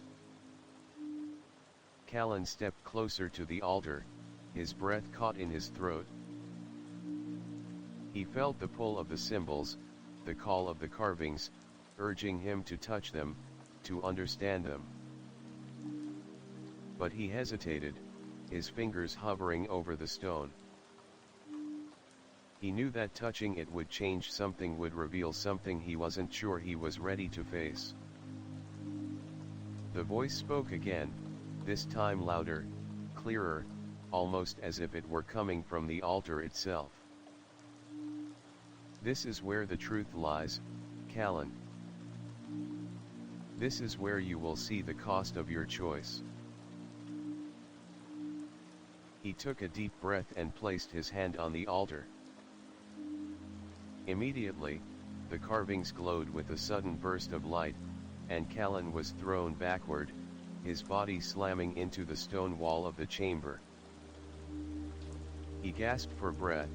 Callan stepped closer to the altar, his breath caught in his throat. He felt the pull of the symbols, the call of the carvings, urging him to touch them, to understand them. But he hesitated, his fingers hovering over the stone. He knew that touching it would change something, would reveal something he wasn't sure he was ready to face. The voice spoke again, this time louder, clearer, almost as if it were coming from the altar itself. This is where the truth lies, Callan. This is where you will see the cost of your choice. He took a deep breath and placed his hand on the altar. Immediately, the carvings glowed with a sudden burst of light, and Callan was thrown backward, his body slamming into the stone wall of the chamber. He gasped for breath,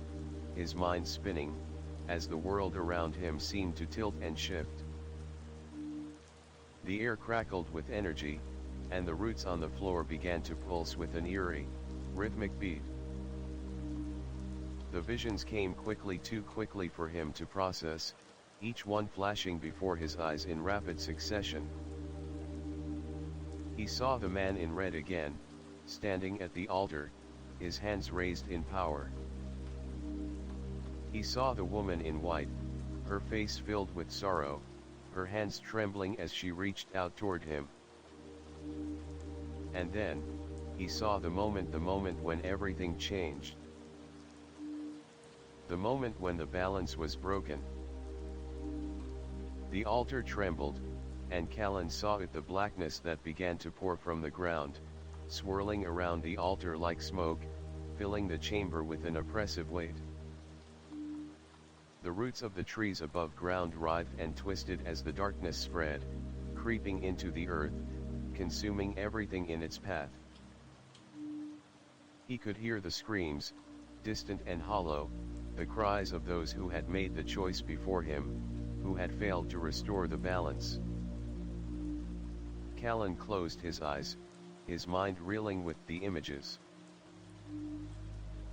his mind spinning, as the world around him seemed to tilt and shift. The air crackled with energy, and the roots on the floor began to pulse with an eerie, rhythmic beat. The visions came quickly, too quickly for him to process, each one flashing before his eyes in rapid succession. He saw the man in red again, standing at the altar, his hands raised in power. He saw the woman in white, her face filled with sorrow, her hands trembling as she reached out toward him. And then, he saw the moment when everything changed. The moment when the balance was broken. The altar trembled, and Callan saw it, the blackness that began to pour from the ground, swirling around the altar like smoke, filling the chamber with an oppressive weight. The roots of the trees above ground writhed and twisted as the darkness spread, creeping into the earth, consuming everything in its path. He could hear the screams, distant and hollow, the cries of those who had made the choice before him, who had failed to restore the balance. Callan closed his eyes, his mind reeling with the images.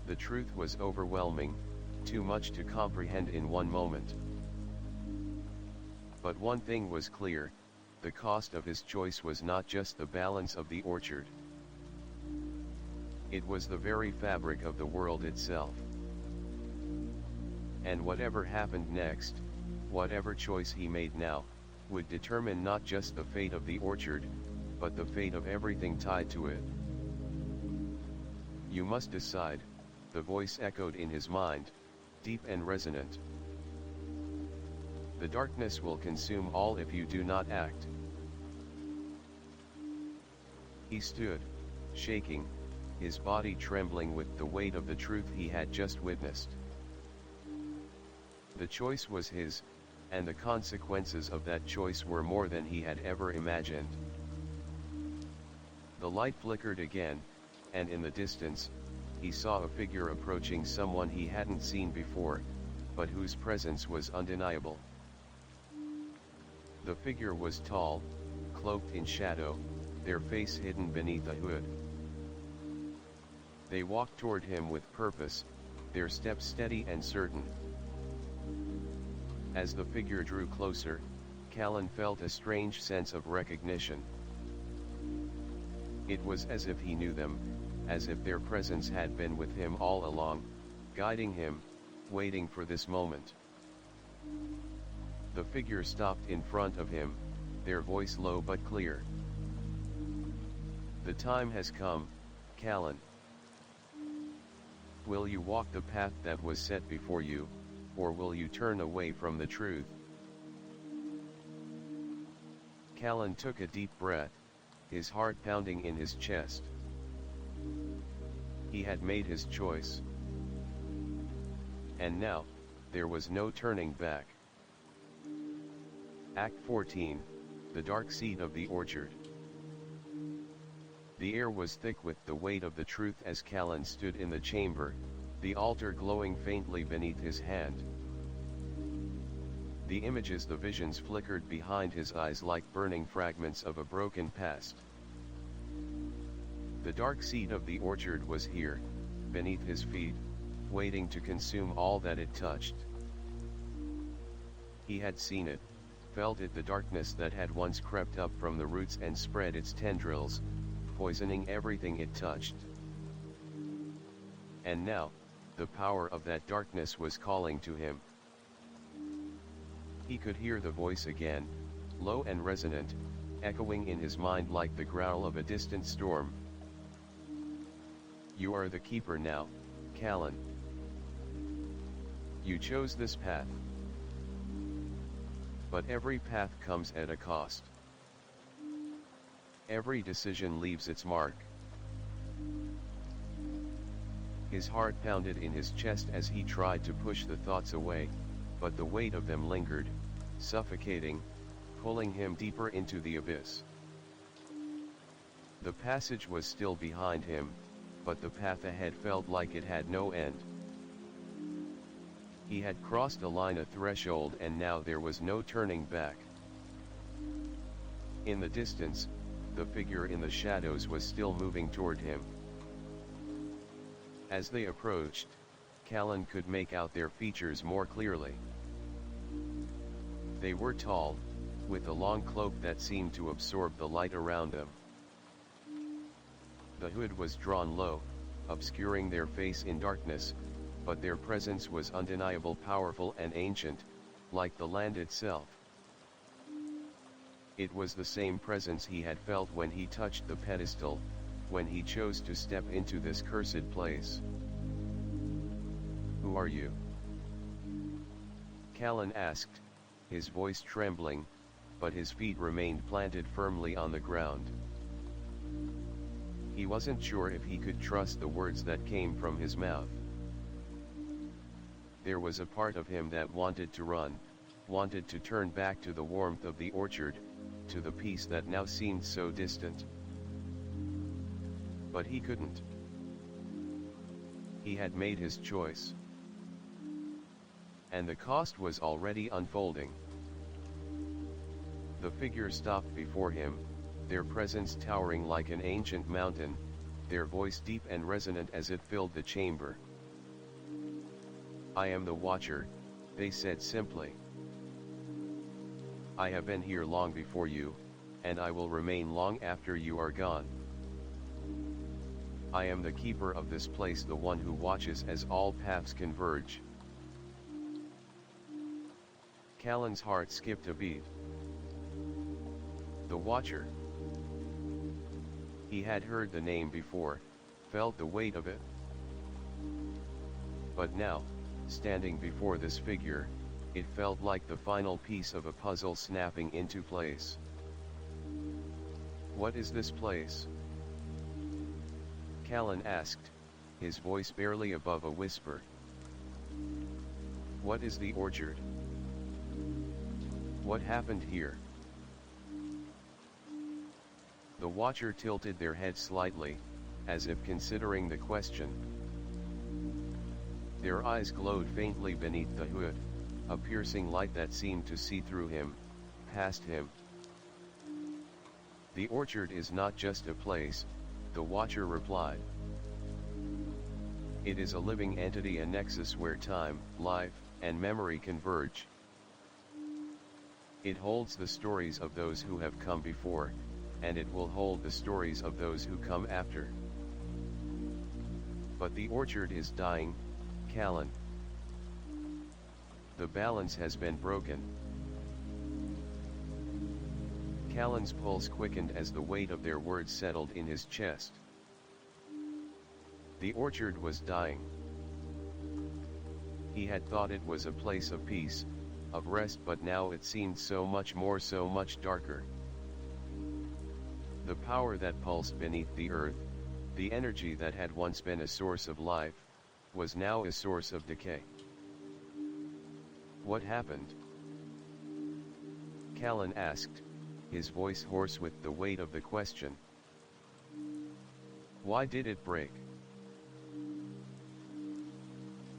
The truth was overwhelming, too much to comprehend in one moment. But one thing was clear, the cost of his choice was not just the balance of the orchard. It was the very fabric of the world itself. And whatever happened next, whatever choice he made now, would determine not just the fate of the orchard, but the fate of everything tied to it. You must decide, the voice echoed in his mind, deep and resonant. The darkness will consume all if you do not act. He stood, shaking, his body trembling with the weight of the truth he had just witnessed. The choice was his, and the consequences of that choice were more than he had ever imagined. The light flickered again, and in the distance, he saw a figure approaching someone he hadn't seen before, but whose presence was undeniable. The figure was tall, cloaked in shadow, their face hidden beneath a hood. They walked toward him with purpose, their steps steady and certain. As the figure drew closer, Callan felt a strange sense of recognition. It was as if he knew them, as if their presence had been with him all along, guiding him, waiting for this moment. The figure stopped in front of him, their voice low but clear. "The time has come, Callan. Will you walk the path that was set before you, or will you turn away from the truth?" Callan took a deep breath, his heart pounding in his chest. He had made his choice. And now, there was no turning back. Act 14, The Dark Seat of the Orchard. The air was thick with the weight of the truth as Callan stood in the chamber, the altar glowing faintly beneath his hand. The images, the visions flickered behind his eyes like burning fragments of a broken past. The dark seed of the orchard was here, beneath his feet, waiting to consume all that it touched. He had seen it, felt it, the darkness that had once crept up from the roots and spread its tendrils, poisoning everything it touched. And now, the power of that darkness was calling to him. He could hear the voice again, low and resonant, echoing in his mind like the growl of a distant storm. "You are the keeper now, Callan. You chose this path. But every path comes at a cost. Every decision leaves its mark." His heart pounded in his chest as he tried to push the thoughts away, but the weight of them lingered, suffocating, pulling him deeper into the abyss. The passage was still behind him, but the path ahead felt like it had no end. He had crossed a line, a threshold, and now there was no turning back. In the distance, the figure in the shadows was still moving toward him. As they approached, Callan could make out their features more clearly. They were tall, with a long cloak that seemed to absorb the light around them. The hood was drawn low, obscuring their face in darkness, but their presence was undeniable, powerful and ancient, like the land itself. It was the same presence he had felt when he touched the pedestal, when he chose to step into this cursed place. "Who are you?" Callan asked, his voice trembling, but his feet remained planted firmly on the ground. He wasn't sure if he could trust the words that came from his mouth. There was a part of him that wanted to run, wanted to turn back to the warmth of the orchard, to the peace that now seemed so distant. But he couldn't. He had made his choice. And the cost was already unfolding. The figure stopped before him, their presence towering like an ancient mountain, their voice deep and resonant as it filled the chamber. "I am the Watcher," they said simply. "I have been here long before you, and I will remain long after you are gone. I am the keeper of this place, the one who watches as all paths converge." Callan's heart skipped a beat. The Watcher. He had heard the name before, felt the weight of it. But now, standing before this figure, it felt like the final piece of a puzzle snapping into place. "What is this place?" Callan asked, his voice barely above a whisper. "What is the orchard? What happened here?" The Watcher tilted their head slightly, as if considering the question. Their eyes glowed faintly beneath the hood, a piercing light that seemed to see through him, past him. The orchard is not just a place, the watcher replied. It is a living entity, a nexus where time, life, and memory converge. It holds the stories of those who have come before, and it will hold the stories of those who come after. But the orchard is dying, Callan. The balance has been broken. Callan's pulse quickened as the weight of their words settled in his chest. The orchard was dying. He had thought it was a place of peace, of rest, but now it seemed so much more, so much darker. The power that pulsed beneath the earth, the energy that had once been a source of life, was now a source of decay. What happened? Callan asked, his voice hoarse with the weight of the question. Why did it break?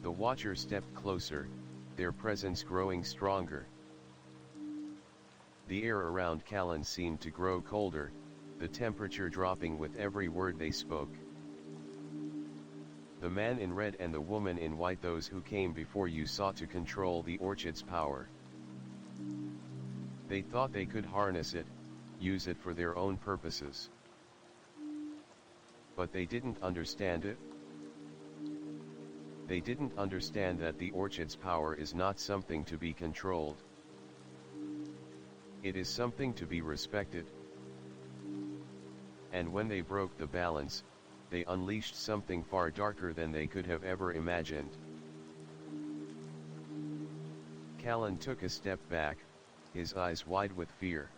The watcher stepped closer, their presence growing stronger. The air around Callan seemed to grow colder, the temperature dropping with every word they spoke. The man in red and the woman in white, those who came before you, sought to control the orchard's power. They thought they could harness it, use it for their own purposes. But they didn't understand it. They didn't understand that the orchard's power is not something to be controlled. It is something to be respected. And when they broke the balance, they unleashed something far darker than they could have ever imagined. Callan took a step back, his eyes wide with fear.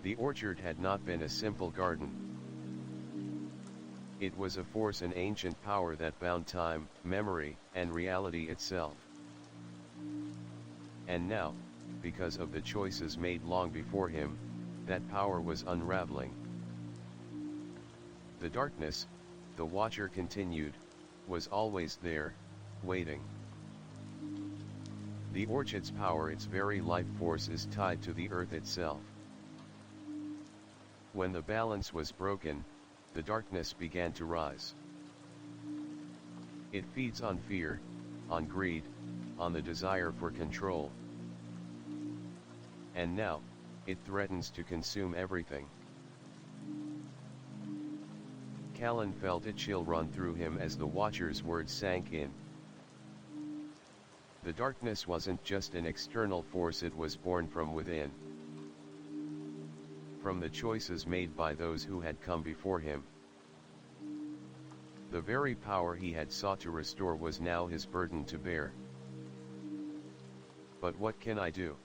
The orchard had not been a simple garden. It was a force, an ancient power that bound time, memory, and reality itself. And now, because of the choices made long before him, that power was unraveling. The darkness, the watcher continued, was always there, waiting. The orchard's power, its very life force, is tied to the earth itself. When the balance was broken, the darkness began to rise. It feeds on fear, on greed, on the desire for control. And now, it threatens to consume everything. Callan felt a chill run through him as the watcher's words sank in. The darkness wasn't just an external force, it was born from within. From the choices made by those who had come before him. The very power he had sought to restore was now his burden to bear. But what can I do?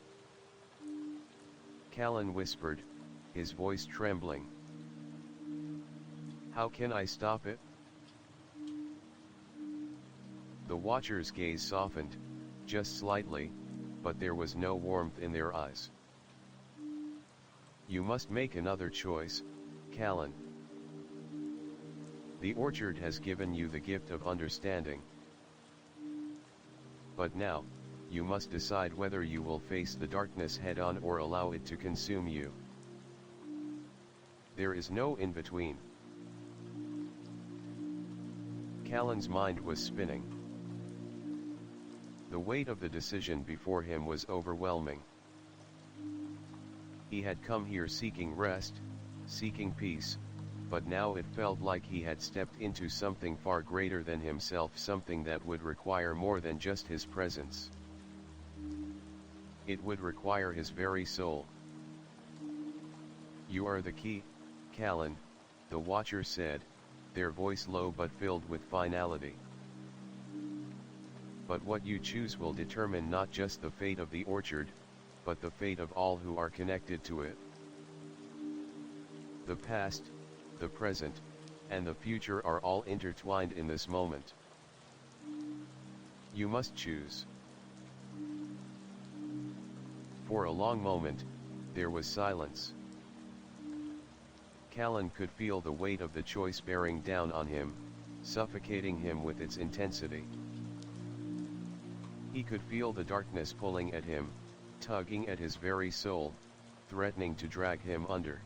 Callan whispered, his voice trembling. How can I stop it? The watcher's gaze softened, just slightly, but there was no warmth in their eyes. You must make another choice, Callan. The orchard has given you the gift of understanding. But now, you must decide whether you will face the darkness head-on or allow it to consume you. There is no in-between. Callan's mind was spinning. The weight of the decision before him was overwhelming. He had come here seeking rest, seeking peace, but now it felt like he had stepped into something far greater than himself, something that would require more than just his presence. It would require his very soul. You are the key, Callan, the watcher said, their voice low but filled with finality. But what you choose will determine not just the fate of the orchard, but the fate of all who are connected to it. The past, the present, and the future are all intertwined in this moment. You must choose. For a long moment, there was silence. Callan could feel the weight of the choice bearing down on him, suffocating him with its intensity. He could feel the darkness pulling at him, tugging at his very soul, threatening to drag him under.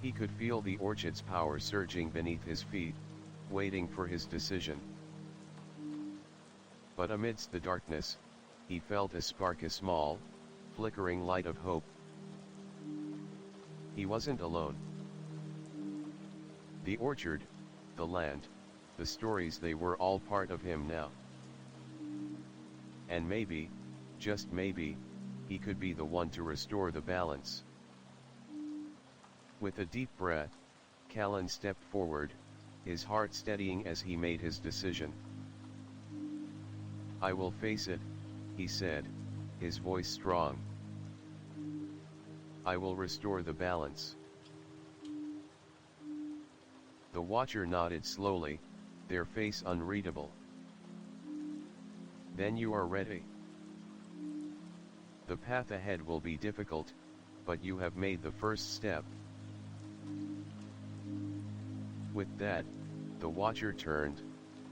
He could feel the orchid's power surging beneath his feet, waiting for his decision. But amidst the darkness, he felt a spark, a small, flickering light of hope. He wasn't alone. The orchard, the land, the stories, they were all part of him now. And maybe, just maybe, he could be the one to restore the balance. With a deep breath, Callan stepped forward, his heart steadying as he made his decision. "I will face it," he said, his voice strong. "I will restore the balance." The watcher nodded slowly, their face unreadable. "Then you are ready. The path ahead will be difficult, but you have made the first step." With that, the watcher turned,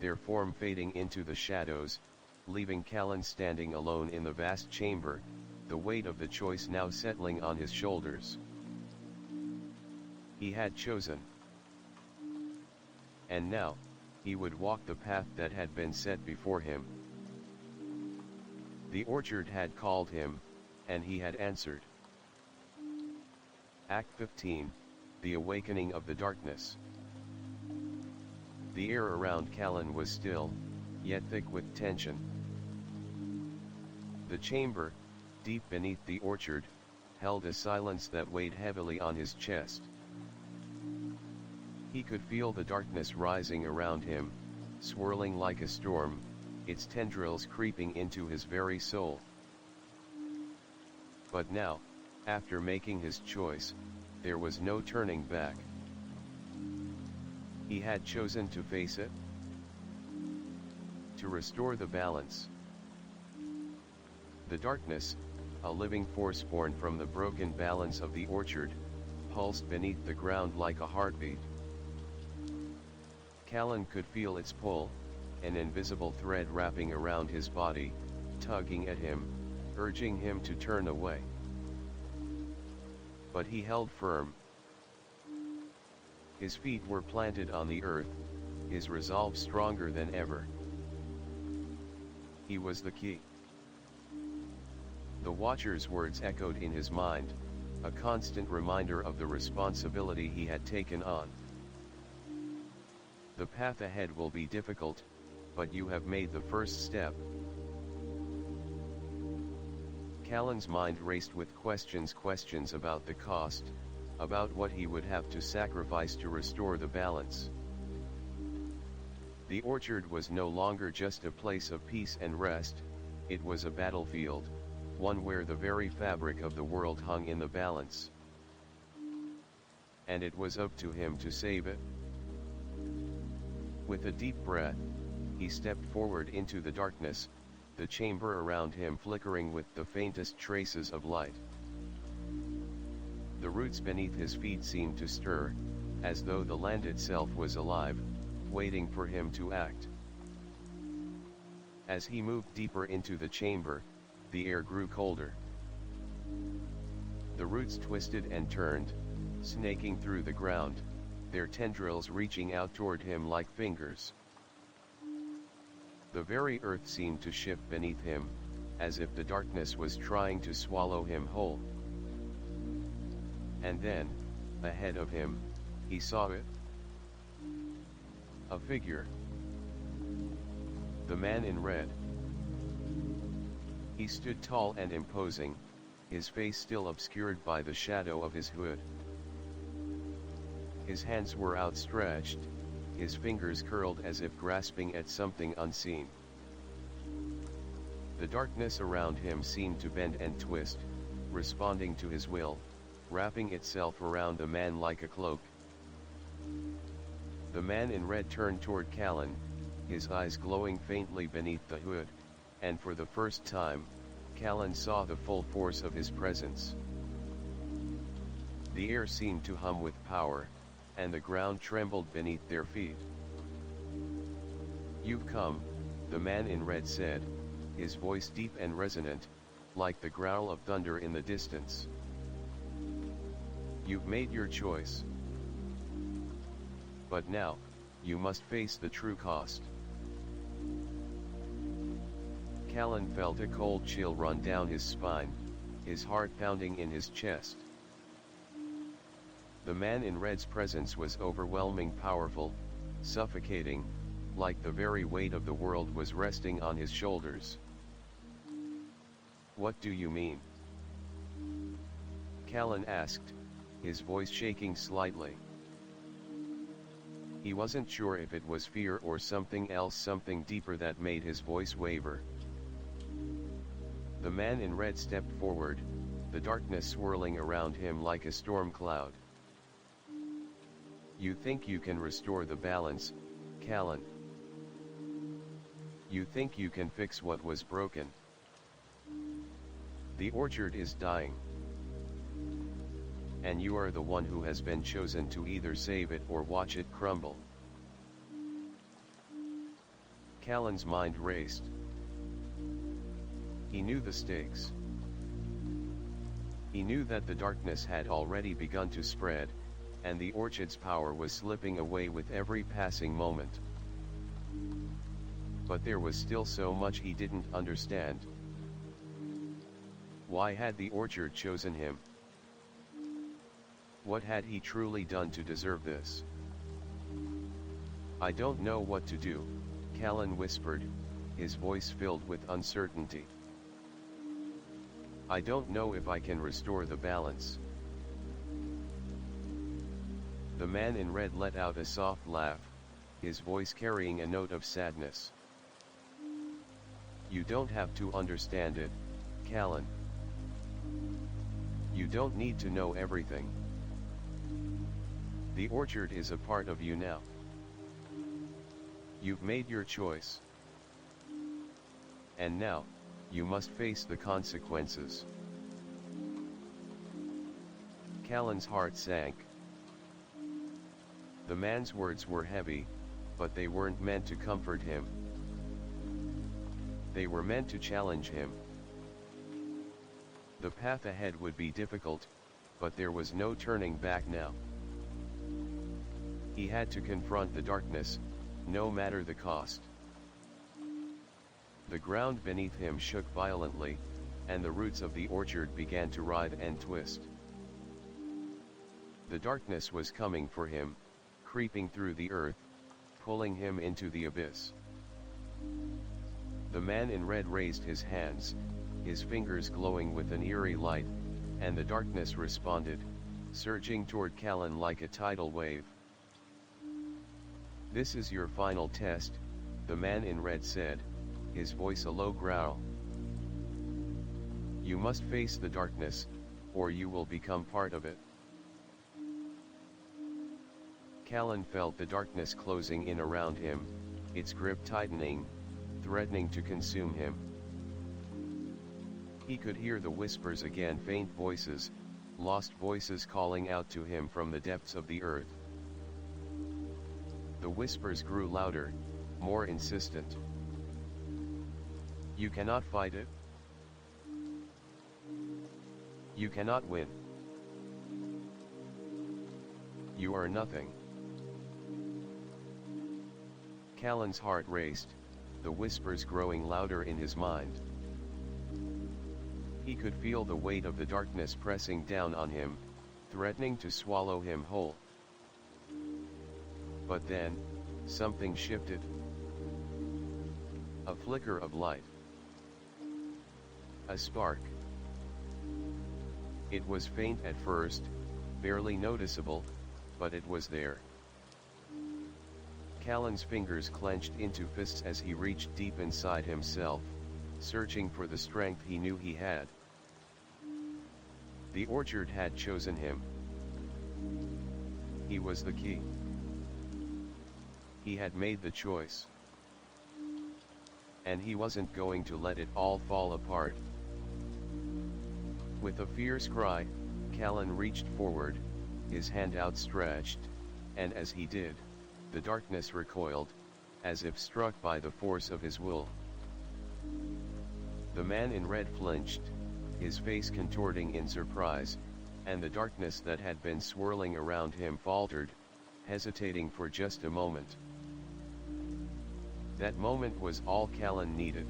their form fading into the shadows, leaving Callan standing alone in the vast chamber, the weight of the choice now settling on his shoulders. He had chosen. And now, he would walk the path that had been set before him. The orchard had called him, and he had answered. Act 15, The Awakening of the Darkness. The air around Callan was still, yet thick with tension. The chamber, deep beneath the orchard, held a silence that weighed heavily on his chest. He could feel the darkness rising around him, swirling like a storm, its tendrils creeping into his very soul. But now, after making his choice, there was no turning back. He had chosen to face it, to restore the balance. The darkness, a living force born from the broken balance of the orchard, pulsed beneath the ground like a heartbeat. Callan could feel its pull, an invisible thread wrapping around his body, tugging at him, urging him to turn away. But he held firm. His feet were planted on the earth, his resolve stronger than ever. He was the key. The watcher's words echoed in his mind, a constant reminder of the responsibility he had taken on. The path ahead will be difficult, but you have made the first step. Callan's mind raced with questions about the cost, about what he would have to sacrifice to restore the balance. The orchard was no longer just a place of peace and rest, it was a battlefield, one where the very fabric of the world hung in the balance. And it was up to him to save it. With a deep breath, he stepped forward into the darkness, the chamber around him flickering with the faintest traces of light. The roots beneath his feet seemed to stir, as though the land itself was alive, waiting for him to act. As he moved deeper into the chamber, the air grew colder. The roots twisted and turned, snaking through the ground, their tendrils reaching out toward him like fingers. The very earth seemed to shift beneath him, as if the darkness was trying to swallow him whole. And then, ahead of him, he saw it. A figure. The man in red. He stood tall and imposing, his face still obscured by the shadow of his hood. His hands were outstretched, his fingers curled as if grasping at something unseen. The darkness around him seemed to bend and twist, responding to his will, wrapping itself around the man like a cloak. The man in red turned toward Callan, his eyes glowing faintly beneath the hood, and for the first time, Callan saw the full force of his presence. The air seemed to hum with power, and the ground trembled beneath their feet. "You've come," the man in red said, his voice deep and resonant, like the growl of thunder in the distance. "You've made your choice. But now, you must face the true cost." Callan felt a cold chill run down his spine, his heart pounding in his chest. The man in red's presence was overwhelming, powerful, suffocating, like the very weight of the world was resting on his shoulders. "What do you mean?" Callan asked, his voice shaking slightly. He wasn't sure if it was fear or something else, something deeper that made his voice waver. The man in red stepped forward, the darkness swirling around him like a storm cloud. "You think you can restore the balance, Callan? You think you can fix what was broken? The orchard is dying. And you are the one who has been chosen to either save it or watch it crumble." Callan's mind raced. He knew the stakes. He knew that the darkness had already begun to spread, and the orchard's power was slipping away with every passing moment. But there was still so much he didn't understand. Why had the orchard chosen him? What had he truly done to deserve this? "I don't know what to do," Callan whispered, his voice filled with uncertainty. "I don't know if I can restore the balance." The man in red let out a soft laugh, his voice carrying a note of sadness. "You don't have to understand it, Callan. You don't need to know everything. The orchard is a part of you now. You've made your choice. And now, you must face the consequences." Callan's heart sank. The man's words were heavy, but they weren't meant to comfort him. They were meant to challenge him. The path ahead would be difficult, but there was no turning back now. He had to confront the darkness, no matter the cost. The ground beneath him shook violently, and the roots of the orchard began to writhe and twist. The darkness was coming for him, creeping through the earth, pulling him into the abyss. The man in red raised his hands, his fingers glowing with an eerie light, and the darkness responded, surging toward Callan like a tidal wave. "This is your final test," the man in red said, his voice a low growl. "You must face the darkness, or you will become part of it." Callan felt the darkness closing in around him, its grip tightening, threatening to consume him. He could hear the whispers again, faint voices, lost voices calling out to him from the depths of the earth. The whispers grew louder, more insistent. "You cannot fight it. You cannot win. You are nothing." Callan's heart raced, the whispers growing louder in his mind. He could feel the weight of the darkness pressing down on him, threatening to swallow him whole. But then, something shifted. A flicker of light. A spark. It was faint at first, barely noticeable, but it was there. Callan's fingers clenched into fists as he reached deep inside himself, searching for the strength he knew he had. The orchard had chosen him. He was the key. He had made the choice. And he wasn't going to let it all fall apart. With a fierce cry, Callan reached forward, his hand outstretched, and as he did, the darkness recoiled, as if struck by the force of his will. The man in red flinched, his face contorting in surprise, and the darkness that had been swirling around him faltered, hesitating for just a moment. That moment was all Callan needed.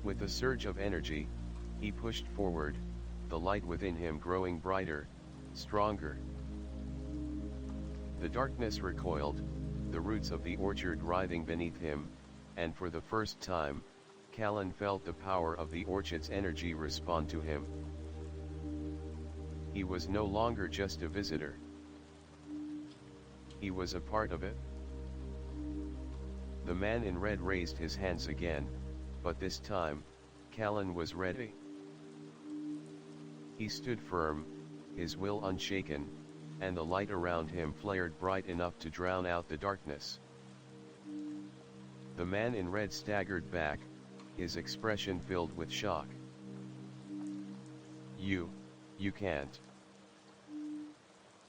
With a surge of energy, he pushed forward, the light within him growing brighter, stronger. The darkness recoiled, the roots of the orchard writhing beneath him, and for the first time, Callan felt the power of the orchard's energy respond to him. He was no longer just a visitor. He was a part of it. The man in red raised his hands again, but this time, Callan was ready. He stood firm, his will unshaken, and the light around him flared bright enough to drown out the darkness. The man in red staggered back, his expression filled with shock. You can't."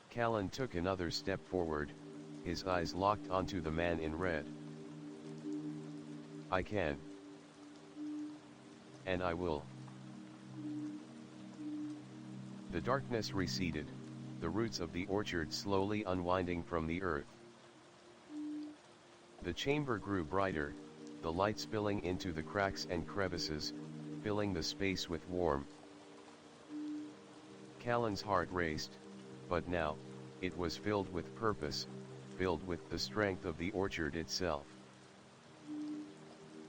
Callan took another step forward, his eyes locked onto the man in red. "I can. And I will." The darkness receded, the roots of the orchard slowly unwinding from the earth. The chamber grew brighter, the light spilling into the cracks and crevices, filling the space with warmth. Callan's heart raced, but now, it was filled with purpose, filled with the strength of the orchard itself.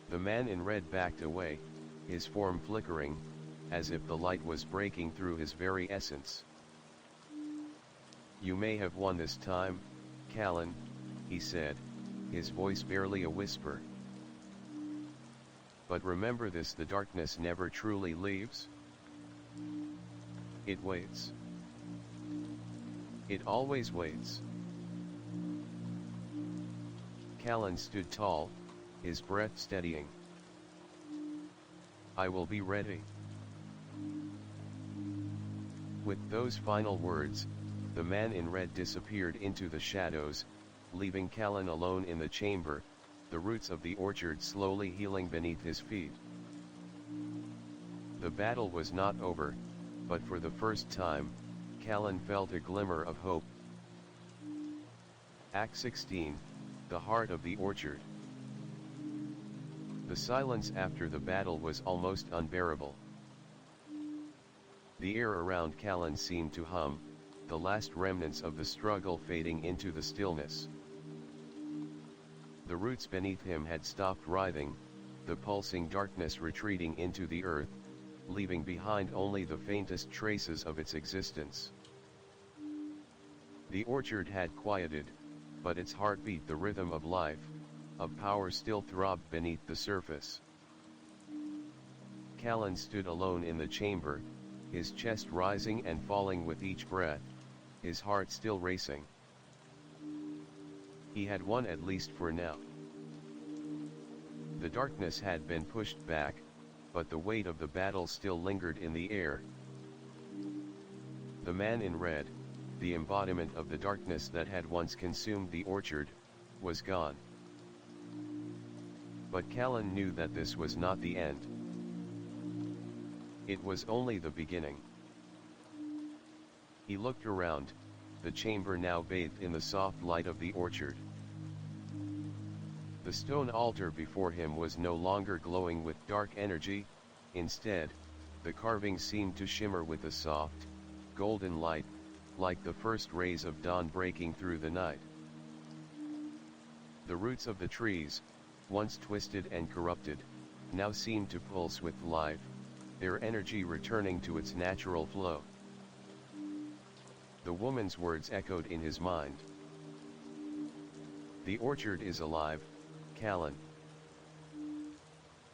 The man in red backed away, his form flickering, as if the light was breaking through his very essence. "You may have won this time, Callan," he said, his voice barely a whisper. "But remember this: the darkness never truly leaves. It waits. It always waits." Callan stood tall, his breath steadying. "I will be ready." With those final words, the man in red disappeared into the shadows, leaving Callan alone in the chamber, the roots of the orchard slowly healing beneath his feet. The battle was not over, but for the first time, Callan felt a glimmer of hope. Act 16, The Heart of the Orchard. The silence after the battle was almost unbearable. The air around Callan seemed to hum, the last remnants of the struggle fading into the stillness. The roots beneath him had stopped writhing, the pulsing darkness retreating into the earth, leaving behind only the faintest traces of its existence. The orchard had quieted, but its heartbeat, the rhythm of life, of power, still throbbed beneath the surface. Callan stood alone in the chamber, his chest rising and falling with each breath, his heart still racing. He had won, at least for now. The darkness had been pushed back, but the weight of the battle still lingered in the air. The man in red, the embodiment of the darkness that had once consumed the orchard, was gone. But Callan knew that this was not the end. It was only the beginning. He looked around, the chamber now bathed in the soft light of the orchard. The stone altar before him was no longer glowing with dark energy, instead, the carving seemed to shimmer with a soft, golden light, like the first rays of dawn breaking through the night. The roots of the trees, once twisted and corrupted, now seemed to pulse with life, their energy returning to its natural flow. The woman's words echoed in his mind. "The orchard is alive, Callan.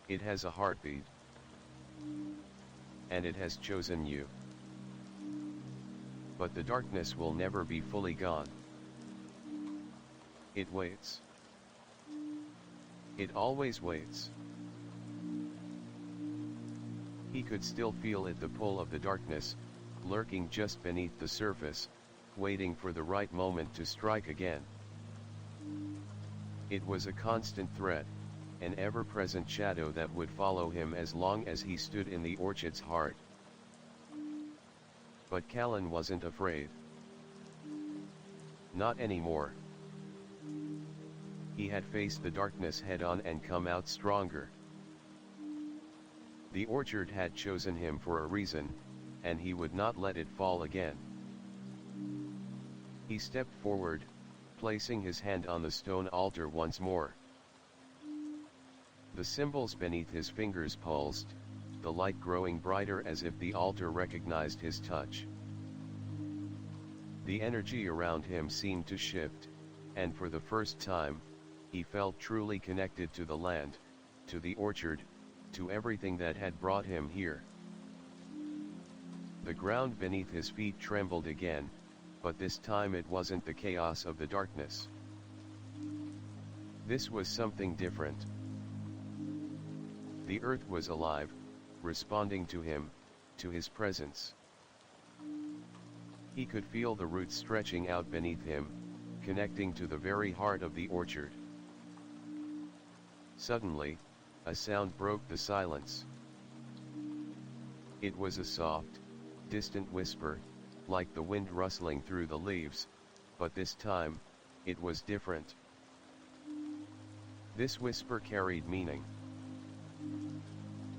It has a heartbeat. And it has chosen you. But the darkness will never be fully gone. It waits. It always waits." He could still feel it, the pull of the darkness, lurking just beneath the surface, waiting for the right moment to strike again. It was a constant threat, an ever-present shadow that would follow him as long as he stood in the orchard's heart. But Callan wasn't afraid. Not anymore. He had faced the darkness head-on and come out stronger. The orchard had chosen him for a reason, and he would not let it fall again. He stepped forward, placing his hand on the stone altar once more. The symbols beneath his fingers pulsed, the light growing brighter as if the altar recognized his touch. The energy around him seemed to shift, and for the first time, he felt truly connected to the land, to the orchard, to everything that had brought him here. The ground beneath his feet trembled again, but this time it wasn't the chaos of the darkness. This was something different. The earth was alive, responding to him, to his presence. He could feel the roots stretching out beneath him, connecting to the very heart of the orchard. Suddenly, a sound broke the silence. It was a soft, distant whisper, like the wind rustling through the leaves, but this time, it was different. This whisper carried meaning.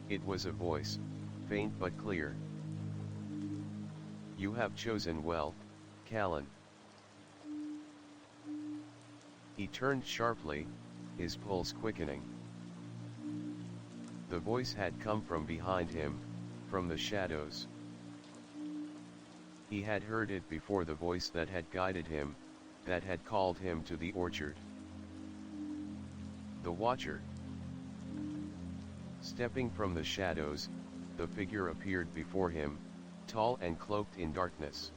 It was a voice, faint but clear. "You have chosen well, Callan." He turned sharply, his pulse quickening. The voice had come from behind him, from the shadows. He had heard it before, the voice that had guided him, that had called him to the orchard. The Watcher. Stepping from the shadows, the figure appeared before him, tall and cloaked in darkness.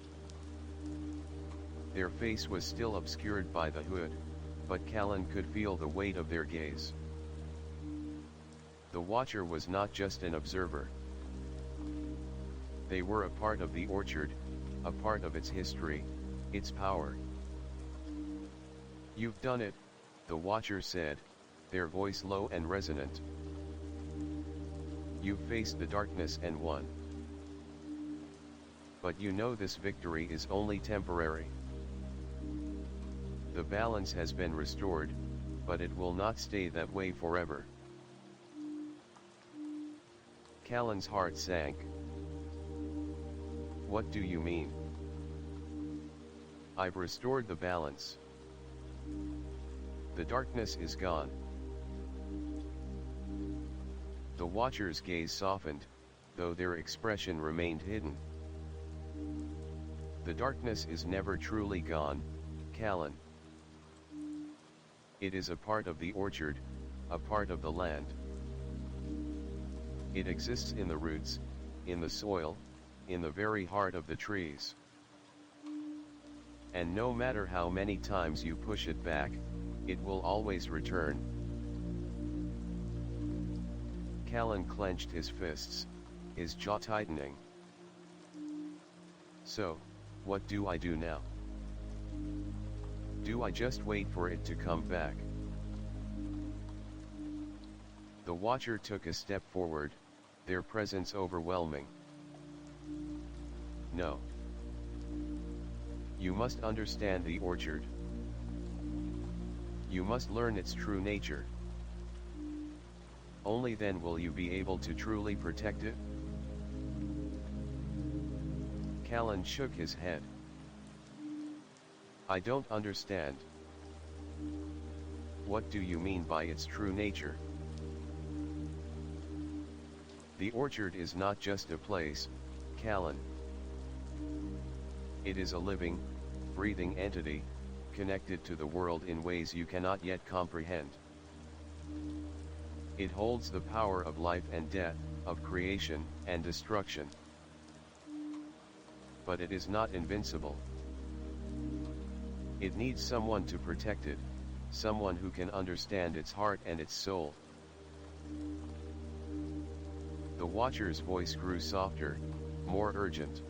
Their face was still obscured by the hood, but Callan could feel the weight of their gaze. The Watcher was not just an observer. They were a part of the orchard, a part of its history, its power. "You've done it," the Watcher said, their voice low and resonant. "You've faced the darkness and won. But you know this victory is only temporary. The balance has been restored, but it will not stay that way forever." Callan's heart sank. "What do you mean?" "I've restored the balance. The darkness is gone." The Watcher's gaze softened, though their expression remained hidden. "The darkness is never truly gone, Callan. It is a part of the orchard, a part of the land. It exists in the roots, in the soil, in the very heart of the trees. And no matter how many times you push it back, it will always return." Callan clenched his fists, his jaw tightening. "So, what do I do now? Do I just wait for it to come back?" The Watcher took a step forward, their presence overwhelming. "No. You must understand the orchard. You must learn its true nature. Only then will you be able to truly protect it." Callan shook his head. "I don't understand. What do you mean by its true nature?" "The orchard is not just a place, Callan. It is a living, breathing entity, connected to the world in ways you cannot yet comprehend. It holds the power of life and death, of creation and destruction. But it is not invincible. It needs someone to protect it, someone who can understand its heart and its soul." The Watcher's voice grew softer, more urgent.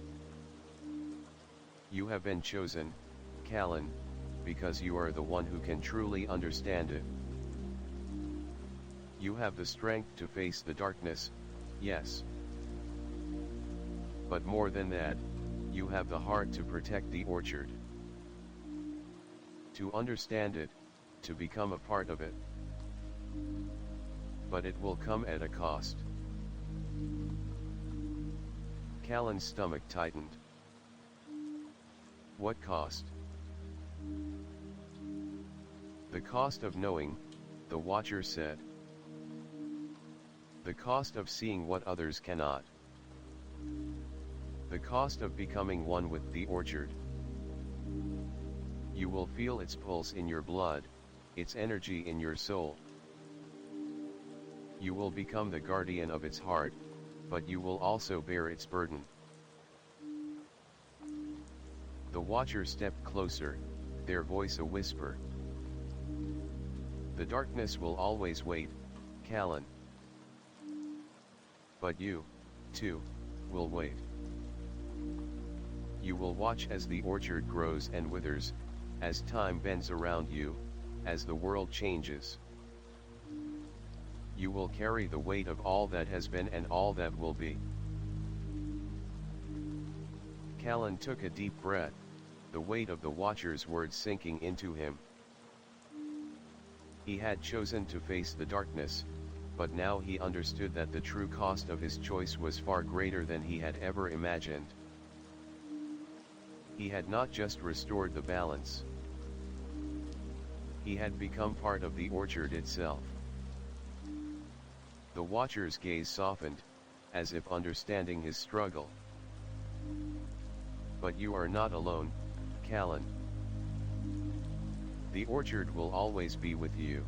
You have been chosen, Callan, because you are the one who can truly understand it. You have the strength to face the darkness, yes. But more than that, you have the heart to protect the orchard. To understand it, to become a part of it. But it will come at a cost. Callan's stomach tightened. What cost? The cost of knowing, the Watcher said. The cost of seeing what others cannot. The cost of becoming one with the orchard. You will feel its pulse in your blood, its energy in your soul. You will become the guardian of its heart, but you will also bear its burden. The Watcher stepped closer, their voice a whisper. The darkness will always wait, Callan. But you, too, will wait. You will watch as the orchard grows and withers, as time bends around you, as the world changes. You will carry the weight of all that has been and all that will be. Callan took a deep breath, the weight of the Watcher's words sinking into him. He had chosen to face the darkness, but now he understood that the true cost of his choice was far greater than he had ever imagined. He had not just restored the balance. He had become part of the orchard itself. The Watcher's gaze softened, as if understanding his struggle. But you are not alone, Callan. The orchard will always be with you.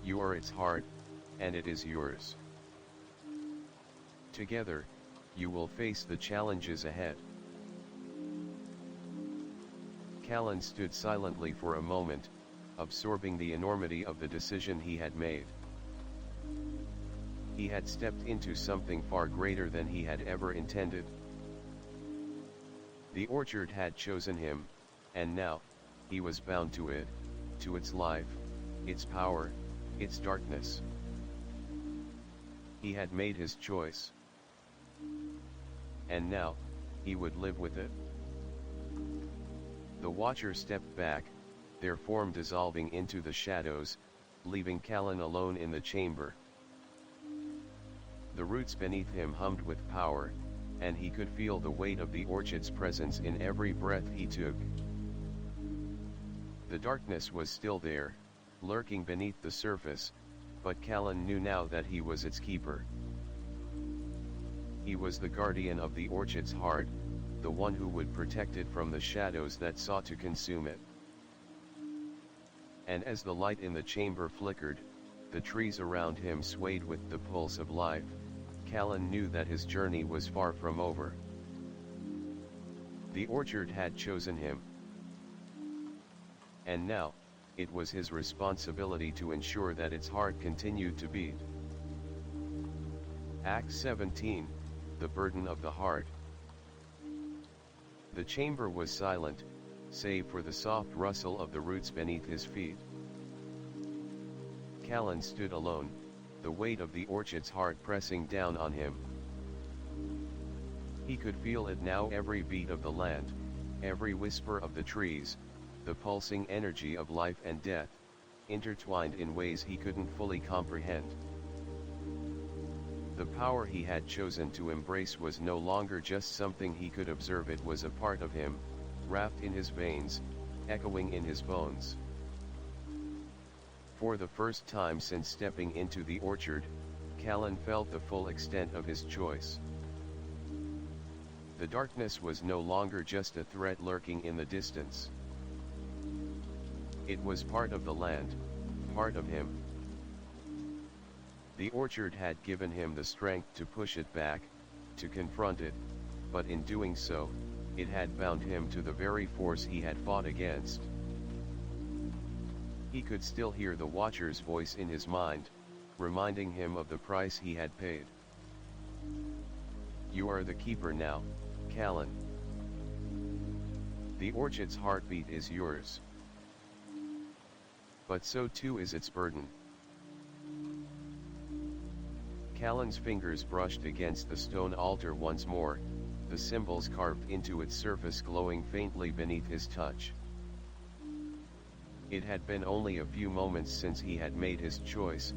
You are its heart, and it is yours. Together, you will face the challenges ahead. Callan stood silently for a moment, absorbing the enormity of the decision he had made. He had stepped into something far greater than he had ever intended. The orchard had chosen him, and now, he was bound to it, to its life, its power, its darkness. He had made his choice. And now, he would live with it. The Watcher stepped back, their form dissolving into the shadows, leaving Callan alone in the chamber. The roots beneath him hummed with power, and he could feel the weight of the orchard's presence in every breath he took. The darkness was still there, lurking beneath the surface, but Callan knew now that he was its keeper. He was the guardian of the orchard's heart, the one who would protect it from the shadows that sought to consume it. And as the light in the chamber flickered, the trees around him swayed with the pulse of life, Callan knew that his journey was far from over. The orchard had chosen him. And now, it was his responsibility to ensure that its heart continued to beat. Act 17, The Burden of the Heart. The chamber was silent, save for the soft rustle of the roots beneath his feet. Callan stood alone, the weight of the orchard's heart pressing down on him. He could feel it now, every beat of the land, every whisper of the trees, the pulsing energy of life and death, intertwined in ways he couldn't fully comprehend. The power he had chosen to embrace was no longer just something he could observe, it was a part of him, wrapped in his veins, echoing in his bones. For the first time since stepping into the orchard, Callan felt the full extent of his choice. The darkness was no longer just a threat lurking in the distance. It was part of the land, part of him. The orchard had given him the strength to push it back, to confront it, but in doing so, it had bound him to the very force he had fought against. He could still hear the Watcher's voice in his mind, reminding him of the price he had paid. You are the keeper now, Callan. The orchid's heartbeat is yours. But so too is its burden. Callan's fingers brushed against the stone altar once more, the symbols carved into its surface glowing faintly beneath his touch. It had been only a few moments since he had made his choice,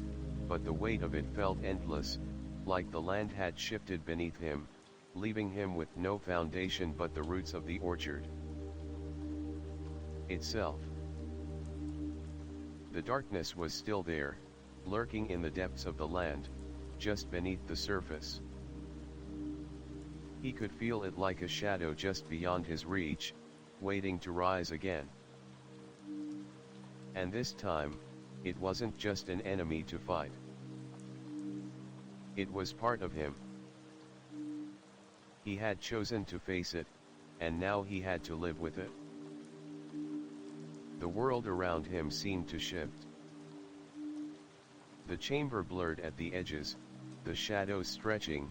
but the weight of it felt endless, like the land had shifted beneath him, leaving him with no foundation but the roots of the orchard itself. The darkness was still there, lurking in the depths of the land, just beneath the surface. He could feel it like a shadow just beyond his reach, waiting to rise again. And this time, it wasn't just an enemy to fight. It was part of him. He had chosen to face it, and now he had to live with it. The world around him seemed to shift. The chamber blurred at the edges, the shadows stretching,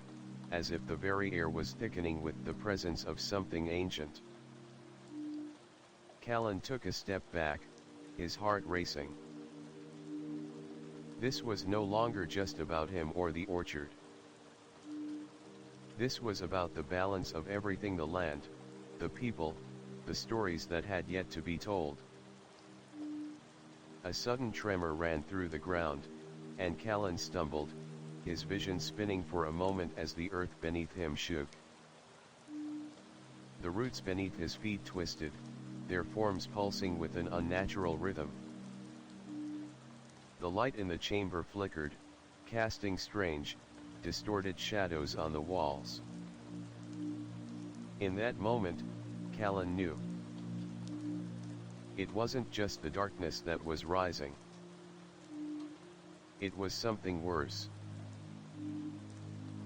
as if the very air was thickening with the presence of something ancient. Callan took a step back, his heart racing. This was no longer just about him or the orchard. This was about the balance of everything: the land, the people, the stories that had yet to be told. A sudden tremor ran through the ground, and Callan stumbled, his vision spinning for a moment as the earth beneath him shook. The roots beneath his feet twisted, their forms pulsing with an unnatural rhythm. The light in the chamber flickered, casting strange, distorted shadows on the walls. In that moment, Callan knew. It wasn't just the darkness that was rising. It was something worse.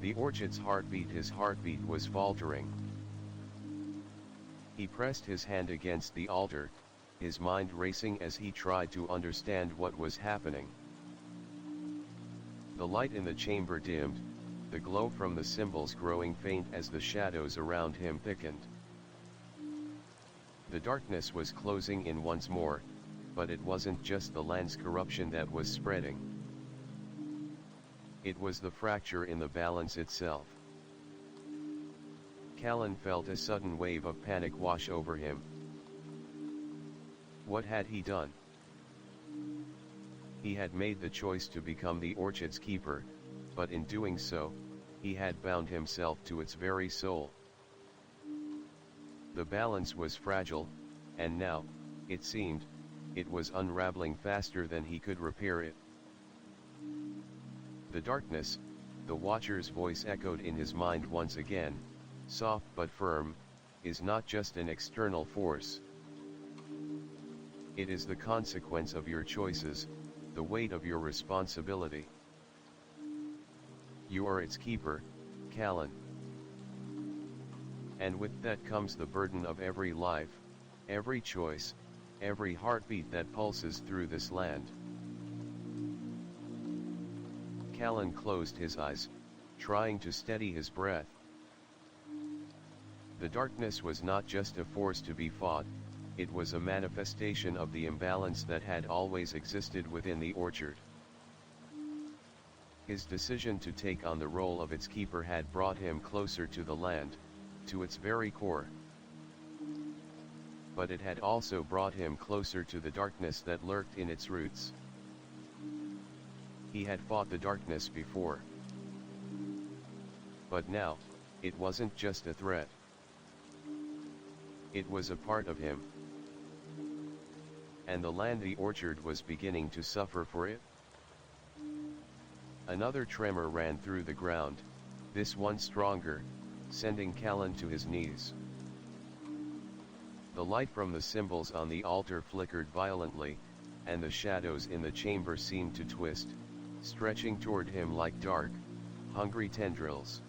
The orchid's heartbeat, his heartbeat, was faltering. He pressed his hand against the altar, his mind racing as he tried to understand what was happening. The light in the chamber dimmed, the glow from the symbols growing faint as the shadows around him thickened. The darkness was closing in once more, but it wasn't just the land's corruption that was spreading. It was the fracture in the balance itself. Callan felt a sudden wave of panic wash over him. What had he done? He had made the choice to become the orchid's keeper, but in doing so, he had bound himself to its very soul. The balance was fragile, and now, it seemed, it was unraveling faster than he could repair it. The darkness, the Watcher's voice echoed in his mind once again, soft but firm, is not just an external force. It is the consequence of your choices, the weight of your responsibility. You are its keeper, Callan. And with that comes the burden of every life, every choice, every heartbeat that pulses through this land. Callan closed his eyes, trying to steady his breath. The darkness was not just a force to be fought, it was a manifestation of the imbalance that had always existed within the orchard. His decision to take on the role of its keeper had brought him closer to the land, to its very core. But it had also brought him closer to the darkness that lurked in its roots. He had fought the darkness before. But now, it wasn't just a threat. It was a part of him. And the land, the orchard, was beginning to suffer for it. Another tremor ran through the ground, this one stronger, sending Callan to his knees. The light from the symbols on the altar flickered violently, and the shadows in the chamber seemed to twist, stretching toward him like dark, hungry tendrils.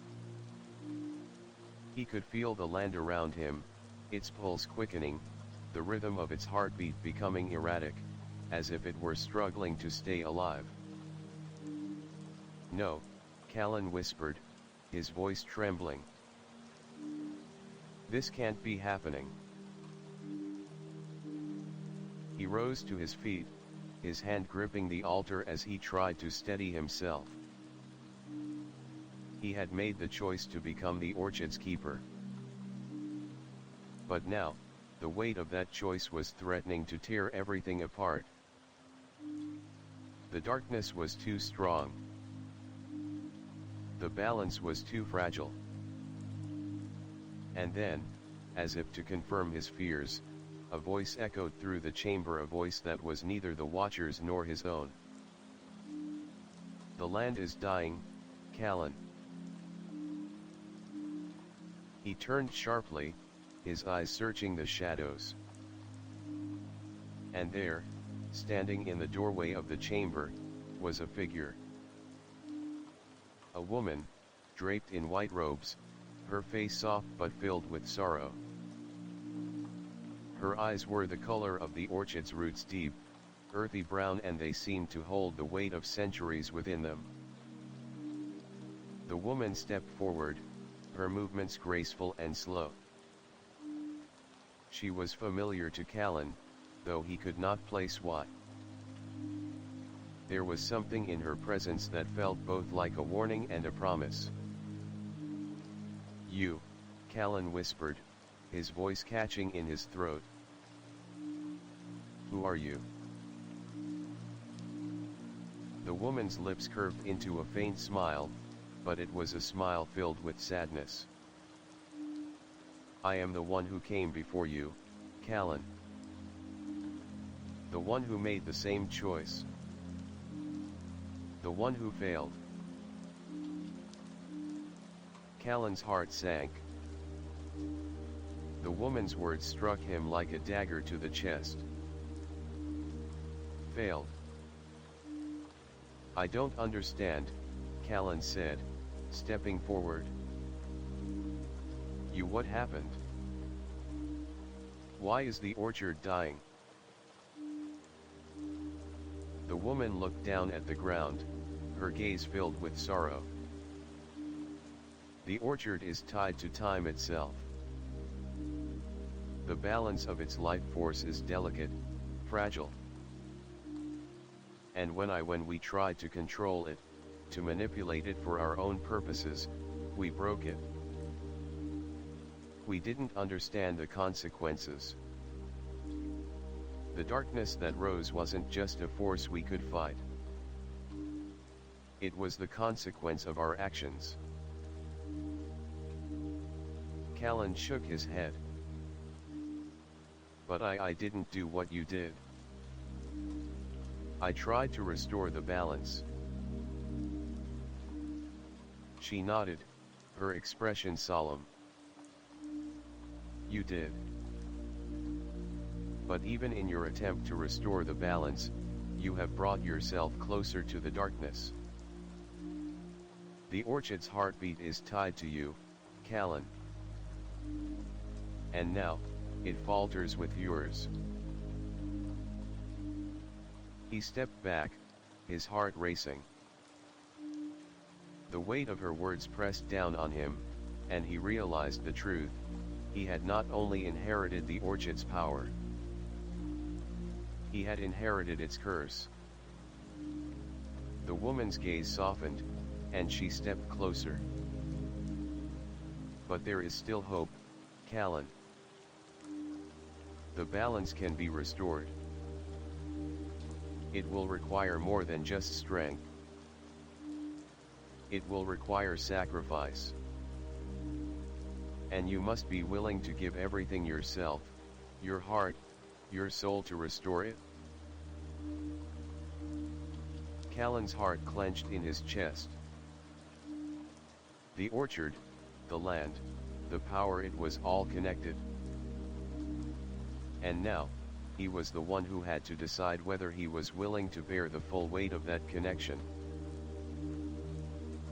He could feel the land around him, its pulse quickening, the rhythm of its heartbeat becoming erratic, as if it were struggling to stay alive. "No," Callan whispered, his voice trembling. "This can't be happening." He rose to his feet, his hand gripping the altar as he tried to steady himself. He had made the choice to become the orchid's keeper. But now, the weight of that choice was threatening to tear everything apart. The darkness was too strong. The balance was too fragile. And then, as if to confirm his fears, a voice echoed through the chamber, a voice that was neither the Watcher's nor his own. "The land is dying, Callan." He turned sharply, his eyes searching the shadows. And there, standing in the doorway of the chamber, was a figure. A woman, draped in white robes, her face soft but filled with sorrow. Her eyes were the color of the orchid's roots, deep, earthy brown, and they seemed to hold the weight of centuries within them. The woman stepped forward, her movements graceful and slow. She was familiar to Callan, though he could not place why. There was something in her presence that felt both like a warning and a promise. "You," Callan whispered, his voice catching in his throat. "Who are you?" The woman's lips curved into a faint smile, but it was a smile filled with sadness. "I am the one who came before you, Callan. The one who made the same choice. The one who failed." Callan's heart sank. The woman's words struck him like a dagger to the chest. "Failed? I don't understand," Callan said, stepping forward. "You, what happened? Why is the orchard dying?" The woman looked down at the ground, her gaze filled with sorrow. "The orchard is tied to time itself. The balance of its life force is delicate, fragile. And when we tried to control it, to manipulate it for our own purposes, we broke it. We didn't understand the consequences. The darkness that rose wasn't just a force we could fight. It was the consequence of our actions." Callan shook his head. "But I didn't do what you did. I tried to restore the balance." She nodded, her expression solemn. "You did. But even in your attempt to restore the balance, you have brought yourself closer to the darkness. The orchid's heartbeat is tied to you, Callan. And now, it falters with yours." He stepped back, his heart racing. The weight of her words pressed down on him, and he realized the truth: he had not only inherited the orchid's power, he had inherited its curse. The woman's gaze softened, and she stepped closer. "But there is still hope, Callan. The balance can be restored. It will require more than just strength. It will require sacrifice. And you must be willing to give everything yourself, your heart, your soul, to restore it." Callan's heart clenched in his chest. The orchard, the land, the power, it was all connected. And now, he was the one who had to decide whether he was willing to bear the full weight of that connection.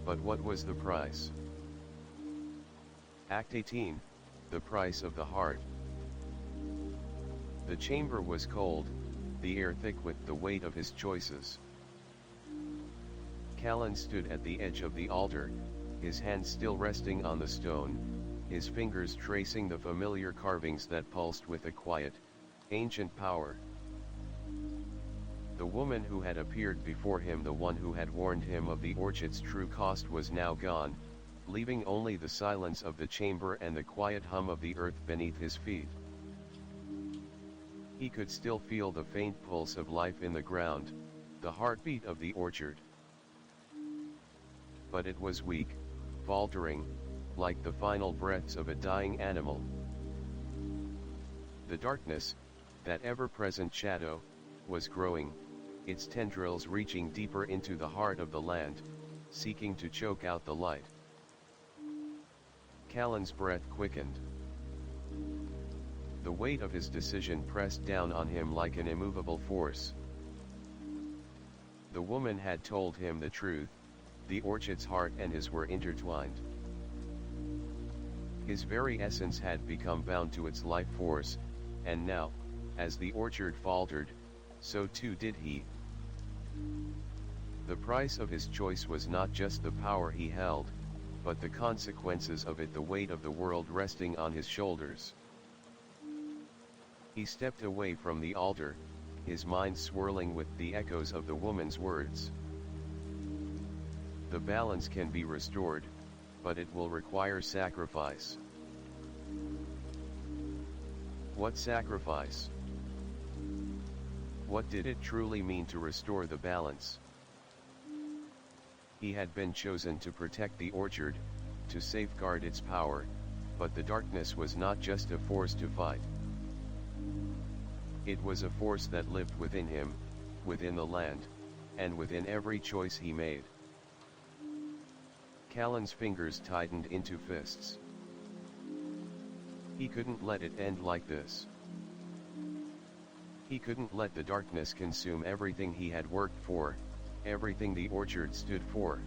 But what was the price? Act 18, The Price of the Heart. The chamber was cold, the air thick with the weight of his choices. Callan stood at the edge of the altar, his hands still resting on the stone, his fingers tracing the familiar carvings that pulsed with a quiet, ancient power. The woman who had appeared before him, the one who had warned him of the orchard's true cost, was now gone, leaving only the silence of the chamber and the quiet hum of the earth beneath his feet. He could still feel the faint pulse of life in the ground, the heartbeat of the orchard. But it was weak, faltering, like the final breaths of a dying animal. The darkness, that ever-present shadow, was growing, its tendrils reaching deeper into the heart of the land, seeking to choke out the light. Callan's breath quickened. The weight of his decision pressed down on him like an immovable force. The woman had told him the truth, the orchard's heart and his were intertwined. His very essence had become bound to its life force, and now, as the orchard faltered, so too did he. The price of his choice was not just the power he held, but the consequences of it, the weight of the world resting on his shoulders. He stepped away from the altar, his mind swirling with the echoes of the woman's words. The balance can be restored, but it will require sacrifice. What sacrifice? What did it truly mean to restore the balance? He had been chosen to protect the orchard, to safeguard its power, but the darkness was not just a force to fight. It was a force that lived within him, within the land, and within every choice he made. Callan's fingers tightened into fists. He couldn't let it end like this. He couldn't let the darkness consume everything he had worked for, everything the orchard stood for.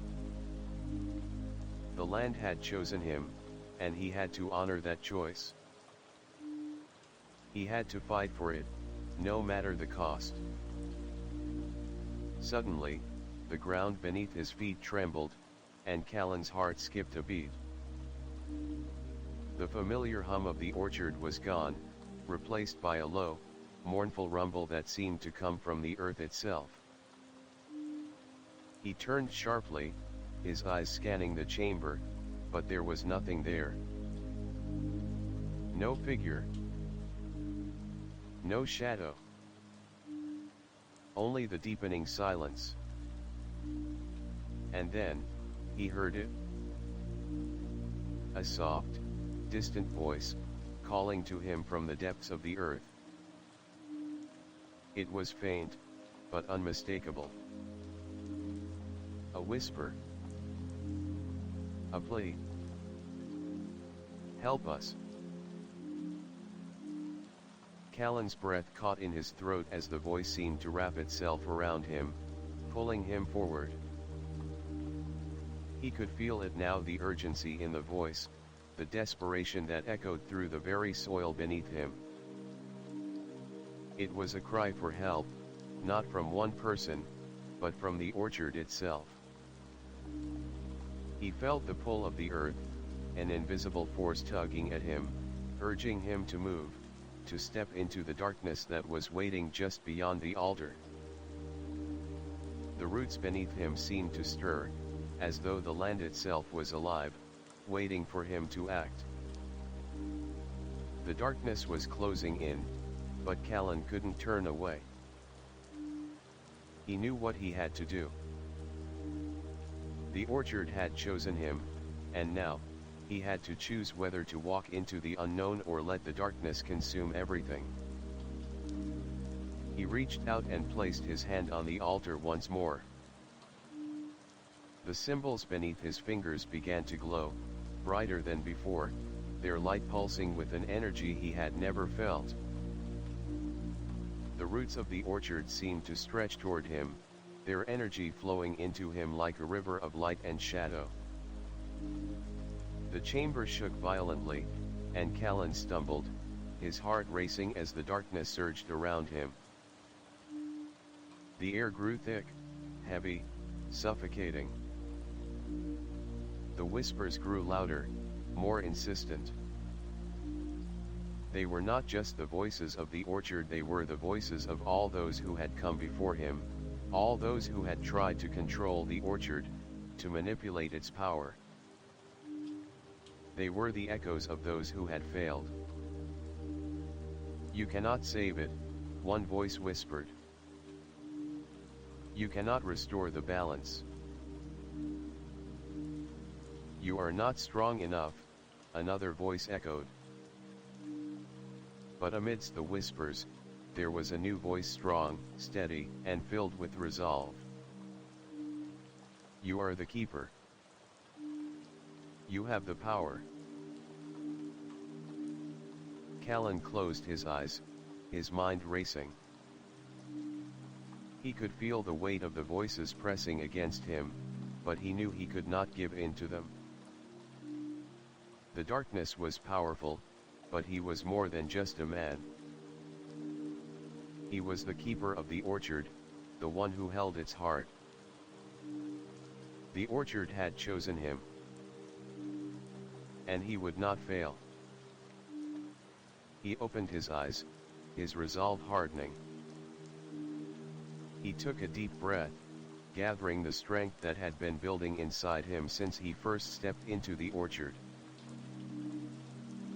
The land had chosen him, and he had to honor that choice. He had to fight for it, no matter the cost. Suddenly, the ground beneath his feet trembled, and Callan's heart skipped a beat. The familiar hum of the orchard was gone, replaced by a low, mournful rumble that seemed to come from the earth itself. He turned sharply, his eyes scanning the chamber, but there was nothing there. No figure. No shadow. Only the deepening silence. And then, he heard it. A soft, distant voice, calling to him from the depths of the earth. It was faint, but unmistakable. A whisper. A plea. Help us. Callan's breath caught in his throat as the voice seemed to wrap itself around him, pulling him forward. He could feel it now, the urgency in the voice, the desperation that echoed through the very soil beneath him. It was a cry for help, not from one person, but from the orchard itself. He felt the pull of the earth, an invisible force tugging at him, urging him to move, to step into the darkness that was waiting just beyond the altar. The roots beneath him seemed to stir, as though the land itself was alive, waiting for him to act. The darkness was closing in, but Callan couldn't turn away. He knew what he had to do. The orchard had chosen him, and now, he had to choose whether to walk into the unknown or let the darkness consume everything. He reached out and placed his hand on the altar once more. The symbols beneath his fingers began to glow, brighter than before, their light pulsing with an energy he had never felt. The roots of the orchard seemed to stretch toward him, their energy flowing into him like a river of light and shadow. The chamber shook violently, and Callan stumbled, his heart racing as the darkness surged around him. The air grew thick, heavy, suffocating. The whispers grew louder, more insistent. They were not just the voices of the orchard, they were the voices of all those who had come before him, all those who had tried to control the orchard, to manipulate its power. They were the echoes of those who had failed. "You cannot save it," one voice whispered. "You cannot restore the balance. You are not strong enough," another voice echoed. But amidst the whispers, there was a new voice, strong, steady, and filled with resolve. "You are the keeper. You have the power." Callan closed his eyes, his mind racing. He could feel the weight of the voices pressing against him, but he knew he could not give in to them. The darkness was powerful, but he was more than just a man. He was the keeper of the orchard, the one who held its heart. The orchard had chosen him, and he would not fail. He opened his eyes, his resolve hardening. He took a deep breath, gathering the strength that had been building inside him since he first stepped into the orchard.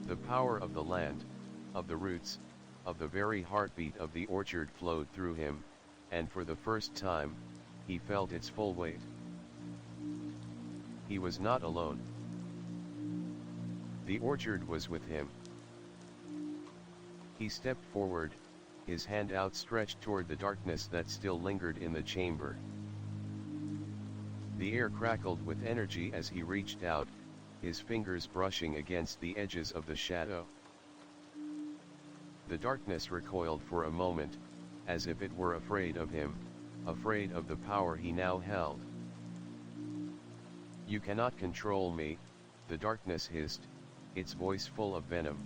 The power of the land, of the roots, of the very heartbeat of the orchard flowed through him, and for the first time, he felt its full weight. He was not alone. The orchard was with him. He stepped forward, his hand outstretched toward the darkness that still lingered in the chamber. The air crackled with energy as he reached out, his fingers brushing against the edges of the shadow. The darkness recoiled for a moment, as if it were afraid of him, afraid of the power he now held. "You cannot control me," the darkness hissed, its voice full of venom.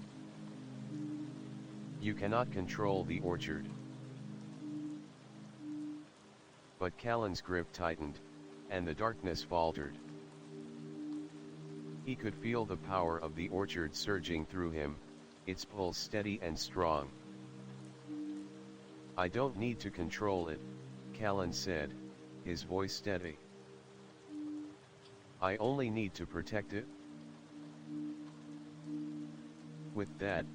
"You cannot control the orchard." But Callan's grip tightened, and the darkness faltered. He could feel the power of the orchard surging through him, its pulse steady and strong. "I don't need to control it," Callan said, his voice steady. "I only need to protect it." With that,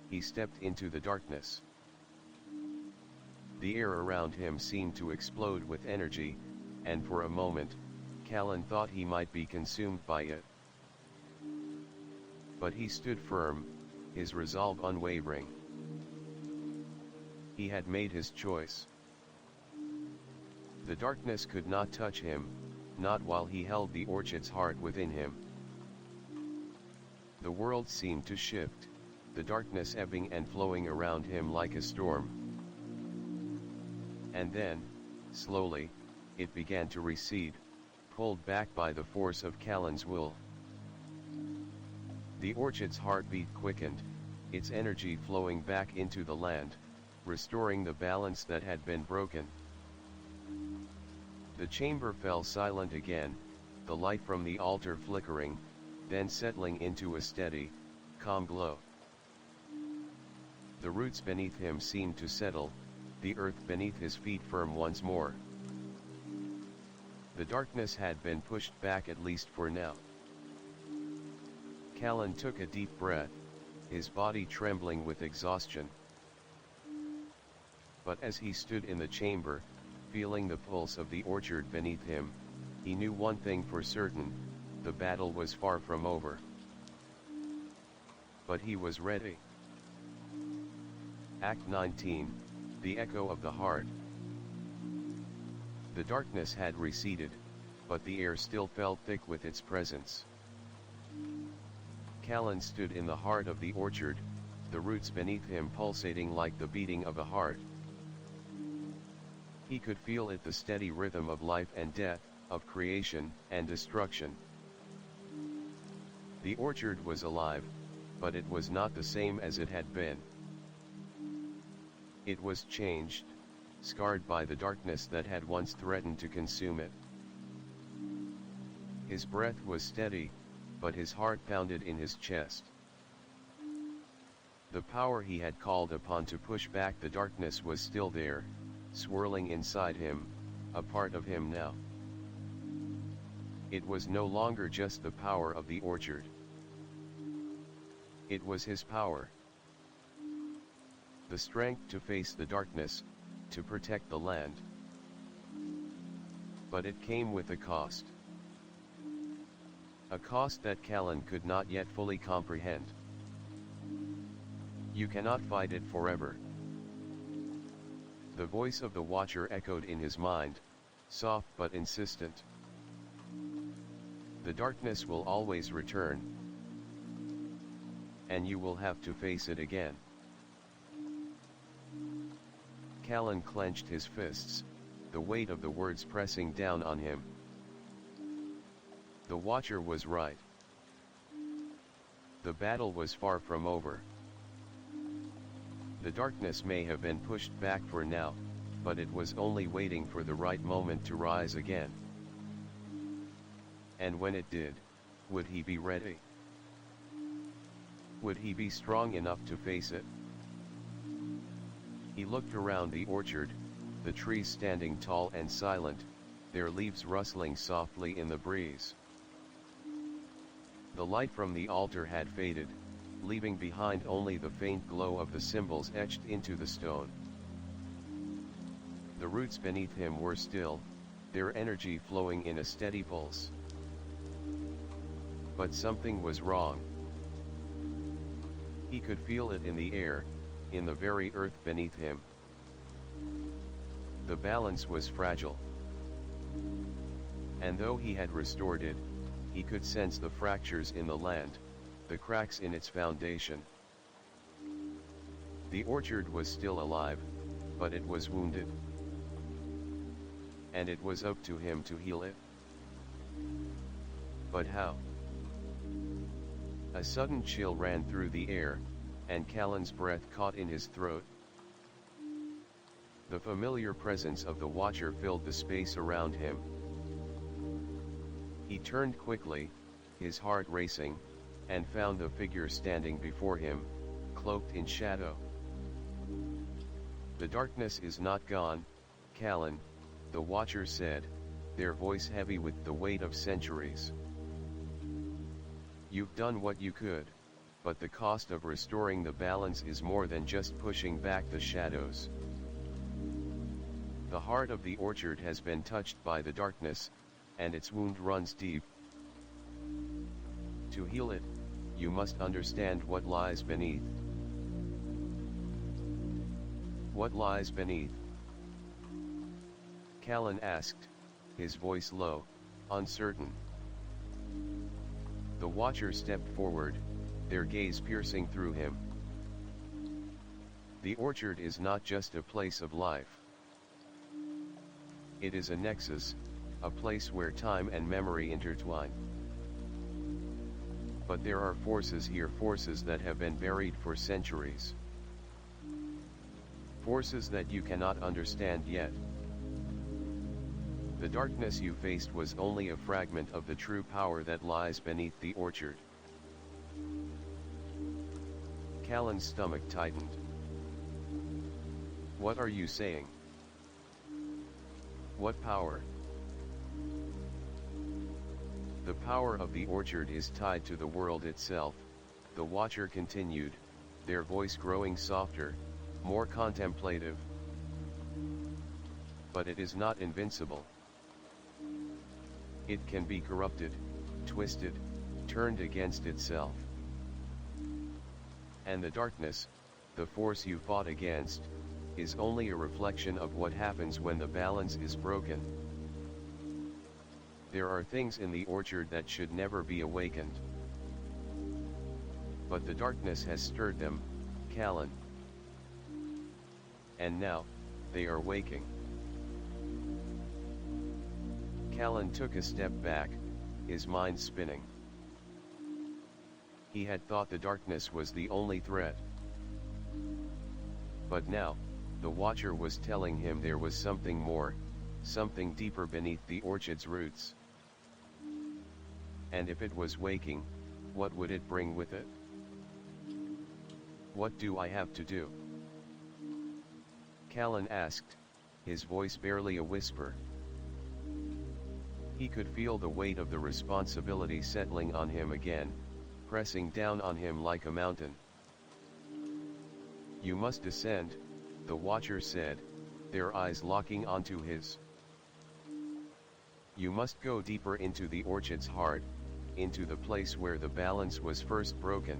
he stepped into the darkness. The air around him seemed to explode with energy, and for a moment, Callan thought he might be consumed by it. But he stood firm, his resolve unwavering. He had made his choice. The darkness could not touch him, not while he held the orchard's heart within him. The world seemed to shift, the darkness ebbing and flowing around him like a storm. And then, slowly, it began to recede, pulled back by the force of Callan's will. The orchard's heartbeat quickened, its energy flowing back into the land, restoring the balance that had been broken. The chamber fell silent again, the light from the altar flickering, then settling into a steady, calm glow. The roots beneath him seemed to settle, the earth beneath his feet firm once more. The darkness had been pushed back, at least for now. Callan took a deep breath, his body trembling with exhaustion. But as he stood in the chamber, feeling the pulse of the orchard beneath him, he knew one thing for certain: the battle was far from over. But he was ready. Act 19, The Echo of the Heart. The darkness had receded, but the air still felt thick with its presence. Callan stood in the heart of the orchard, the roots beneath him pulsating like the beating of a heart. He could feel it, the steady rhythm of life and death, of creation and destruction. The orchard was alive, but it was not the same as it had been. It was changed, scarred by the darkness that had once threatened to consume it. His breath was steady, but his heart pounded in his chest. The power he had called upon to push back the darkness was still there, swirling inside him, a part of him now. It was no longer just the power of the orchard. It was his power. The strength to face the darkness, to protect the land. But it came with a cost. A cost that Callan could not yet fully comprehend. You cannot fight it forever. The voice of the watcher echoed in his mind, soft but insistent. The darkness will always return. And you will have to face it again. Callan clenched his fists, the weight of the words pressing down on him. The watcher was right. The battle was far from over. The darkness may have been pushed back for now, but it was only waiting for the right moment to rise again. And when it did, would he be ready? Would he be strong enough to face it? He looked around the orchard, the trees standing tall and silent, their leaves rustling softly in the breeze. The light from the altar had faded, leaving behind only the faint glow of the symbols etched into the stone. The roots beneath him were still, their energy flowing in a steady pulse. But something was wrong. He could feel it in the air, in the very earth beneath him. The balance was fragile. And though he had restored it, he could sense the fractures in the land, the cracks in its foundation. The orchard was still alive, but it was wounded. And it was up to him to heal it. But how? A sudden chill ran through the air, and Callan's breath caught in his throat. The familiar presence of the watcher filled the space around him. He turned quickly, his heart racing, and found the figure standing before him, cloaked in shadow. The darkness is not gone, Callan, the watcher said, their voice heavy with the weight of centuries. You've done what you could, but the cost of restoring the balance is more than just pushing back the shadows. The heart of the orchard has been touched by the darkness, and its wound runs deep. To heal it, you must understand what lies beneath. What lies beneath? Callan asked, his voice low, uncertain. The watcher stepped forward, their gaze piercing through him. The orchard is not just a place of life. It is a nexus, a place where time and memory intertwine. But there are forces here, forces that have been buried for centuries. Forces that you cannot understand yet. The darkness you faced was only a fragment of the true power that lies beneath the orchard. Callan's stomach tightened. What are you saying? What power? The power of the orchard is tied to the world itself, the watcher continued, their voice growing softer, more contemplative. But it is not invincible. It can be corrupted, twisted, turned against itself. And the darkness, the force you fought against, is only a reflection of what happens when the balance is broken. There are things in the orchard that should never be awakened. But the darkness has stirred them, Callan. And now, they are waking. Callan took a step back, his mind spinning. He had thought the darkness was the only threat. But now, the watcher was telling him there was something more, something deeper beneath the orchard's roots. And if it was waking, what would it bring with it? What do I have to do? Callan asked, his voice barely a whisper. He could feel the weight of the responsibility settling on him again, pressing down on him like a mountain. You must descend, the Watcher said, their eyes locking onto his. You must go deeper into the orchid's heart, into the place where the balance was first broken.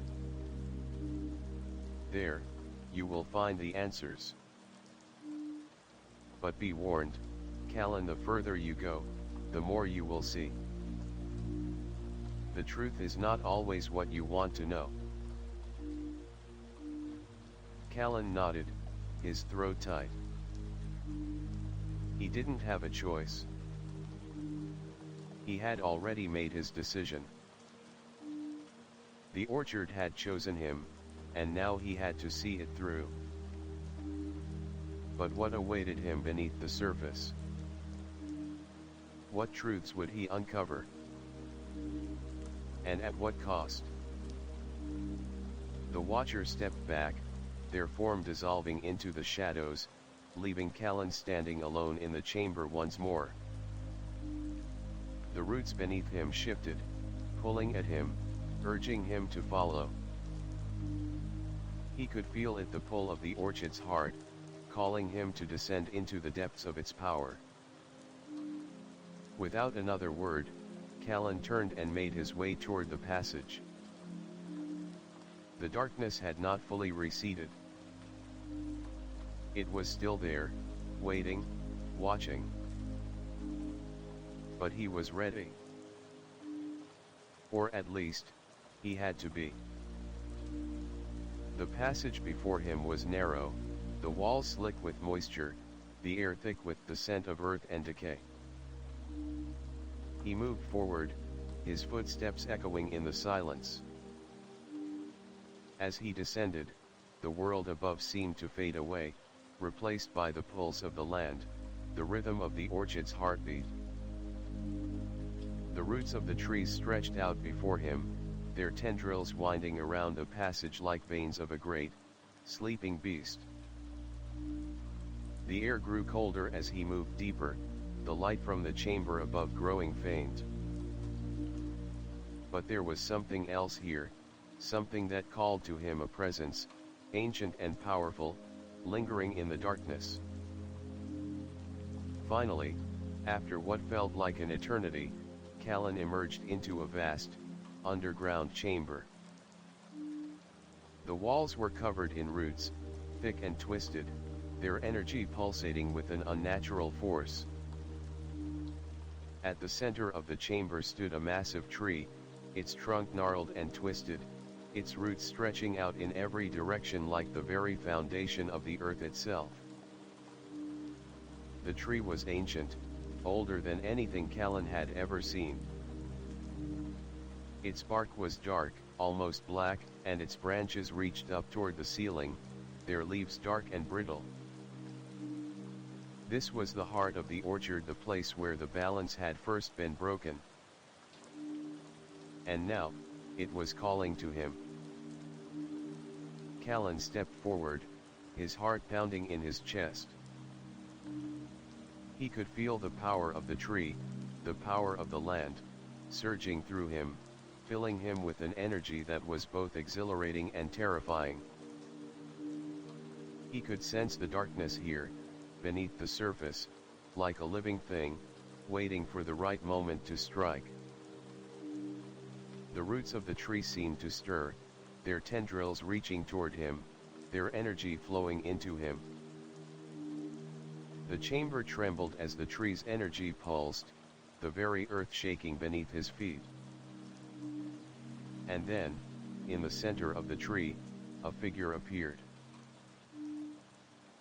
There, you will find the answers. But be warned, Callan, the further you go, the more you will see. The truth is not always what you want to know. Callan nodded, his throat tight. He didn't have a choice. He had already made his decision. The orchard had chosen him, and now he had to see it through. But what awaited him beneath the surface? What truths would he uncover? And at what cost? The Watcher stepped back, their form dissolving into the shadows, leaving Callan standing alone in the chamber once more. The roots beneath him shifted, pulling at him, urging him to follow. He could feel it, the pull of the orchid's heart, calling him to descend into the depths of its power. Without another word, Callan turned and made his way toward the passage. The darkness had not fully receded. It was still there, waiting, watching. But he was ready. Or at least, he had to be. The passage before him was narrow, the walls slick with moisture, the air thick with the scent of earth and decay. He moved forward, his footsteps echoing in the silence. As he descended, the world above seemed to fade away, replaced by the pulse of the land, the rhythm of the orchid's heartbeat. The roots of the trees stretched out before him, their tendrils winding around the passage like veins of a great, sleeping beast. The air grew colder as he moved deeper, the light from the chamber above growing faint. But there was something else here, something that called to him, a presence, ancient and powerful, lingering in the darkness. Finally, after what felt like an eternity, Callan emerged into a vast, underground chamber. The walls were covered in roots, thick and twisted, their energy pulsating with an unnatural force. At the center of the chamber stood a massive tree, its trunk gnarled and twisted, its roots stretching out in every direction like the very foundation of the earth itself. The tree was ancient, older than anything Callan had ever seen. Its bark was dark, almost black, and its branches reached up toward the ceiling, their leaves dark and brittle. This was the heart of the orchard, the place where the balance had first been broken. And now, it was calling to him. Callan stepped forward, his heart pounding in his chest. He could feel the power of the tree, the power of the land, surging through him, filling him with an energy that was both exhilarating and terrifying. He could sense the darkness here, beneath the surface, like a living thing, waiting for the right moment to strike. The roots of the tree seemed to stir, their tendrils reaching toward him, their energy flowing into him. The chamber trembled as the tree's energy pulsed, the very earth shaking beneath his feet. And then, in the center of the tree, a figure appeared.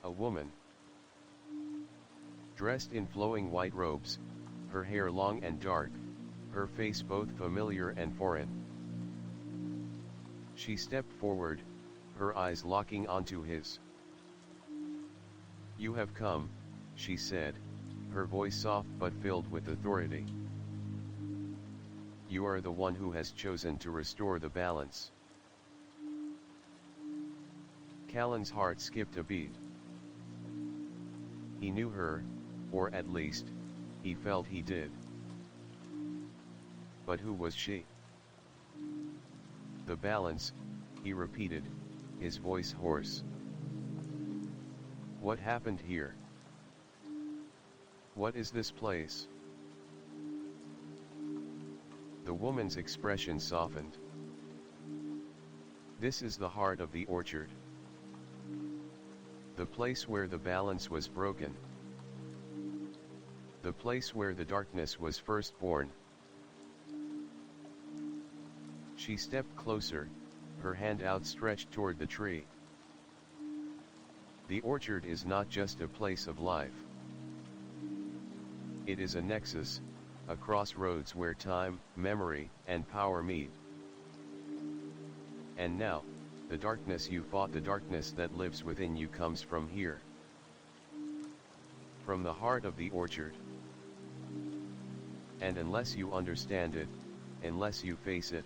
A woman. Dressed in flowing white robes, her hair long and dark, her face both familiar and foreign. She stepped forward, her eyes locking onto his. "You have come," she said, her voice soft but filled with authority. "You are the one who has chosen to restore the balance." Callan's heart skipped a beat. He knew her, or at least, he felt he did. But who was she? The balance, he repeated, his voice hoarse. What happened here? What is this place? The woman's expression softened. This is the heart of the orchard. The place where the balance was broken. The place where the darkness was first born. She stepped closer, her hand outstretched toward the tree. The orchard is not just a place of life. It is a nexus, a crossroads where time, memory, and power meet. And now, the darkness you fought, the darkness that lives within you, comes from here. From the heart of the orchard. And unless you understand it, unless you face it,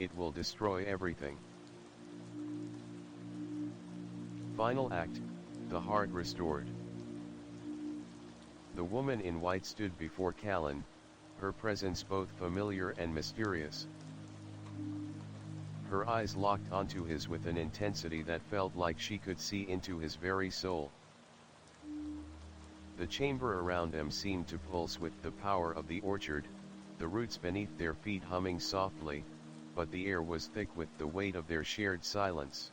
it will destroy everything. Final act, the heart restored. The woman in white stood before Callan, her presence both familiar and mysterious. Her eyes locked onto his with an intensity that felt like she could see into his very soul. The chamber around them seemed to pulse with the power of the orchard, the roots beneath their feet humming softly, but the air was thick with the weight of their shared silence.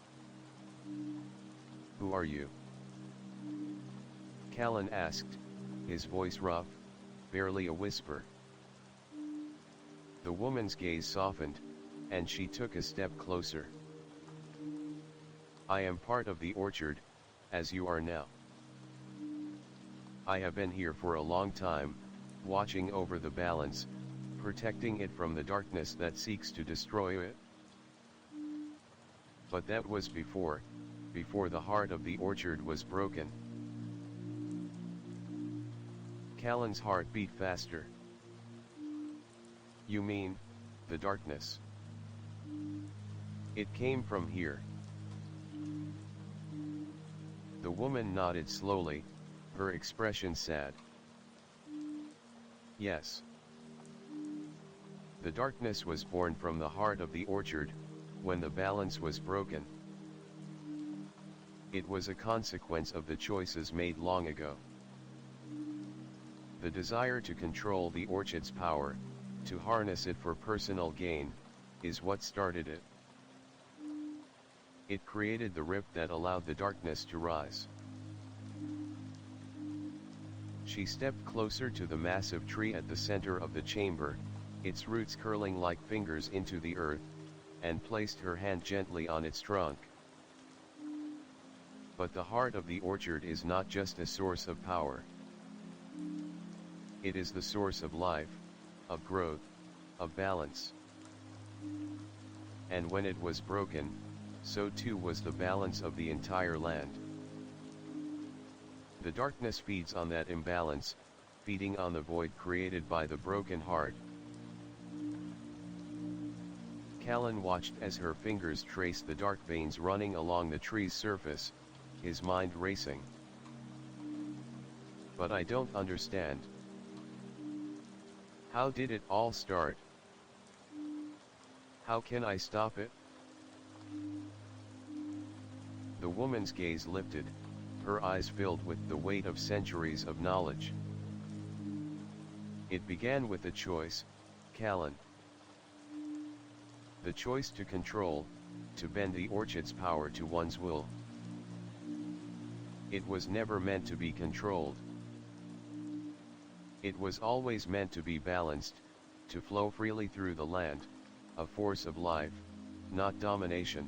Who are you? Callan asked, his voice rough, barely a whisper. The woman's gaze softened, and she took a step closer. I am part of the orchard, as you are now. I have been here for a long time, watching over the balance, protecting it from the darkness that seeks to destroy it. But that was before the heart of the orchard was broken. Callan's heart beat faster. You mean, the darkness? It came from here. The woman nodded slowly, her expression sad. Yes. The darkness was born from the heart of the orchard, when the balance was broken. It was a consequence of the choices made long ago. The desire to control the orchard's power, to harness it for personal gain, is what started it. It created the rift that allowed the darkness to rise. She stepped closer to the massive tree at the center of the chamber, its roots curling like fingers into the earth, and placed her hand gently on its trunk. But the heart of the orchard is not just a source of power. It is the source of life, of growth, of balance. And when it was broken, so too was the balance of the entire land. The darkness feeds on that imbalance, feeding on the void created by the broken heart. Callan watched as her fingers traced the dark veins running along the tree's surface, his mind racing. But I don't understand. How did it all start? How can I stop it? The woman's gaze lifted, her eyes filled with the weight of centuries of knowledge. It began with a choice, Callan. The choice to control, to bend the orchard's power to one's will. It was never meant to be controlled. It was always meant to be balanced, to flow freely through the land, a force of life, not domination.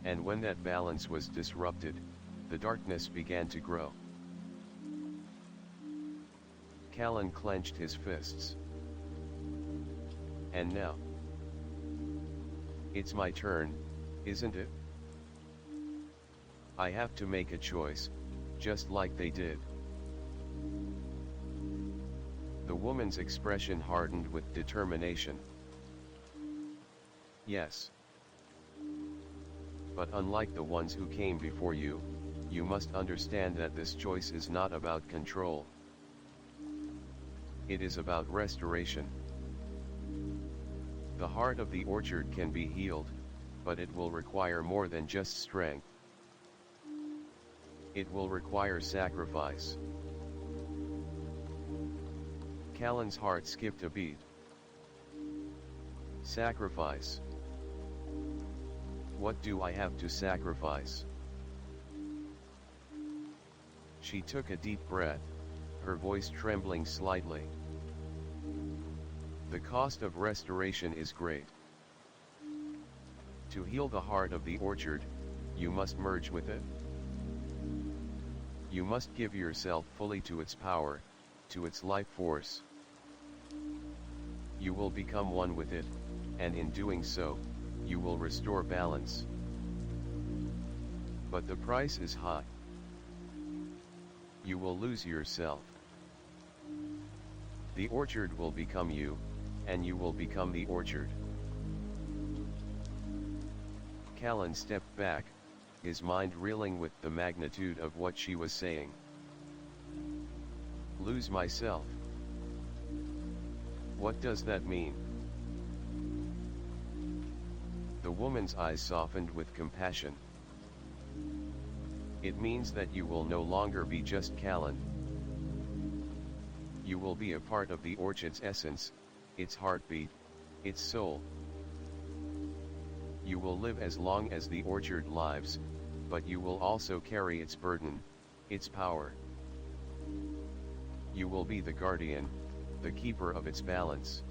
And when that balance was disrupted, the darkness began to grow. Callan clenched his fists. And now? It's my turn, isn't it? I have to make a choice, just like they did. The woman's expression hardened with determination. Yes. But unlike the ones who came before you, you must understand that this choice is not about control. It is about restoration. The heart of the orchard can be healed, but it will require more than just strength. It will require sacrifice. Callan's heart skipped a beat. Sacrifice. What do I have to sacrifice? She took a deep breath, her voice trembling slightly. The cost of restoration is great. To heal the heart of the orchard, you must merge with it. You must give yourself fully to its power, to its life force. You will become one with it, and in doing so, you will restore balance. But the price is high. You will lose yourself. The orchard will become you, and you will become the orchard. Callan stepped back, his mind reeling with the magnitude of what she was saying. Lose myself. What does that mean? The woman's eyes softened with compassion. It means that you will no longer be just Callan. You will be a part of the orchard's essence, its heartbeat, its soul. You will live as long as the orchard lives, but you will also carry its burden, its power. You will be the guardian, the keeper of its balance.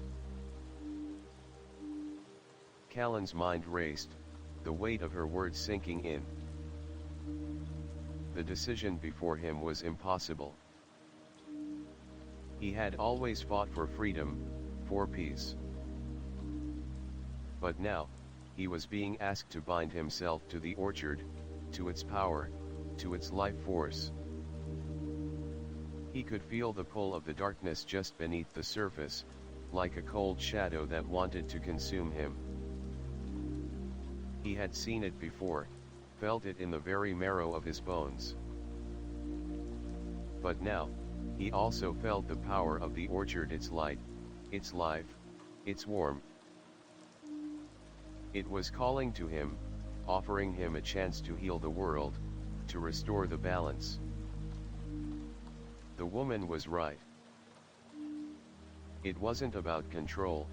Callan's mind raced, the weight of her words sinking in. The decision before him was impossible. He had always fought for freedom, for peace. But now, he was being asked to bind himself to the orchard, to its power, to its life force. He could feel the pull of the darkness just beneath the surface, like a cold shadow that wanted to consume him. He had seen it before, felt it in the very marrow of his bones. But now, he also felt the power of the orchard, its light, its life, its warmth. It was calling to him, offering him a chance to heal the world, to restore the balance. The woman was right. It wasn't about control.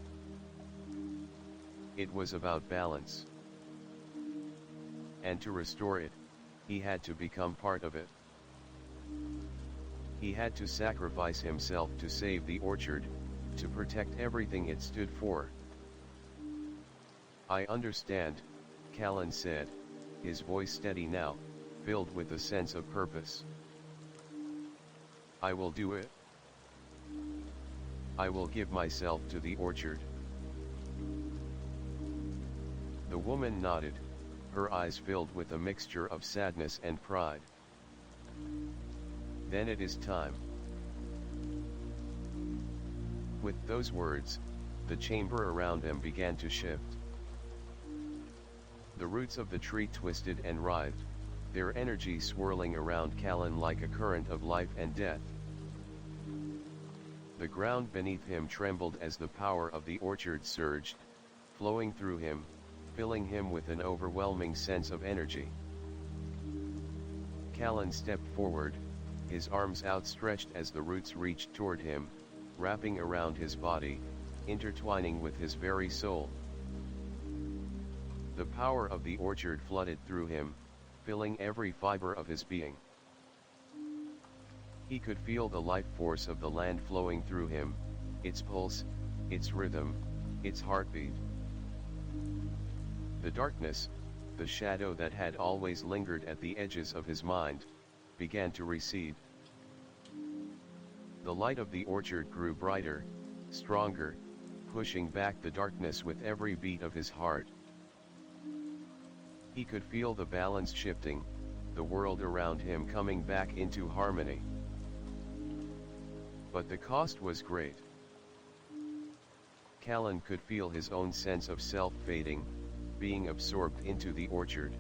It was about balance. And to restore it, he had to become part of it. He had to sacrifice himself to save the orchard, to protect everything it stood for. I understand, Callan said, his voice steady now, filled with a sense of purpose. I will do it. I will give myself to the orchard. The woman nodded, her eyes filled with a mixture of sadness and pride. Then it is time. With those words, the chamber around them began to shift. The roots of the tree twisted and writhed, their energy swirling around Callan like a current of life and death. The ground beneath him trembled as the power of the orchard surged, flowing through him, filling him with an overwhelming sense of energy. Callan stepped forward, his arms outstretched as the roots reached toward him, wrapping around his body, intertwining with his very soul. The power of the orchard flooded through him, filling every fiber of his being. He could feel the life force of the land flowing through him, its pulse, its rhythm, its heartbeat. The darkness, the shadow that had always lingered at the edges of his mind, began to recede. The light of the orchard grew brighter, stronger, pushing back the darkness with every beat of his heart. He could feel the balance shifting, the world around him coming back into harmony. But the cost was great. Callan could feel his own sense of self fading, being absorbed into the orchard.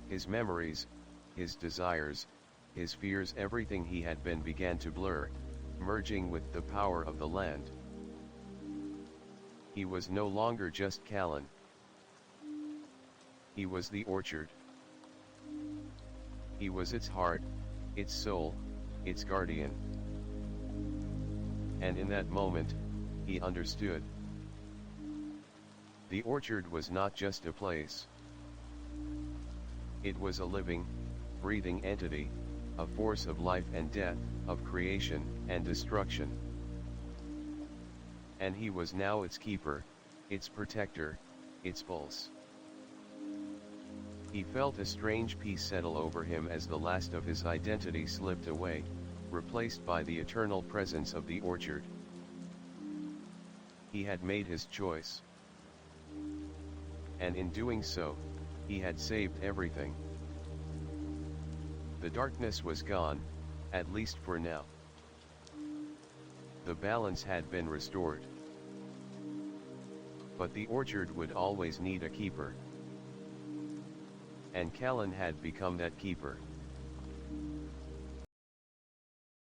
His memories, his desires, his fears, everything he had been began to blur, merging with the power of the land. He was no longer just Callan. He was the orchard. He was its heart, its soul, its guardian. And in that moment, he understood. The orchard was not just a place. It was a living, breathing entity, a force of life and death, of creation and destruction. And he was now its keeper, its protector, its pulse. He felt a strange peace settle over him as the last of his identity slipped away, replaced by the eternal presence of the orchard. He had made his choice. And in doing so, he had saved everything. The darkness was gone, at least for now. The balance had been restored. But the orchard would always need a keeper. And Callan had become that keeper.